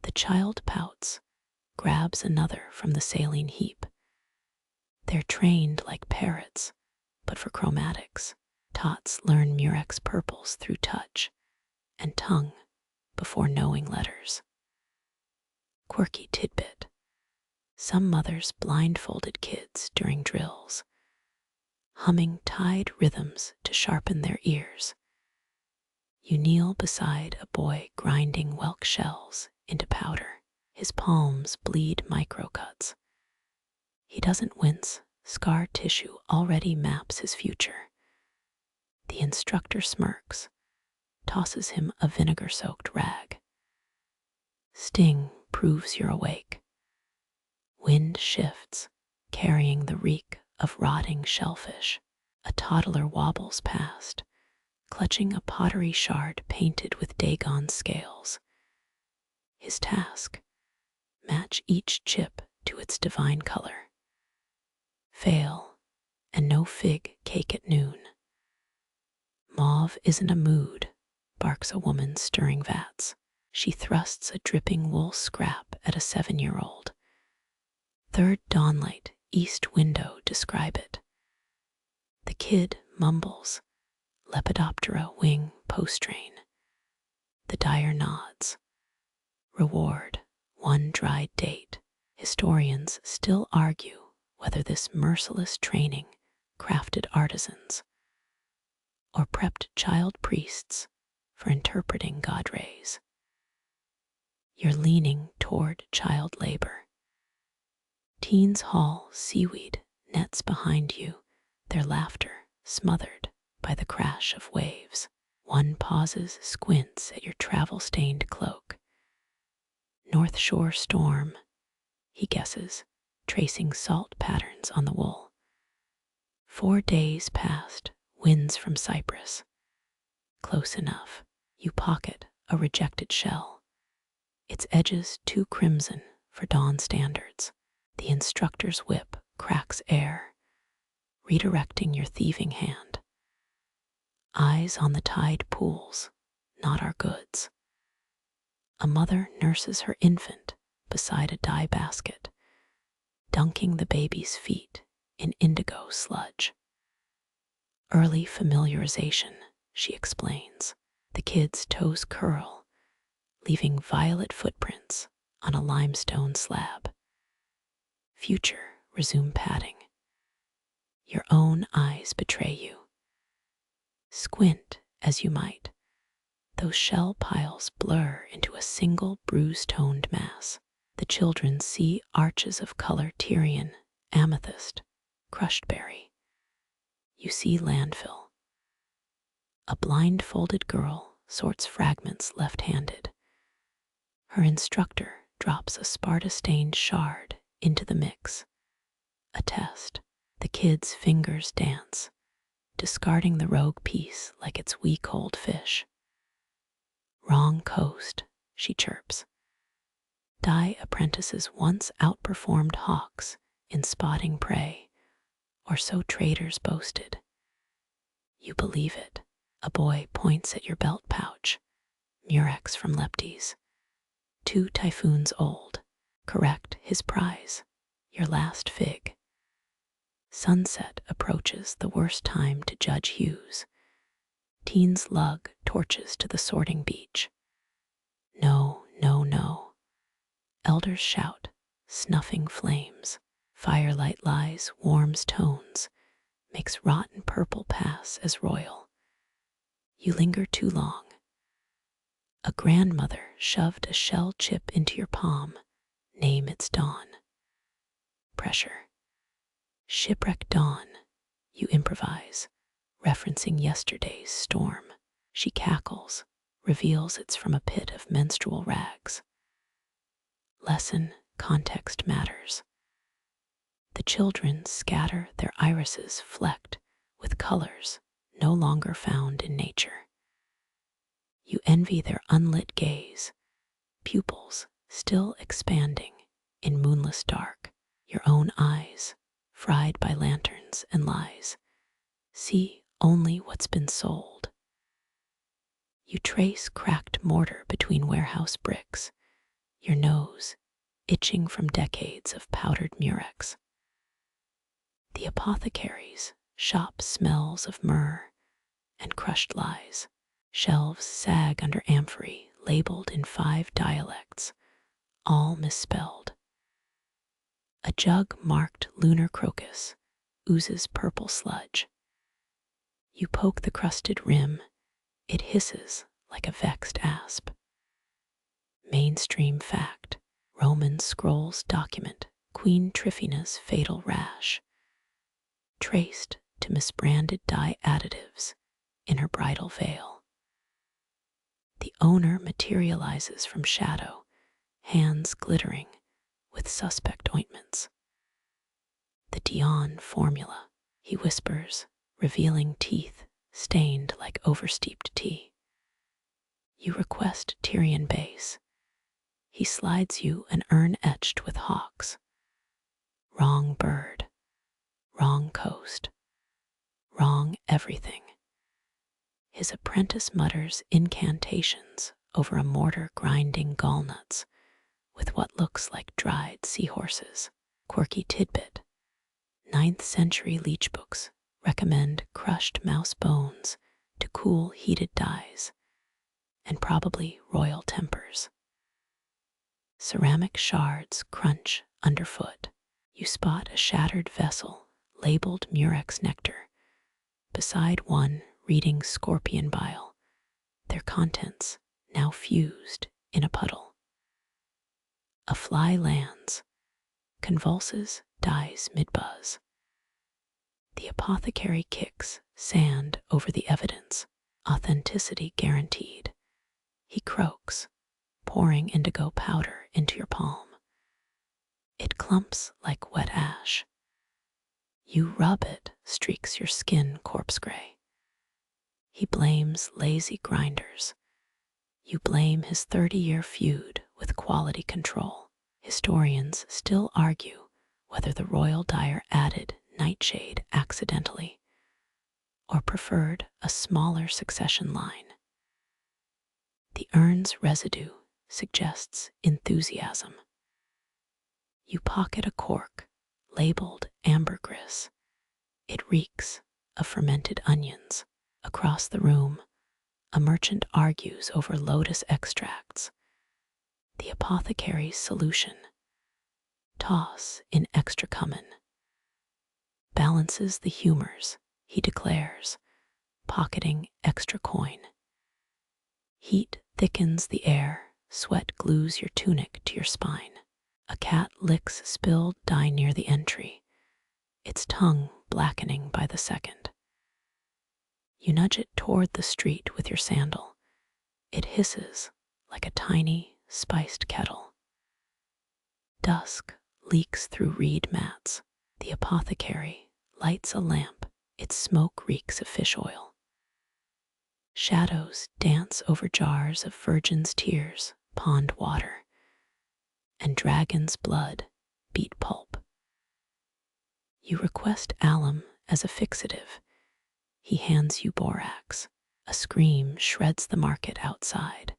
Speaker 1: The child pouts, grabs another from the saline heap. They're trained like parrots, but for chromatics. Tots learn murex purples through touch and tongue before knowing letters. Quirky tidbit: some mothers blindfolded kids during drills, humming tied rhythms to sharpen their ears. You kneel beside a boy grinding whelk shells into powder. His palms bleed microcuts. He doesn't wince. Scar tissue already maps his future. The instructor smirks, tosses him a vinegar-soaked rag. Sting proves you're awake. Wind shifts, carrying the reek of rotting shellfish. A toddler wobbles past, clutching a pottery shard painted with Dagon scales. His task: match each chip to its divine color. Fail, and no fig cake at noon. Mauve isn't a mood, barks a woman stirring vats. She thrusts a dripping wool scrap at a 7-year-old. Third dawnlight, east window, describe it. The kid mumbles, Lepidoptera wing postrain. The dyer nods. Reward: 1 dried date. Historians still argue whether this merciless training crafted artisans or prepped child priests for interpreting God rays. You're leaning toward child labor. Teens haul seaweed nets behind you, their laughter smothered by the crash of waves. One pauses, squints at your travel-stained cloak. North Shore storm, he guesses, tracing salt patterns on the wool. 4 days passed, winds from Cyprus. Close enough. You pocket a rejected shell, its edges too crimson for dawn standards. The instructor's whip cracks air, redirecting your thieving hand. Eyes on the tide pools, not our goods. A mother nurses her infant beside a dye basket, dunking the baby's feet in indigo sludge. Early familiarization, she explains. The kids' toes curl, leaving violet footprints on a limestone slab. Future, resume patting. Your own eyes betray you. Squint as you might. Those shell piles blur into a single bruise-toned mass. The children see arches of color: Tyrian, amethyst, crushed berry. You see landfill. A blindfolded girl sorts fragments left-handed. Her instructor drops a Sparta-stained shard into the mix. A test. The kids' fingers dance, discarding the rogue piece like it's week-old fish. Wrong coast, she chirps. Dye apprentices once outperformed hawks in spotting prey, or so traders boasted. You believe it. A boy points at your belt pouch. Murex from Leptes. 2 typhoons old. Correct his prize. Your last fig. Sunset approaches, the worst time to judge hues. Teens lug torches to the sorting beach. No, no, no. Elders shout, snuffing flames. Firelight lies, warms tones, makes rotten purple pass as royal. You linger too long. A grandmother shoved a shell chip into your palm. Name its dawn. Pressure. Shipwreck dawn. You improvise, referencing yesterday's storm. She cackles, reveals it's from a pit of menstrual rags. Lesson: context matters. The children scatter, their irises flecked with colors no longer found in nature. You envy their unlit gaze, pupils still expanding in moonless dark. Your own eyes, fried by lanterns and lies, see only what's been sold. You trace cracked mortar between warehouse bricks, your nose itching from decades of powdered murex. The apothecary's shop smells of myrrh and crushed lies. Shelves sag under amphory labeled in 5 dialects, all misspelled. A jug marked lunar crocus oozes purple sludge. You poke the crusted rim, it hisses like a vexed asp. Mainstream fact: Roman scrolls document Queen Tryphaena's fatal rash, traced to misbranded dye additives in her bridal veil. The owner materializes from shadow, hands glittering with suspect ointments. The Dion formula, he whispers, revealing teeth stained like oversteeped tea. You request Tyrian base. He slides you an urn etched with hawks. Wrong bird, wrong coast, wrong everything. His apprentice mutters incantations over a mortar grinding gallnuts with what looks like dried seahorses. Quirky tidbit: 9th century leech books recommend crushed mouse bones to cool heated dyes, and probably royal tempers. Ceramic shards crunch underfoot. You spot a shattered vessel labeled murex nectar, beside one reading scorpion bile, their contents now fused in a puddle. A fly lands, convulses, dies mid-buzz. The apothecary kicks sand over the evidence, authenticity guaranteed. He croaks, pouring indigo powder into your palm. It clumps like wet ash. You rub it, streaks your skin corpse gray. He blames lazy grinders. You blame his 30-year feud with quality control. Historians still argue whether the royal dyer added nightshade accidentally or preferred a smaller succession line. The urn's residue suggests enthusiasm. You pocket a cork labeled ambergris. It reeks of fermented onions. Across the room, a merchant argues over lotus extracts. The apothecary's solution, toss in extra cumin, balances the humors, he declares, pocketing extra coin. Heat thickens the air, sweat glues your tunic to your spine. A cat licks spilled dye near the entry, its tongue blackening by the second. You nudge it toward the street with your sandal. It hisses like a tiny, spiced kettle. Dusk leaks through reed mats. The apothecary lights a lamp. Its smoke reeks of fish oil. Shadows dance over jars of virgin's tears, pond water, and dragon's blood, beet pulp. You request alum as a fixative. He hands you borax. A scream shreds the market outside.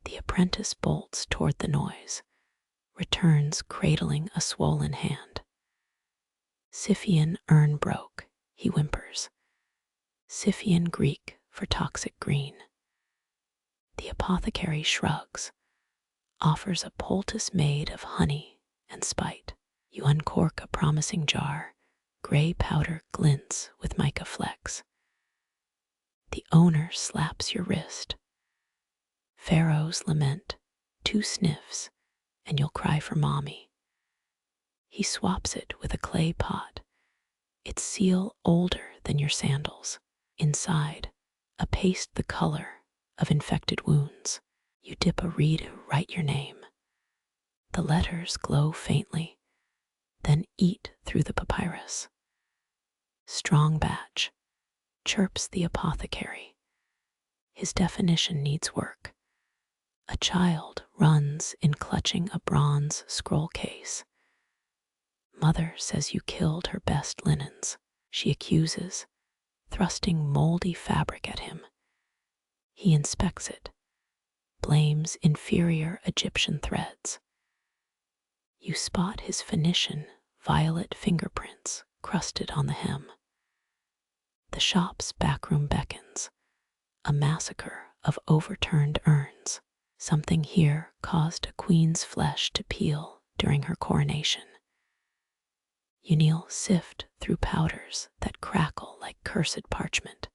Speaker 1: The apprentice bolts toward the noise, returns cradling a swollen hand. Scythian urn broke, he whimpers. Scythian Greek for toxic green. The apothecary shrugs, offers a poultice made of honey and spite. You uncork a promising jar. Gray powder glints with mica flecks. The owner slaps your wrist. Pharaoh's lament, 2 sniffs, and you'll cry for mommy. He swaps it with a clay pot, its seal older than your sandals. Inside, a paste the color of infected wounds. You dip a reed to write your name. The letters glow faintly, then eat through the papyrus. Strong batch, chirps the apothecary. His definition needs work. A child runs in clutching a bronze scroll case. Mother says you killed her best linens, she accuses, thrusting moldy fabric at him. He inspects it, blames inferior Egyptian threads. You spot his Phoenician violet fingerprints crusted on the hem. The shop's backroom beckons, a massacre of overturned urns. Something here caused a queen's flesh to peel during her coronation. You kneel, sift through powders that crackle like cursed parchment.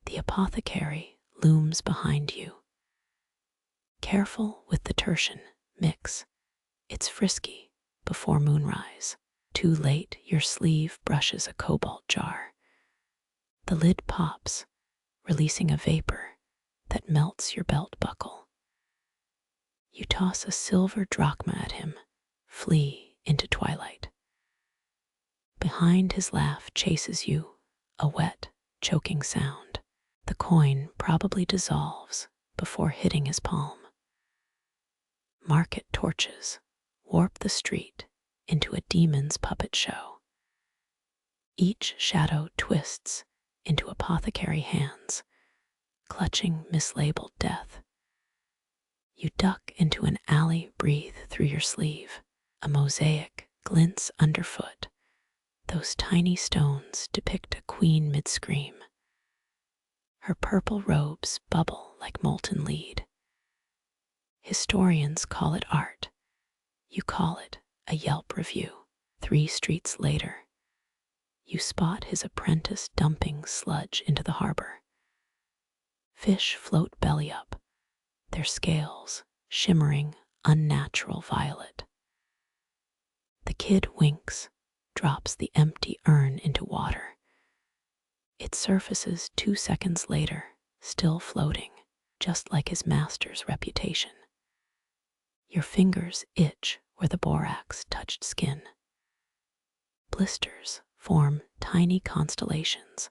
Speaker 1: The apothecary looms behind you. Careful with the tertian mix. It's frisky before moonrise. Too late, your sleeve brushes a cobalt jar. The lid pops, releasing a vapor that melts your belt buckle. You toss a silver drachma at him, flee into twilight. Behind his laugh chases you, a wet, choking sound. The coin probably dissolves before hitting his palm. Market torches warp the street into a demon's puppet show. Each shadow twists into apothecary hands, clutching mislabeled death. You duck into an alley, breathe through your sleeve. A mosaic glints underfoot. Those tiny stones depict a queen mid-scream. Her purple robes bubble like molten lead. Historians call it art. You call it a Yelp review. 3 streets later, you spot his apprentice dumping sludge into the harbor. Fish float belly up, their scales shimmering unnatural violet. The kid winks, drops the empty urn into water. It surfaces 2 seconds later, still floating, just like his master's reputation. Your fingers itch where the borax touched skin. Blisters form tiny constellations,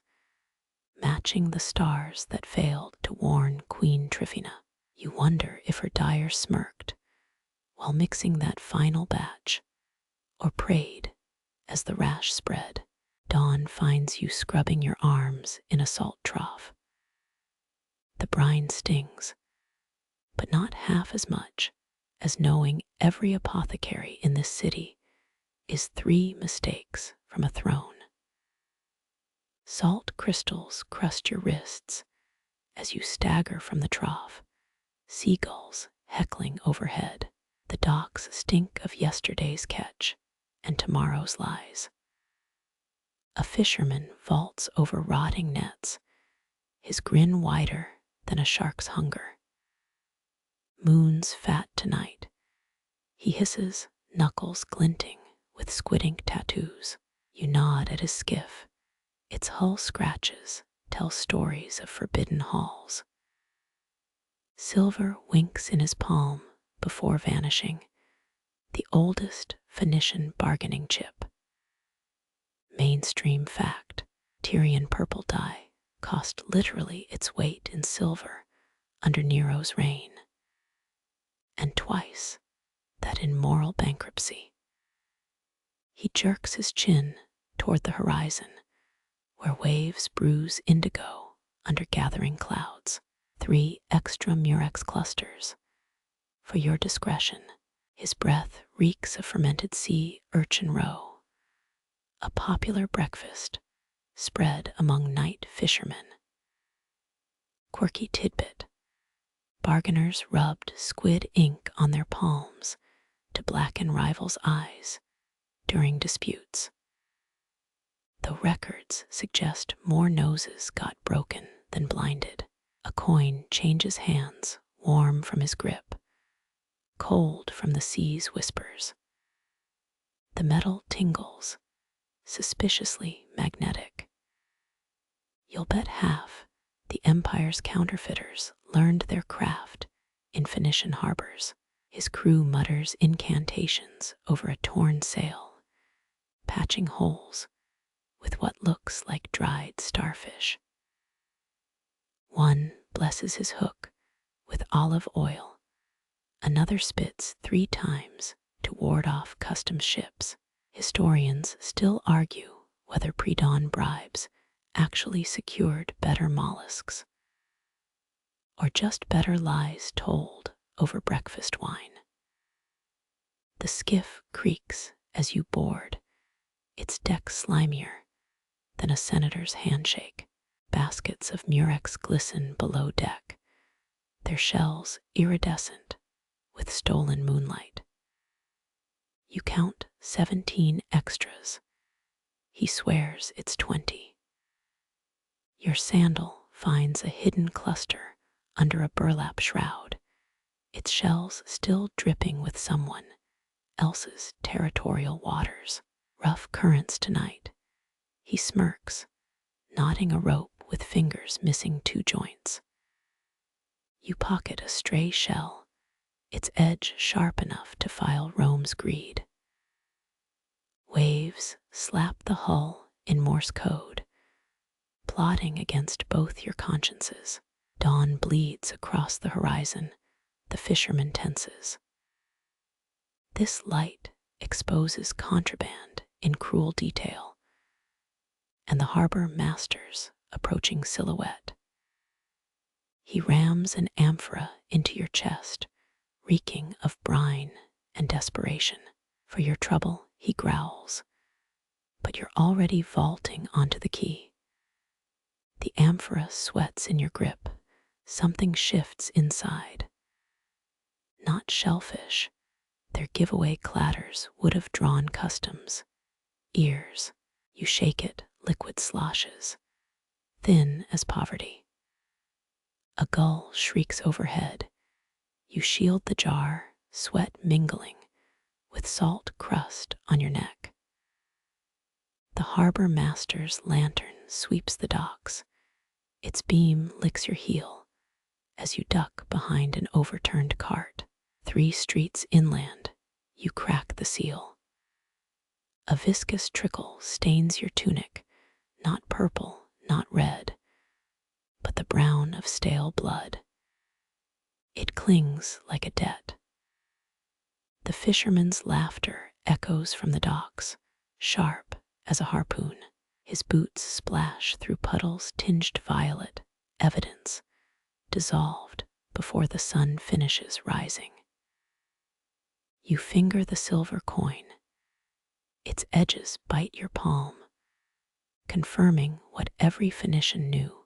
Speaker 1: matching the stars that failed to warn Queen Tryphena. You wonder if her dyer smirked while mixing that final batch, or prayed as the rash spread. Dawn finds you scrubbing your arms in a salt trough. The brine stings, but not half as much as knowing every apothecary in this city is 3 mistakes from a throne. Salt crystals crust your wrists as you stagger from the trough, seagulls heckling overhead. The docks stink of yesterday's catch and tomorrow's lies. A fisherman vaults over rotting nets, his grin wider than a shark's hunger. Moon's fat tonight, he hisses, knuckles glinting with squid ink tattoos. You nod at his skiff, its hull scratches tell stories of forbidden halls. Silver winks in his palm before vanishing, the oldest Phoenician bargaining chip. Mainstream fact, Tyrian purple dye cost literally its weight in silver under Nero's reign, and twice that in moral bankruptcy. He jerks his chin toward the horizon, where waves bruise indigo under gathering clouds. 3 extra murex clusters. For your discretion, his breath reeks of fermented sea urchin roe, a popular breakfast spread among night fishermen. Quirky tidbit, bargainers rubbed squid ink on their palms to blacken rivals' eyes during disputes. Though records suggest more noses got broken than blinded. A coin changes hands, warm from his grip, cold from the sea's whispers. The metal tingles, suspiciously magnetic. You'll bet half the empire's counterfeiters learned their craft in Phoenician harbors. His crew mutters incantations over a torn sail, patching holes with what looks like dried starfish. One blesses his hook with olive oil. Another spits 3 times to ward off customs ships. Historians still argue whether pre-dawn bribes actually secured better mollusks, or just better lies told over breakfast wine. The skiff creaks as you board, its deck slimier than a senator's handshake. Baskets of murex glisten below deck, their shells iridescent with stolen moonlight. You count 17 extras. He swears it's 20. Your sandal finds a hidden cluster under a burlap shroud, its shells still dripping with someone else's territorial waters. Rough currents tonight. He smirks, knotting a rope with fingers missing 2 joints. You pocket a stray shell, its edge sharp enough to file Rome's greed. Waves slap the hull in Morse code, plotting against both your consciences. Dawn bleeds across the horizon, the fisherman tenses. This light exposes contraband in cruel detail, and the harbor master's approaching silhouette. He rams an amphora into your chest, reeking of brine and desperation. For your trouble, he growls, but you're already vaulting onto the quay. The amphora sweats in your grip. Something shifts inside. Not shellfish, their giveaway clatters would have drawn customs. Ears, you shake it, liquid sloshes, thin as poverty. A gull shrieks overhead. You shield the jar, sweat mingling with salt crust on your neck. The harbor master's lantern sweeps the docks. Its beam licks your heel as you duck behind an overturned cart. 3 streets inland, you crack the seal. A viscous trickle stains your tunic, not purple, not red, but the brown of stale blood. It clings like a debt. The fisherman's laughter echoes from the docks, sharp as a harpoon. His boots splash through puddles tinged violet, evidence dissolved before the sun finishes rising. You finger the silver coin. Its edges bite your palm, confirming what every Phoenician knew.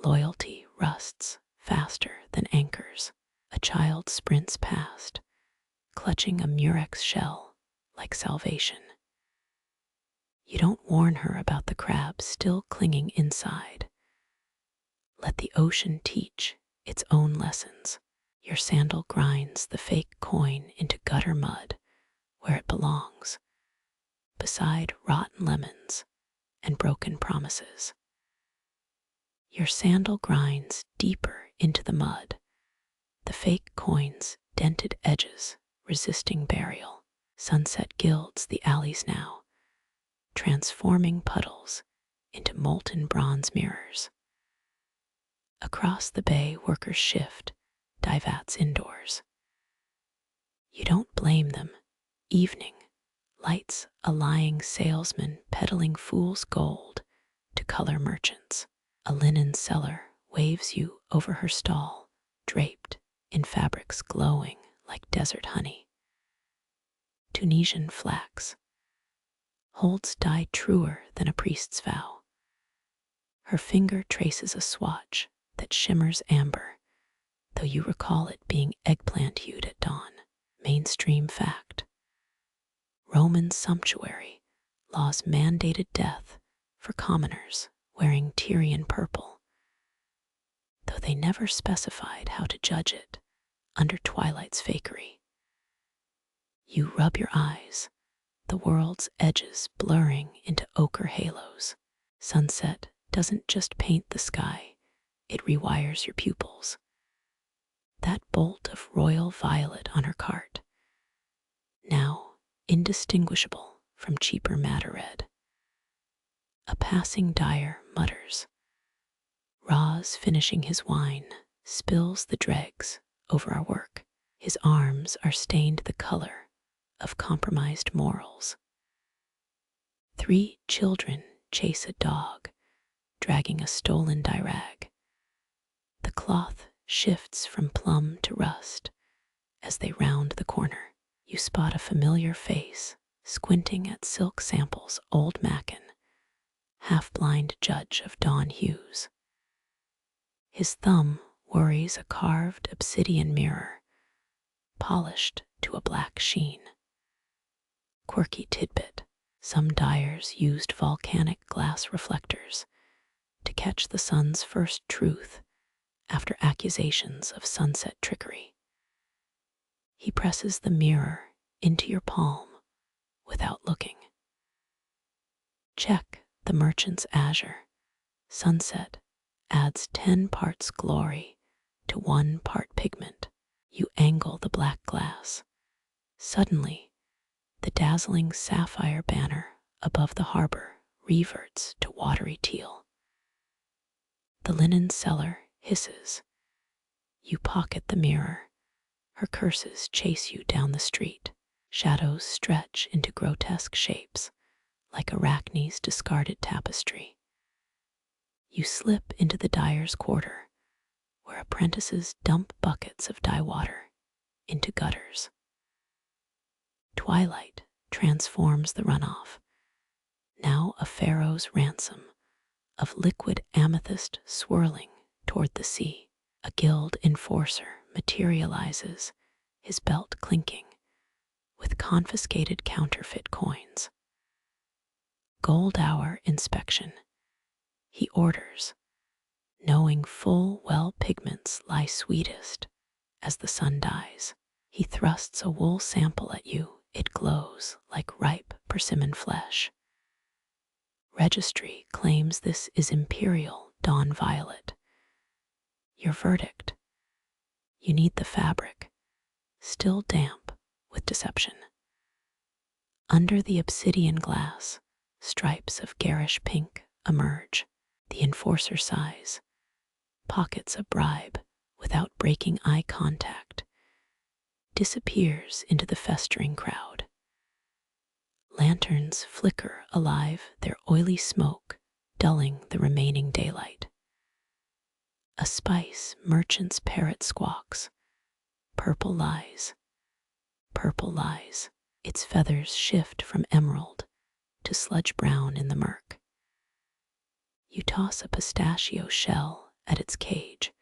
Speaker 1: Loyalty rusts faster than anchors. A child sprints past, clutching a murex shell like salvation. You don't warn her about the crabs still clinging inside. Let the ocean teach its own lessons. Your sandal grinds the fake coin into gutter mud where it belongs, beside rotten lemons and broken promises. Your sandal grinds deeper into the mud, the fake coin's dented edges resisting burial. Sunset gilds the alleys now, transforming puddles into molten bronze mirrors. Across the bay, workers shift divats indoors. You don't blame them. Evening lights a lying salesman peddling fool's gold to color merchants. A linen seller waves you over her stall, draped in fabrics glowing like desert honey. Tunisian flax holds dye truer than a priest's vow. Her finger traces a swatch that shimmers amber, though you recall it being eggplant hued at dawn. Mainstream fact. Roman sumptuary laws mandated death for commoners wearing Tyrian purple, though they never specified how to judge it under Twilight's fakery. You rub your eyes, the world's edges blurring into ochre halos. Sunset doesn't just paint the sky, it rewires your pupils. That bolt of royal violet on her cart, now indistinguishable from cheaper madder red. A passing dyer mutters. Roz, finishing his wine, spills the dregs over our work. His arms are stained the color of compromised morals. 3 children chase a dog, dragging a stolen dirag. The cloth shifts from plum to rust as they round the corner. You spot a familiar face, squinting at silk samples old Mackin, half-blind judge of dawn hues. His thumb worries a carved obsidian mirror, polished to a black sheen. Quirky tidbit, some dyers used volcanic glass reflectors to catch the sun's first truth after accusations of sunset trickery. He presses the mirror into your palm without looking. Check the merchant's azure. Sunset adds 10 parts glory to 1 part pigment. You angle the black glass. Suddenly, the dazzling sapphire banner above the harbor reverts to watery teal. The linen seller hisses. You pocket the mirror. Her curses chase you down the street. Shadows stretch into grotesque shapes, like Arachne's discarded tapestry. You slip into the dyer's quarter, where apprentices dump buckets of dye water into gutters. Twilight transforms the runoff, now a pharaoh's ransom of liquid amethyst swirling toward the sea. A guild enforcer materializes, his belt clinking, with confiscated counterfeit coins. Gold hour inspection, he orders, knowing full well pigments lie sweetest as the sun dies. He thrusts a wool sample at you, it glows like ripe persimmon flesh. Registry claims this is imperial dawn violet. Your verdict: you need the fabric, still damp with deception. Under the obsidian glass, stripes of garish pink emerge. The enforcer sighs, pockets a bribe without breaking eye contact, disappears into the festering crowd. Lanterns flicker alive, their oily smoke dulling the remaining daylight. A spice merchant's parrot squawks. Purple lies. Purple lies. Its feathers shift from emerald to sludge brown in the murk. You toss a pistachio shell at its cage,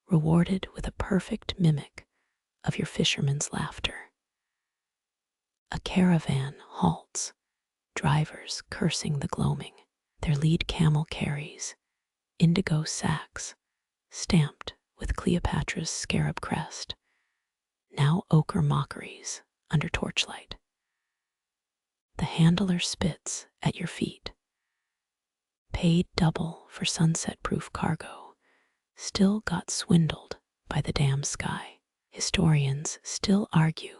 Speaker 1: rewarded with a perfect mimic of your fisherman's laughter. A caravan halts, drivers cursing the gloaming. Their lead camel carries indigo sacks stamped with Cleopatra's scarab crest, now ochre mockeries under torchlight. The handler spits at your feet, paid double for sunset-proof cargo, still got swindled by the damn sky. Historians still argue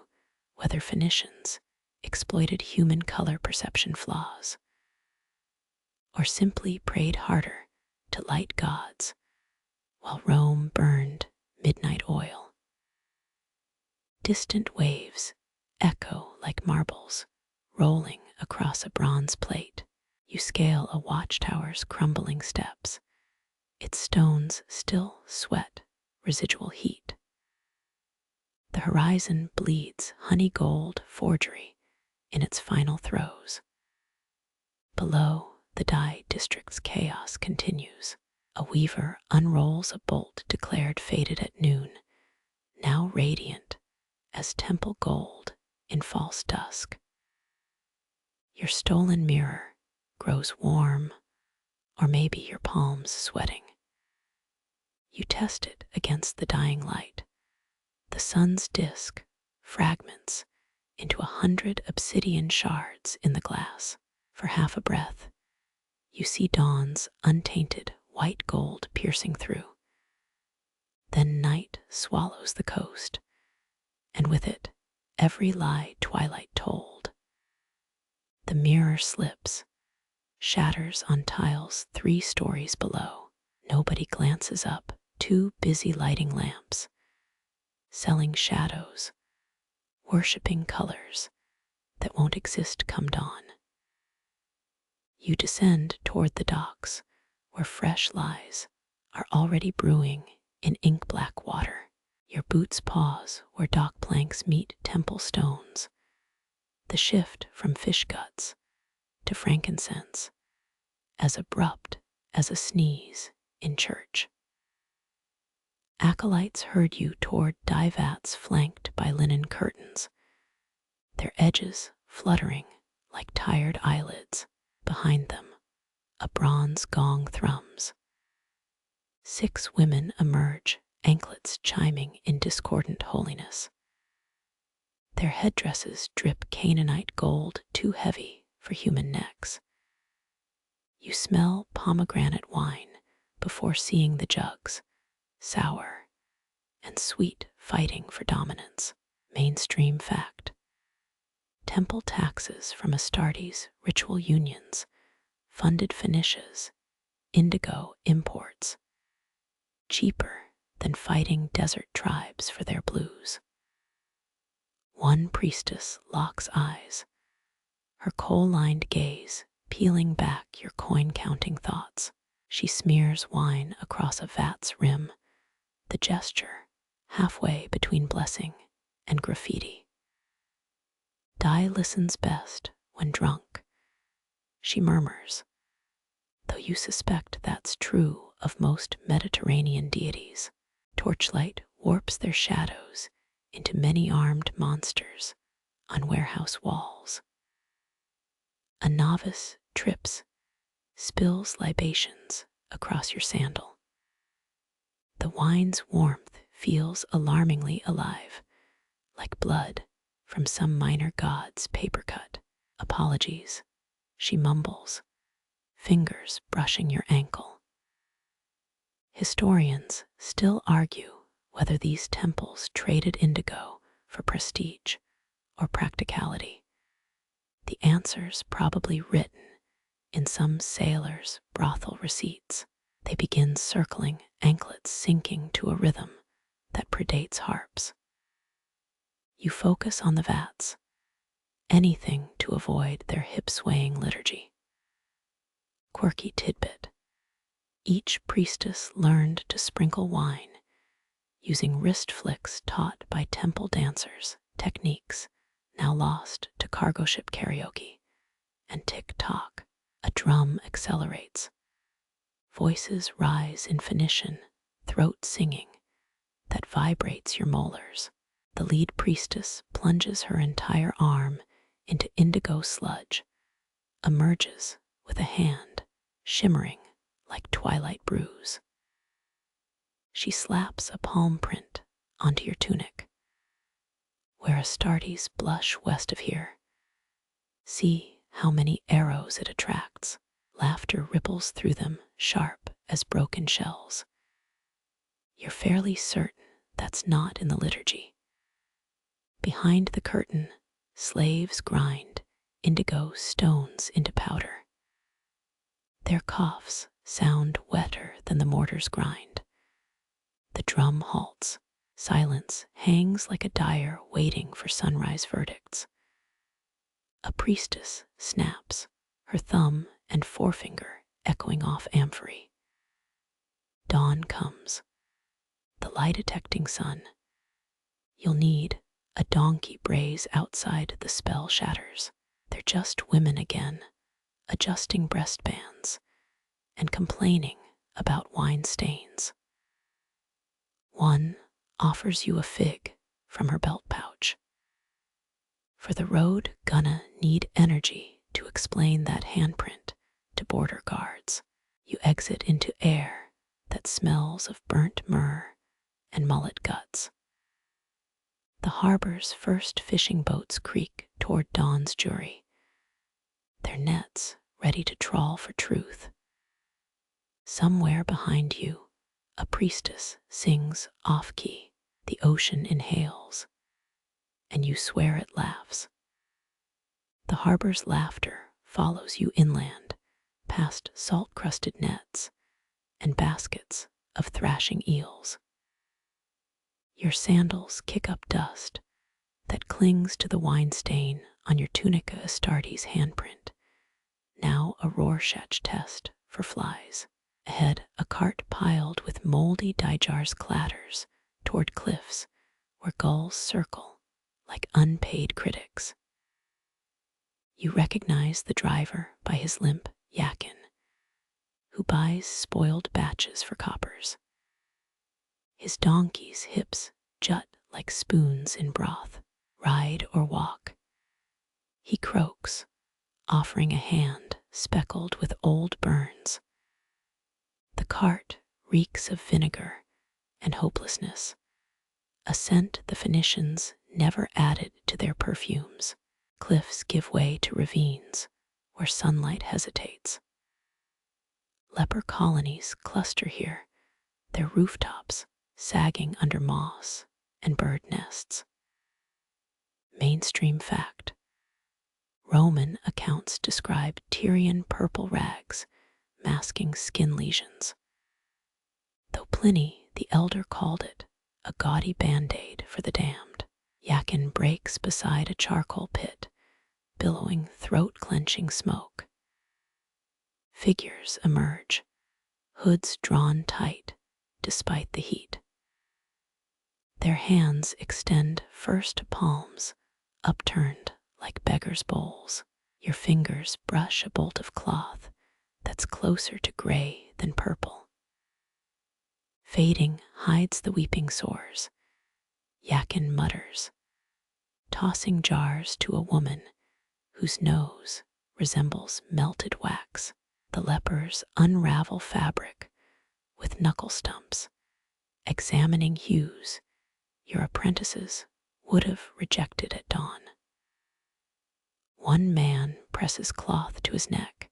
Speaker 1: whether Phoenicians exploited human color perception flaws or simply prayed harder to light gods while Rome burned midnight oil. Distant waves echo like marbles rolling across a bronze plate. You scale a watchtower's crumbling steps, its stones still sweat residual heat. The horizon bleeds honey gold forgery in its final throes. Below, the dye district's chaos continues. A weaver unrolls a bolt declared fated at noon, now radiant as temple gold in false dusk. Your stolen mirror grows warm, or maybe your palms sweating. You test it against the dying light. The sun's disk fragments into 100 obsidian shards in the glass. For half a breath, you see dawn's untainted white gold piercing through. Then night swallows the coast, and with it, every lie twilight told. The mirror slips, shatters on tiles 3 stories below. Nobody glances up, too busy lighting lamps, selling shadows, worshipping colors that won't exist come dawn. You descend toward the docks, where fresh lies are already brewing in ink-black water. Your boots pause where dock planks meet temple stones. The shift from fish guts to frankincense, as abrupt as a sneeze in church. Acolytes herd you toward dye vats flanked by linen curtains, their edges fluttering like tired eyelids. Behind them, a bronze gong thrums. 6 women emerge, anklets chiming in discordant holiness. Their headdresses drip Canaanite gold too heavy for human necks. You smell pomegranate wine before seeing the jugs, sour and sweet, fighting for dominance. Mainstream fact. Temple taxes from Astartes' ritual unions funded Phoenicia's indigo imports, cheaper than fighting desert tribes for their blues. One priestess locks eyes, her coal-lined gaze peeling back your coin-counting thoughts. She smears wine across a vat's rim, the gesture halfway between blessing and graffiti. Dye listens best when drunk, she murmurs, though you suspect that's true of most Mediterranean deities. Torchlight warps their shadows into many-armed monsters on warehouse walls. A novice trips, spills libations across your sandal. The wine's warmth feels alarmingly alive, like blood from some minor god's paper cut. Apologies, she mumbles, fingers brushing your ankle. Historians still argue whether these temples traded indigo for prestige or practicality. The answer's probably written in some sailor's brothel receipts. They begin circling, anklets sinking to a rhythm that predates harps. You focus on the vats, anything to avoid their hip-swaying liturgy. Quirky tidbit. Each priestess learned to sprinkle wine using wrist flicks taught by temple dancers, techniques now lost to cargo ship karaoke. And tick-tock, a drum accelerates, Voices rise in Phoenician, throat singing, that vibrates your molars. The lead priestess plunges her entire arm into indigo sludge, emerges with a hand shimmering like twilight brews. She slaps a palm print onto your tunic, where Astartes blush west of here. See how many arrows it attracts. Laughter ripples through them, sharp as broken shells. You're fairly certain that's not in the liturgy. Behind the curtain, slaves grind indigo stones into powder. Their coughs sound wetter than the mortar's grind. The drum halts. Silence hangs like a dyer waiting for sunrise verdicts. A priestess snaps, her thumb and forefinger echoing off amphory. Dawn comes. The lie-detecting sun. You'll need a donkey brays outside the spell shatters. They're just women again, adjusting breastbands and complaining about wine stains. One offers you a fig from her belt pouch. For the road gonna need energy to explain that handprint to border guards. You exit into air that smells of burnt myrrh and mullet guts. The harbor's first fishing boats creak toward dawn's jury, their nets ready to trawl for truth. Somewhere behind you, a priestess sings off-key. The ocean inhales, and you swear it laughs. The harbor's laughter follows you inland, past salt-crusted nets and baskets of thrashing eels. Your sandals kick up dust that clings to the wine stain on your tunica Astartes handprint, now a Rorschach test for flies. Ahead, a cart piled with moldy dye jars clatters toward cliffs where gulls circle like unpaid critics. You recognize the driver by his limp yakin, who buys spoiled batches for coppers. His donkey's hips jut like spoons in broth. Ride or walk. He croaks, offering a hand speckled with old burns. The cart reeks of vinegar and hopelessness, a scent the Phoenicians never added to their perfumes. Cliffs give way to ravines where sunlight hesitates. Leper colonies cluster here, their rooftops sagging under moss and bird nests. Mainstream fact. Roman accounts describe Tyrian purple rags masking skin lesions, though Pliny the Elder called it a gaudy band-aid for the damned. Yakin breaks beside a charcoal pit, billowing throat-clenching smoke. Figures emerge, hoods drawn tight despite the heat. Their hands extend first to palms, upturned like beggars' bowls. Your fingers brush a bolt of cloth that's closer to gray than purple. Fading hides the weeping sores. Yakin mutters, tossing jars to a woman whose nose resembles melted wax. The lepers unravel fabric with knuckle stumps, examining hues your apprentices would have rejected at dawn. One man presses cloth to his neck,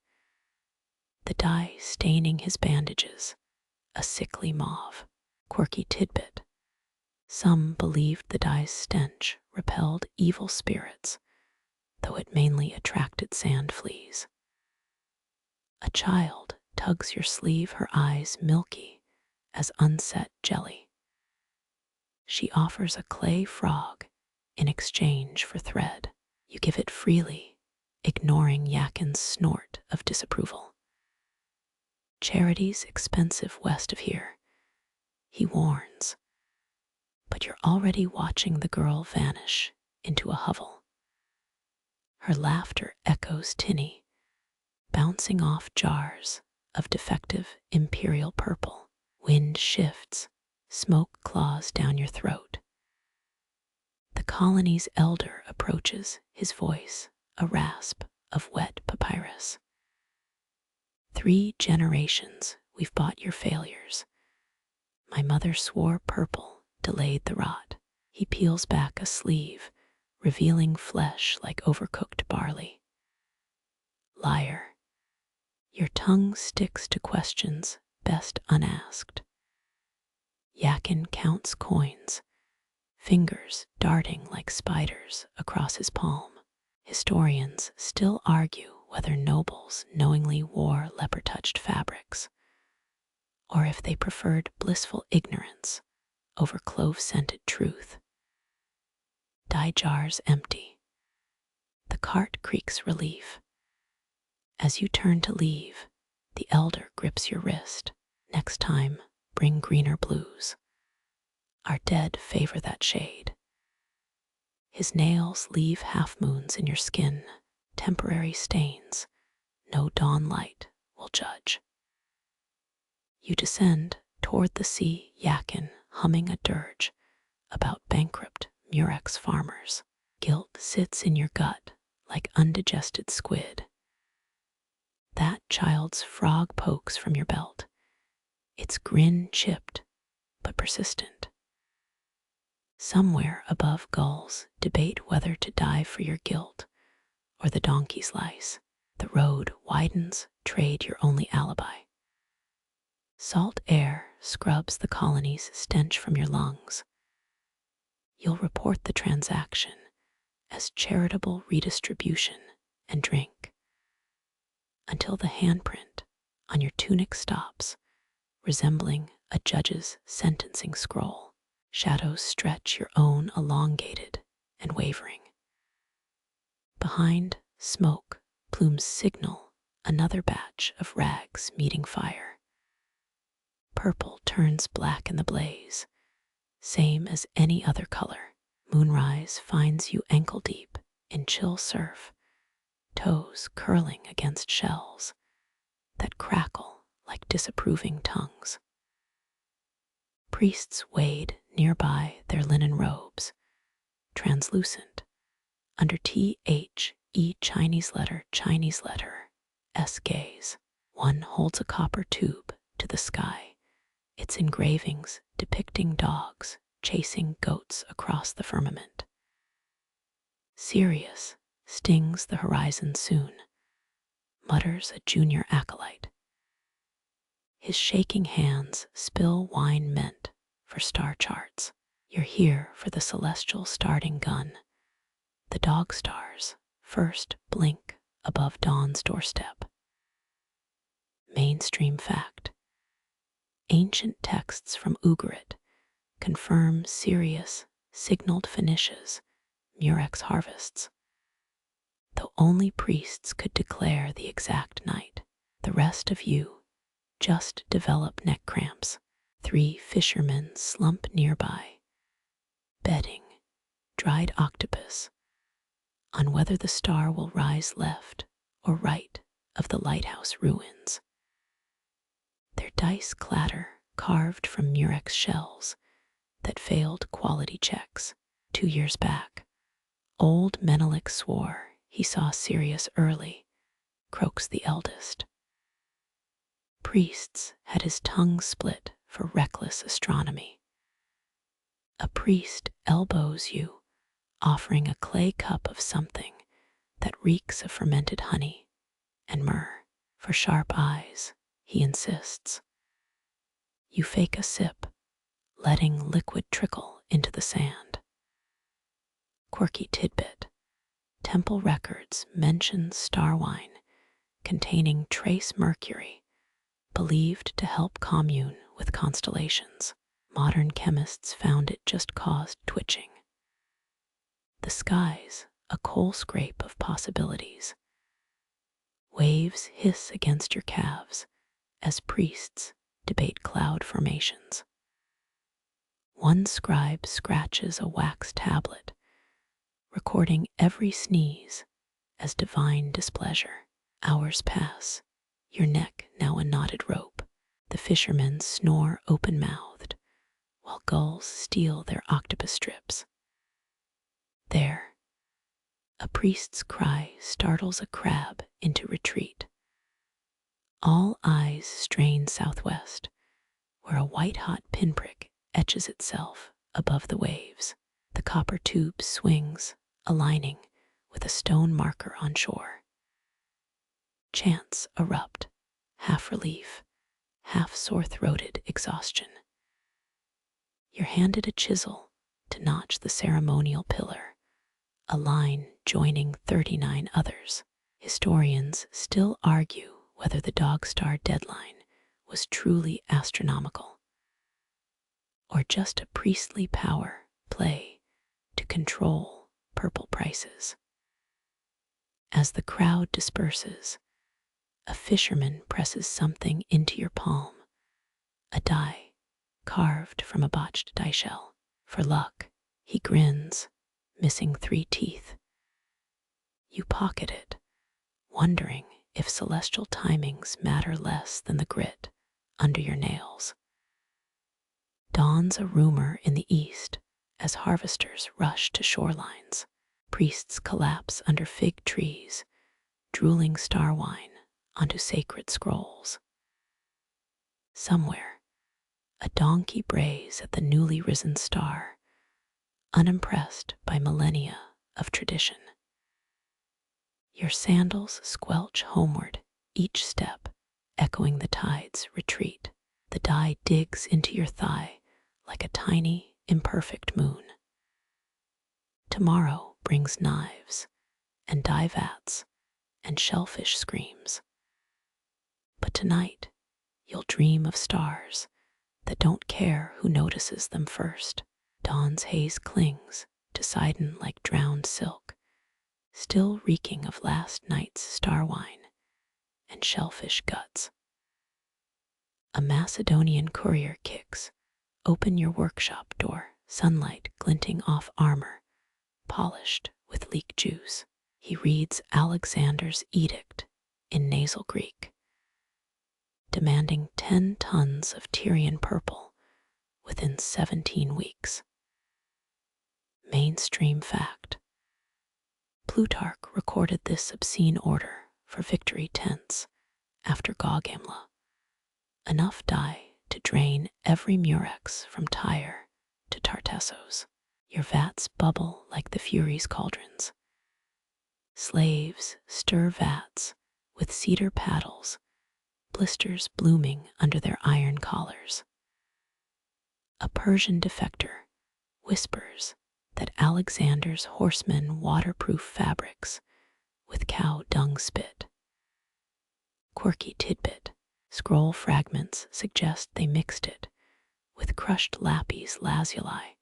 Speaker 1: the dye staining his bandages, a sickly mauve. Quirky tidbit. Some believed the dye's stench repelled evil spirits, though it mainly attracted sand fleas. A child tugs your sleeve, her eyes milky as unset jelly. She offers a clay frog in exchange for thread. You give it freely, ignoring Yakin's snort of disapproval. Charity's expensive west of here, he warns, but you're already watching the girl vanish into a hovel. Her laughter echoes tinny, bouncing off jars of defective imperial purple. Wind shifts, smoke claws down your throat. The colony's elder approaches, his voice a rasp of wet papyrus. 3 generations we've bought your failures. My mother swore purple delayed the rot. He peels back a sleeve, revealing flesh like overcooked barley. Liar. Your tongue sticks to questions best unasked. Yakin counts coins, fingers darting like spiders across his palm. Historians still argue whether nobles knowingly wore leper-touched fabrics, or if they preferred blissful ignorance over clove-scented truth. Dye jars empty. The cart creaks relief. As you turn to leave, the elder grips your wrist. Next time, bring greener blues. Our dead favor that shade. His nails leave half-moons in your skin, temporary stains. No dawn light will judge. You descend toward the sea, Yakin humming a dirge about bankrupt Murex farmers. Guilt sits in your gut like undigested squid. That child's frog pokes from your belt, its grin chipped but persistent. Somewhere above gulls debate whether to dive for your guilt or the donkey's lice. The road widens, trade your only alibi. Salt air scrubs the colony's stench from your lungs. You'll report the transaction as charitable redistribution and drink, until the handprint on your tunic stops, resembling a judge's sentencing scroll. Shadows stretch your own elongated and wavering. Behind, smoke plumes signal another batch of rags meeting fire. Purple turns black in the blaze, same as any other color. Moonrise finds you ankle deep in chill surf, toes curling against shells that crackle like disapproving tongues. Priests wade nearby, their linen robes, translucent, under THE Chinese letter, S gaze. One holds a copper tube to the sky, its engravings depicting dogs chasing goats across the firmament. Sirius stings the horizon soon, mutters a junior acolyte. His shaking hands spill wine meant for star charts. You're here for the celestial starting gun. The dog stars first blink above dawn's doorstep. Mainstream fact. Ancient texts from Ugarit confirm Sirius signaled Phoenicia's Murex harvests, though only priests could declare the exact night. The rest of you just develop neck cramps. 3 fishermen slump nearby, betting dried octopus on whether the star will rise left or right of the lighthouse ruins. Their dice clatter, carved from Murex shells that failed quality checks. 2 years back, old Menelik swore he saw Sirius early, croaks the eldest. Priests had his tongue split for reckless astronomy. A priest elbows you, offering a clay cup of something that reeks of fermented honey and myrrh. For sharp eyes, he insists. You fake a sip, letting liquid trickle into the sand. Quirky tidbit. Temple records mention star wine containing trace mercury, believed to help commune with constellations. Modern chemists found it just caused twitching. The skies, a coal scrape of possibilities. Waves hiss against your calves as priests debate cloud formations. One scribe scratches a wax tablet, recording every sneeze as divine displeasure. Hours pass. your neck now a knotted rope. The fishermen snore open-mouthed, while gulls steal their octopus strips. There, a priest's cry startles a crab into retreat. All eyes strain southwest, where a white-hot pinprick etches itself above the waves. The copper tube swings, aligning with a stone marker on shore. Chants erupt, half relief, half sore-throated exhaustion. You're handed a chisel to notch the ceremonial pillar, a line joining 39 others. Historians still argue whether the Dog Star deadline was truly astronomical, or just a priestly power play to control purple prices. As the crowd disperses, a fisherman presses something into your palm, a die carved from a botched die shell. For luck, he grins, missing 3 teeth. You pocket it, wondering if celestial timings matter less than the grit under your nails. Dawns a rumor in the east as harvesters rush to shorelines. Priests collapse under fig trees, drooling star wine onto sacred scrolls. Somewhere, a donkey brays at the newly risen star, unimpressed by millennia of tradition. Your sandals squelch homeward, each step echoing the tide's retreat. The dye digs into your thigh like a tiny, imperfect moon. Tomorrow brings knives and dye vats and shellfish screams. But tonight, you'll dream of stars that don't care who notices them first. Dawn's haze clings to Sidon like drowned silk, still reeking of last night's star wine and shellfish guts. A Macedonian courier kicks open your workshop door, sunlight glinting off armor, polished with leek juice. He reads Alexander's edict in nasal Greek, demanding 10 tons of Tyrian purple within 17 weeks. Mainstream fact: Plutarch recorded this obscene order for victory tents after Gaugamela, enough dye to drain every murex from Tyre to Tartessos. Your vats bubble like the Furies' cauldrons. Slaves stir vats with cedar paddles, blisters blooming under their iron collars. A Persian defector whispers that Alexander's horsemen waterproof fabrics with cow dung spit. Quirky tidbit: scroll fragments suggest they mixed it with crushed lapis lazuli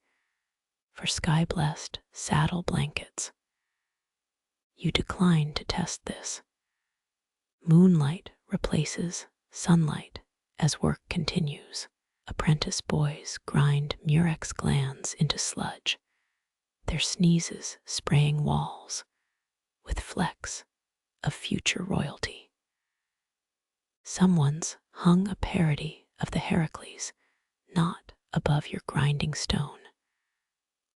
Speaker 1: for sky-blessed saddle blankets. You decline to test this. Moonlight replaces sunlight as work continues. Apprentice boys grind murex glands into sludge, their sneezes spraying walls with flecks of future royalty. Someone's hung a parody of the Heracles knot above your grinding stone,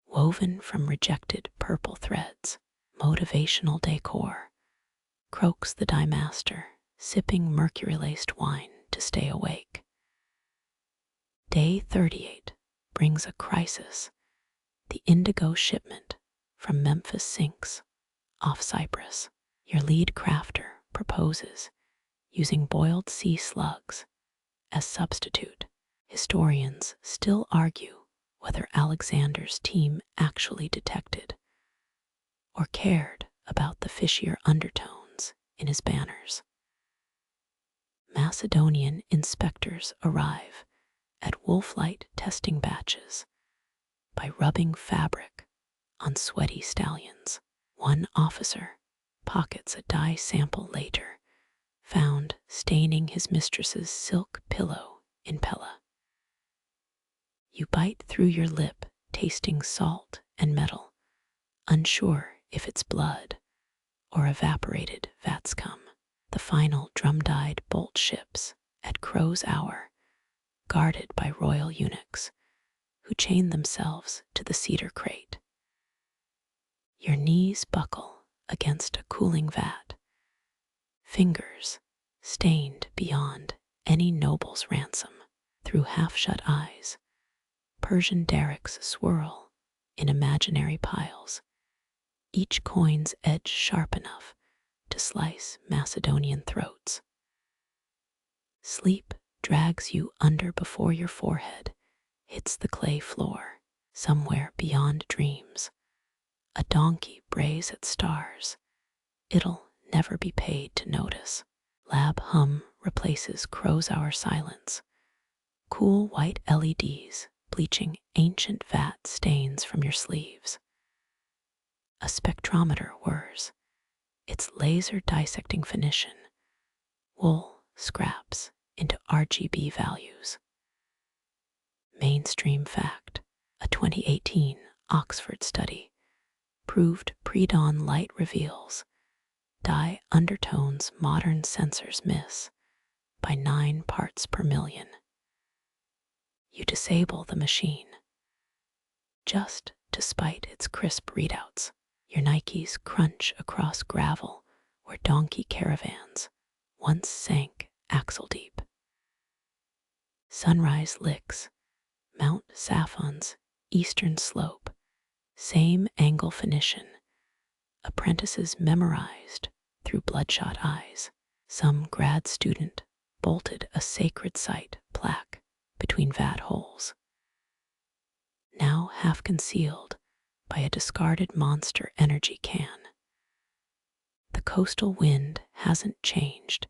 Speaker 1: woven from rejected purple threads. Motivational decor, croaks the dye master, sipping mercury-laced wine to stay awake. Day 38 brings a crisis. The indigo shipment from Memphis sinks off Cyprus. Your lead crafter proposes using boiled sea slugs as substitute. Historians still argue whether Alexander's team actually detected or cared about the fishier undertones in his banners. Macedonian inspectors arrive at wolf-light testing batches by rubbing fabric on sweaty stallions. One officer pockets a dye sample later, found staining his mistress's silk pillow in Pella. You bite through your lip, tasting salt and metal, unsure if it's blood or evaporated vat scum. The final drum-dyed bolt ships at crow's hour, guarded by royal eunuchs who chain themselves to the cedar crate. Your knees buckle against a cooling vat, fingers stained beyond any noble's ransom. Through half-shut eyes, Persian derricks swirl in imaginary piles, each coin's edge sharp enough to slice Macedonian throats. Sleep drags you under before your forehead hits the clay floor. Somewhere beyond dreams, a donkey brays at stars it'll never be paid to notice. Lab hum replaces crow's hour silence. Cool white LEDs bleaching ancient vat stains from your sleeves. A spectrometer whirs, its laser dissecting Phoenician wool scraps into RGB values. Mainstream fact: a 2018 Oxford study proved pre-dawn light reveals dye undertones modern sensors miss by 9 parts per million. You disable the machine just to spite its crisp readouts. Your Nikes crunch across gravel where donkey caravans once sank axle deep. Sunrise licks Mount Safon's eastern slope, same angle Phoenician, apprentices memorized through bloodshot eyes. Some grad student bolted a sacred site plaque between vat holes, now half concealed by a discarded Monster energy can. The coastal wind hasn't changed,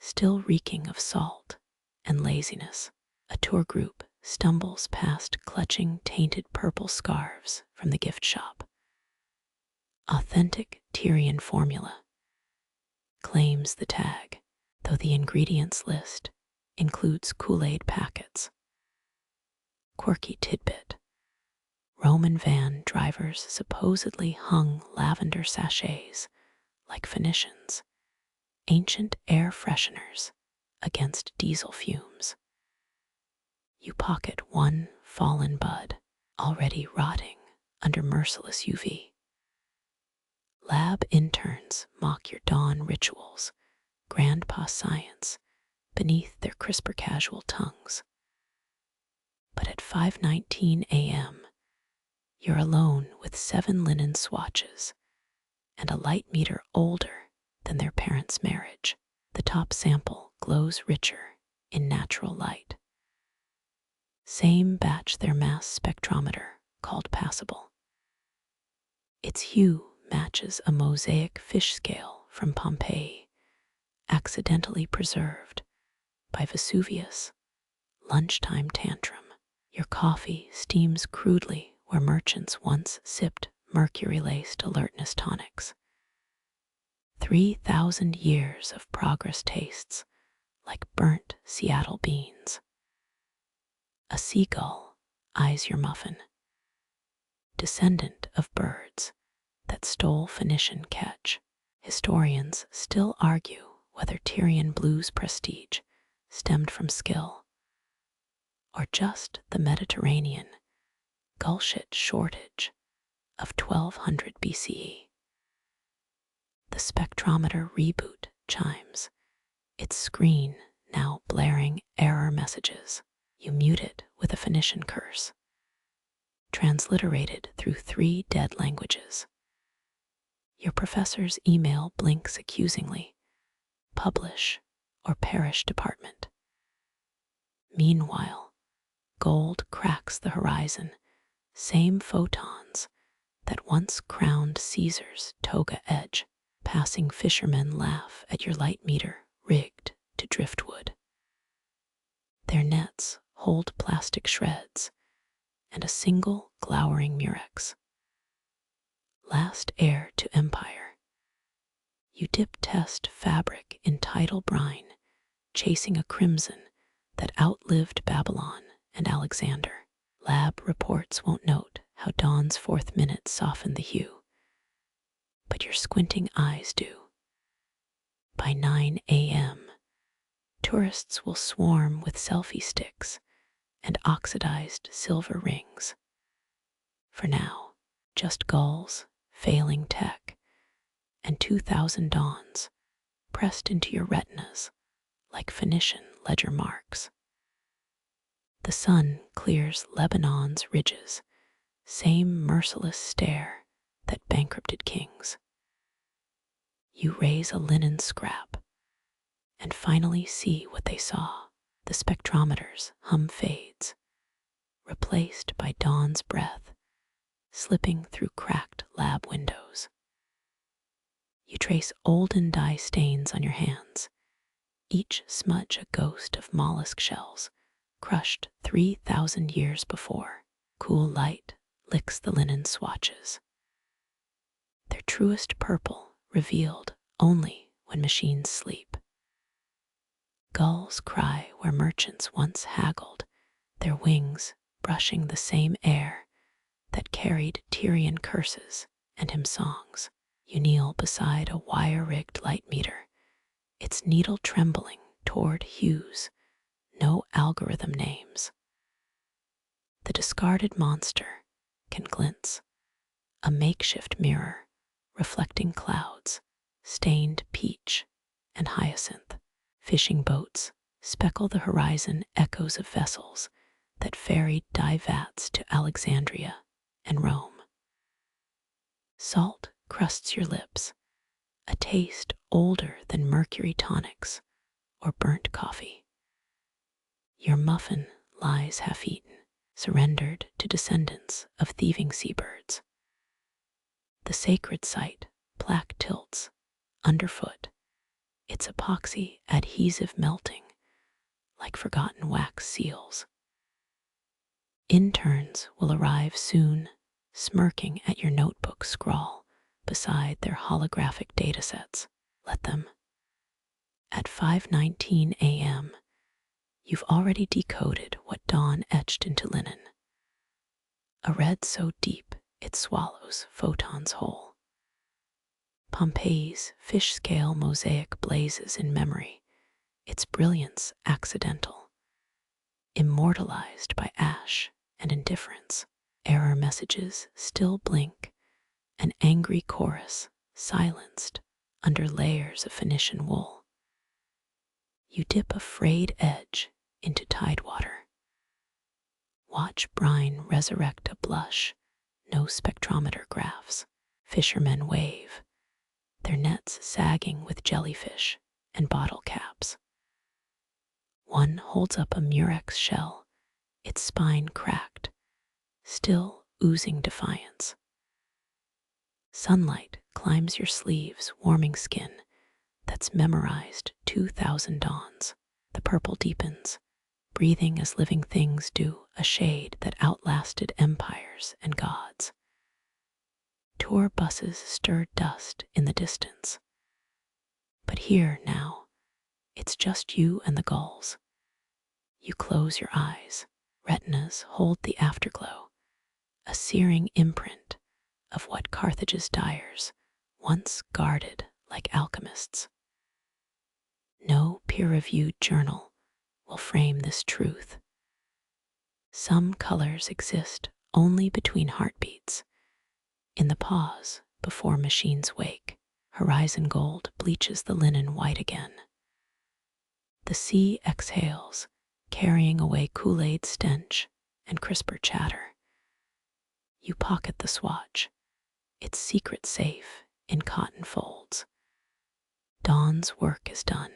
Speaker 1: still reeking of salt and laziness. A tour group stumbles past clutching tainted purple scarves from the gift shop. Authentic Tyrian formula claims the tag, though the ingredients list includes Kool-Aid packets. Quirky tidbit: Roman van drivers supposedly hung lavender sachets like Phoenicians, ancient air fresheners against diesel fumes. You pocket one fallen bud, already rotting under merciless UV. Lab interns mock your dawn rituals, grandpa science beneath their crisper casual tongues. But at 5:19 a.m., you're alone with 7 linen swatches and a light meter older than their parents' marriage. The top sample glows richer in natural light. Same batch their mass spectrometer called passable. Its hue matches a mosaic fish scale from Pompeii, accidentally preserved by Vesuvius' lunchtime tantrum. Your coffee steams crudely where merchants once sipped mercury-laced alertness tonics. 3,000 years of progress tastes like burnt Seattle beans. A seagull eyes your muffin, descendant of birds that stole Phoenician catch. Historians still argue whether Tyrian blue's prestige stemmed from skill or just the Mediterranean gulshit shortage of 1200 BCE. The spectrometer reboot chimes, its screen now blaring error messages. You mute it with a Phoenician curse, transliterated through 3 dead languages. Your professor's email blinks accusingly, publish or perish department. Meanwhile, gold cracks the horizon, same photons that once crowned Caesar's toga edge. Passing fishermen laugh at your light meter rigged to driftwood. Their nets hold plastic shreds and a single glowering murex. Last heir to empire. You dip test fabric in tidal brine, chasing a crimson that outlived Babylon and Alexander. Lab reports won't note how dawn's 4th minute softened the hue, but your squinting eyes do. By 9 a.m., tourists will swarm with selfie sticks and oxidized silver rings. For now, just gulls, failing tech, and 2,000 dawns pressed into your retinas like Phoenician ledger marks. The sun clears Lebanon's ridges, same merciless stare that bankrupted kings. You raise a linen scrap and finally see what they saw. The spectrometer's hum fades, replaced by dawn's breath slipping through cracked lab windows. You trace olden dye stains on your hands, each smudge a ghost of mollusk shells crushed 3,000 years before. Cool light licks the linen swatches, their truest purple revealed only when machines sleep. Gulls cry where merchants once haggled, their wings brushing the same air that carried Tyrian curses and hymn songs. You kneel beside a wire-rigged light meter, its needle trembling toward hues no algorithm names. The discarded monster can glints, a makeshift mirror reflecting clouds, stained peach and hyacinth. Fishing boats speckle the horizon, echoes of vessels that ferried dye vats to Alexandria and Rome. Salt crusts your lips, a taste older than mercury tonics or burnt coffee. Your muffin lies half-eaten, surrendered to descendants of thieving seabirds. The sacred site, plaque tilts underfoot, its epoxy adhesive melting like forgotten wax seals. Interns will arrive soon, smirking at your notebook scrawl beside their holographic datasets. Let them. At 5:19 a.m., you've already decoded what dawn etched into linen. A red so deep it swallows photons whole. Pompeii's fish-scale mosaic blazes in memory, its brilliance accidental, immortalized by ash and indifference. Error messages still blink, an angry chorus silenced under layers of Phoenician wool. You dip a frayed edge into tidewater. Watch brine resurrect a blush no spectrometer graphs. Fishermen wave, their nets sagging with jellyfish and bottle caps. One holds up a murex shell, its spine cracked, still oozing defiance. Sunlight climbs your sleeves, warming skin that's memorized 2,000 dawns. The purple deepens, breathing as living things do, a shade that outlasted empires and gods. Tour buses stir dust in the distance. But here now, it's just you and the gulls. You close your eyes, retinas hold the afterglow, a searing imprint of what Carthage's dyers once guarded like alchemists. No peer-reviewed journal will frame this truth. Some colors exist only between heartbeats, in the pause before machines wake. Horizon gold bleaches the linen white again. The sea exhales, carrying away Kool-Aid stench and crisper chatter. You pocket the swatch, its secret safe in cotton folds. Dawn's work is done.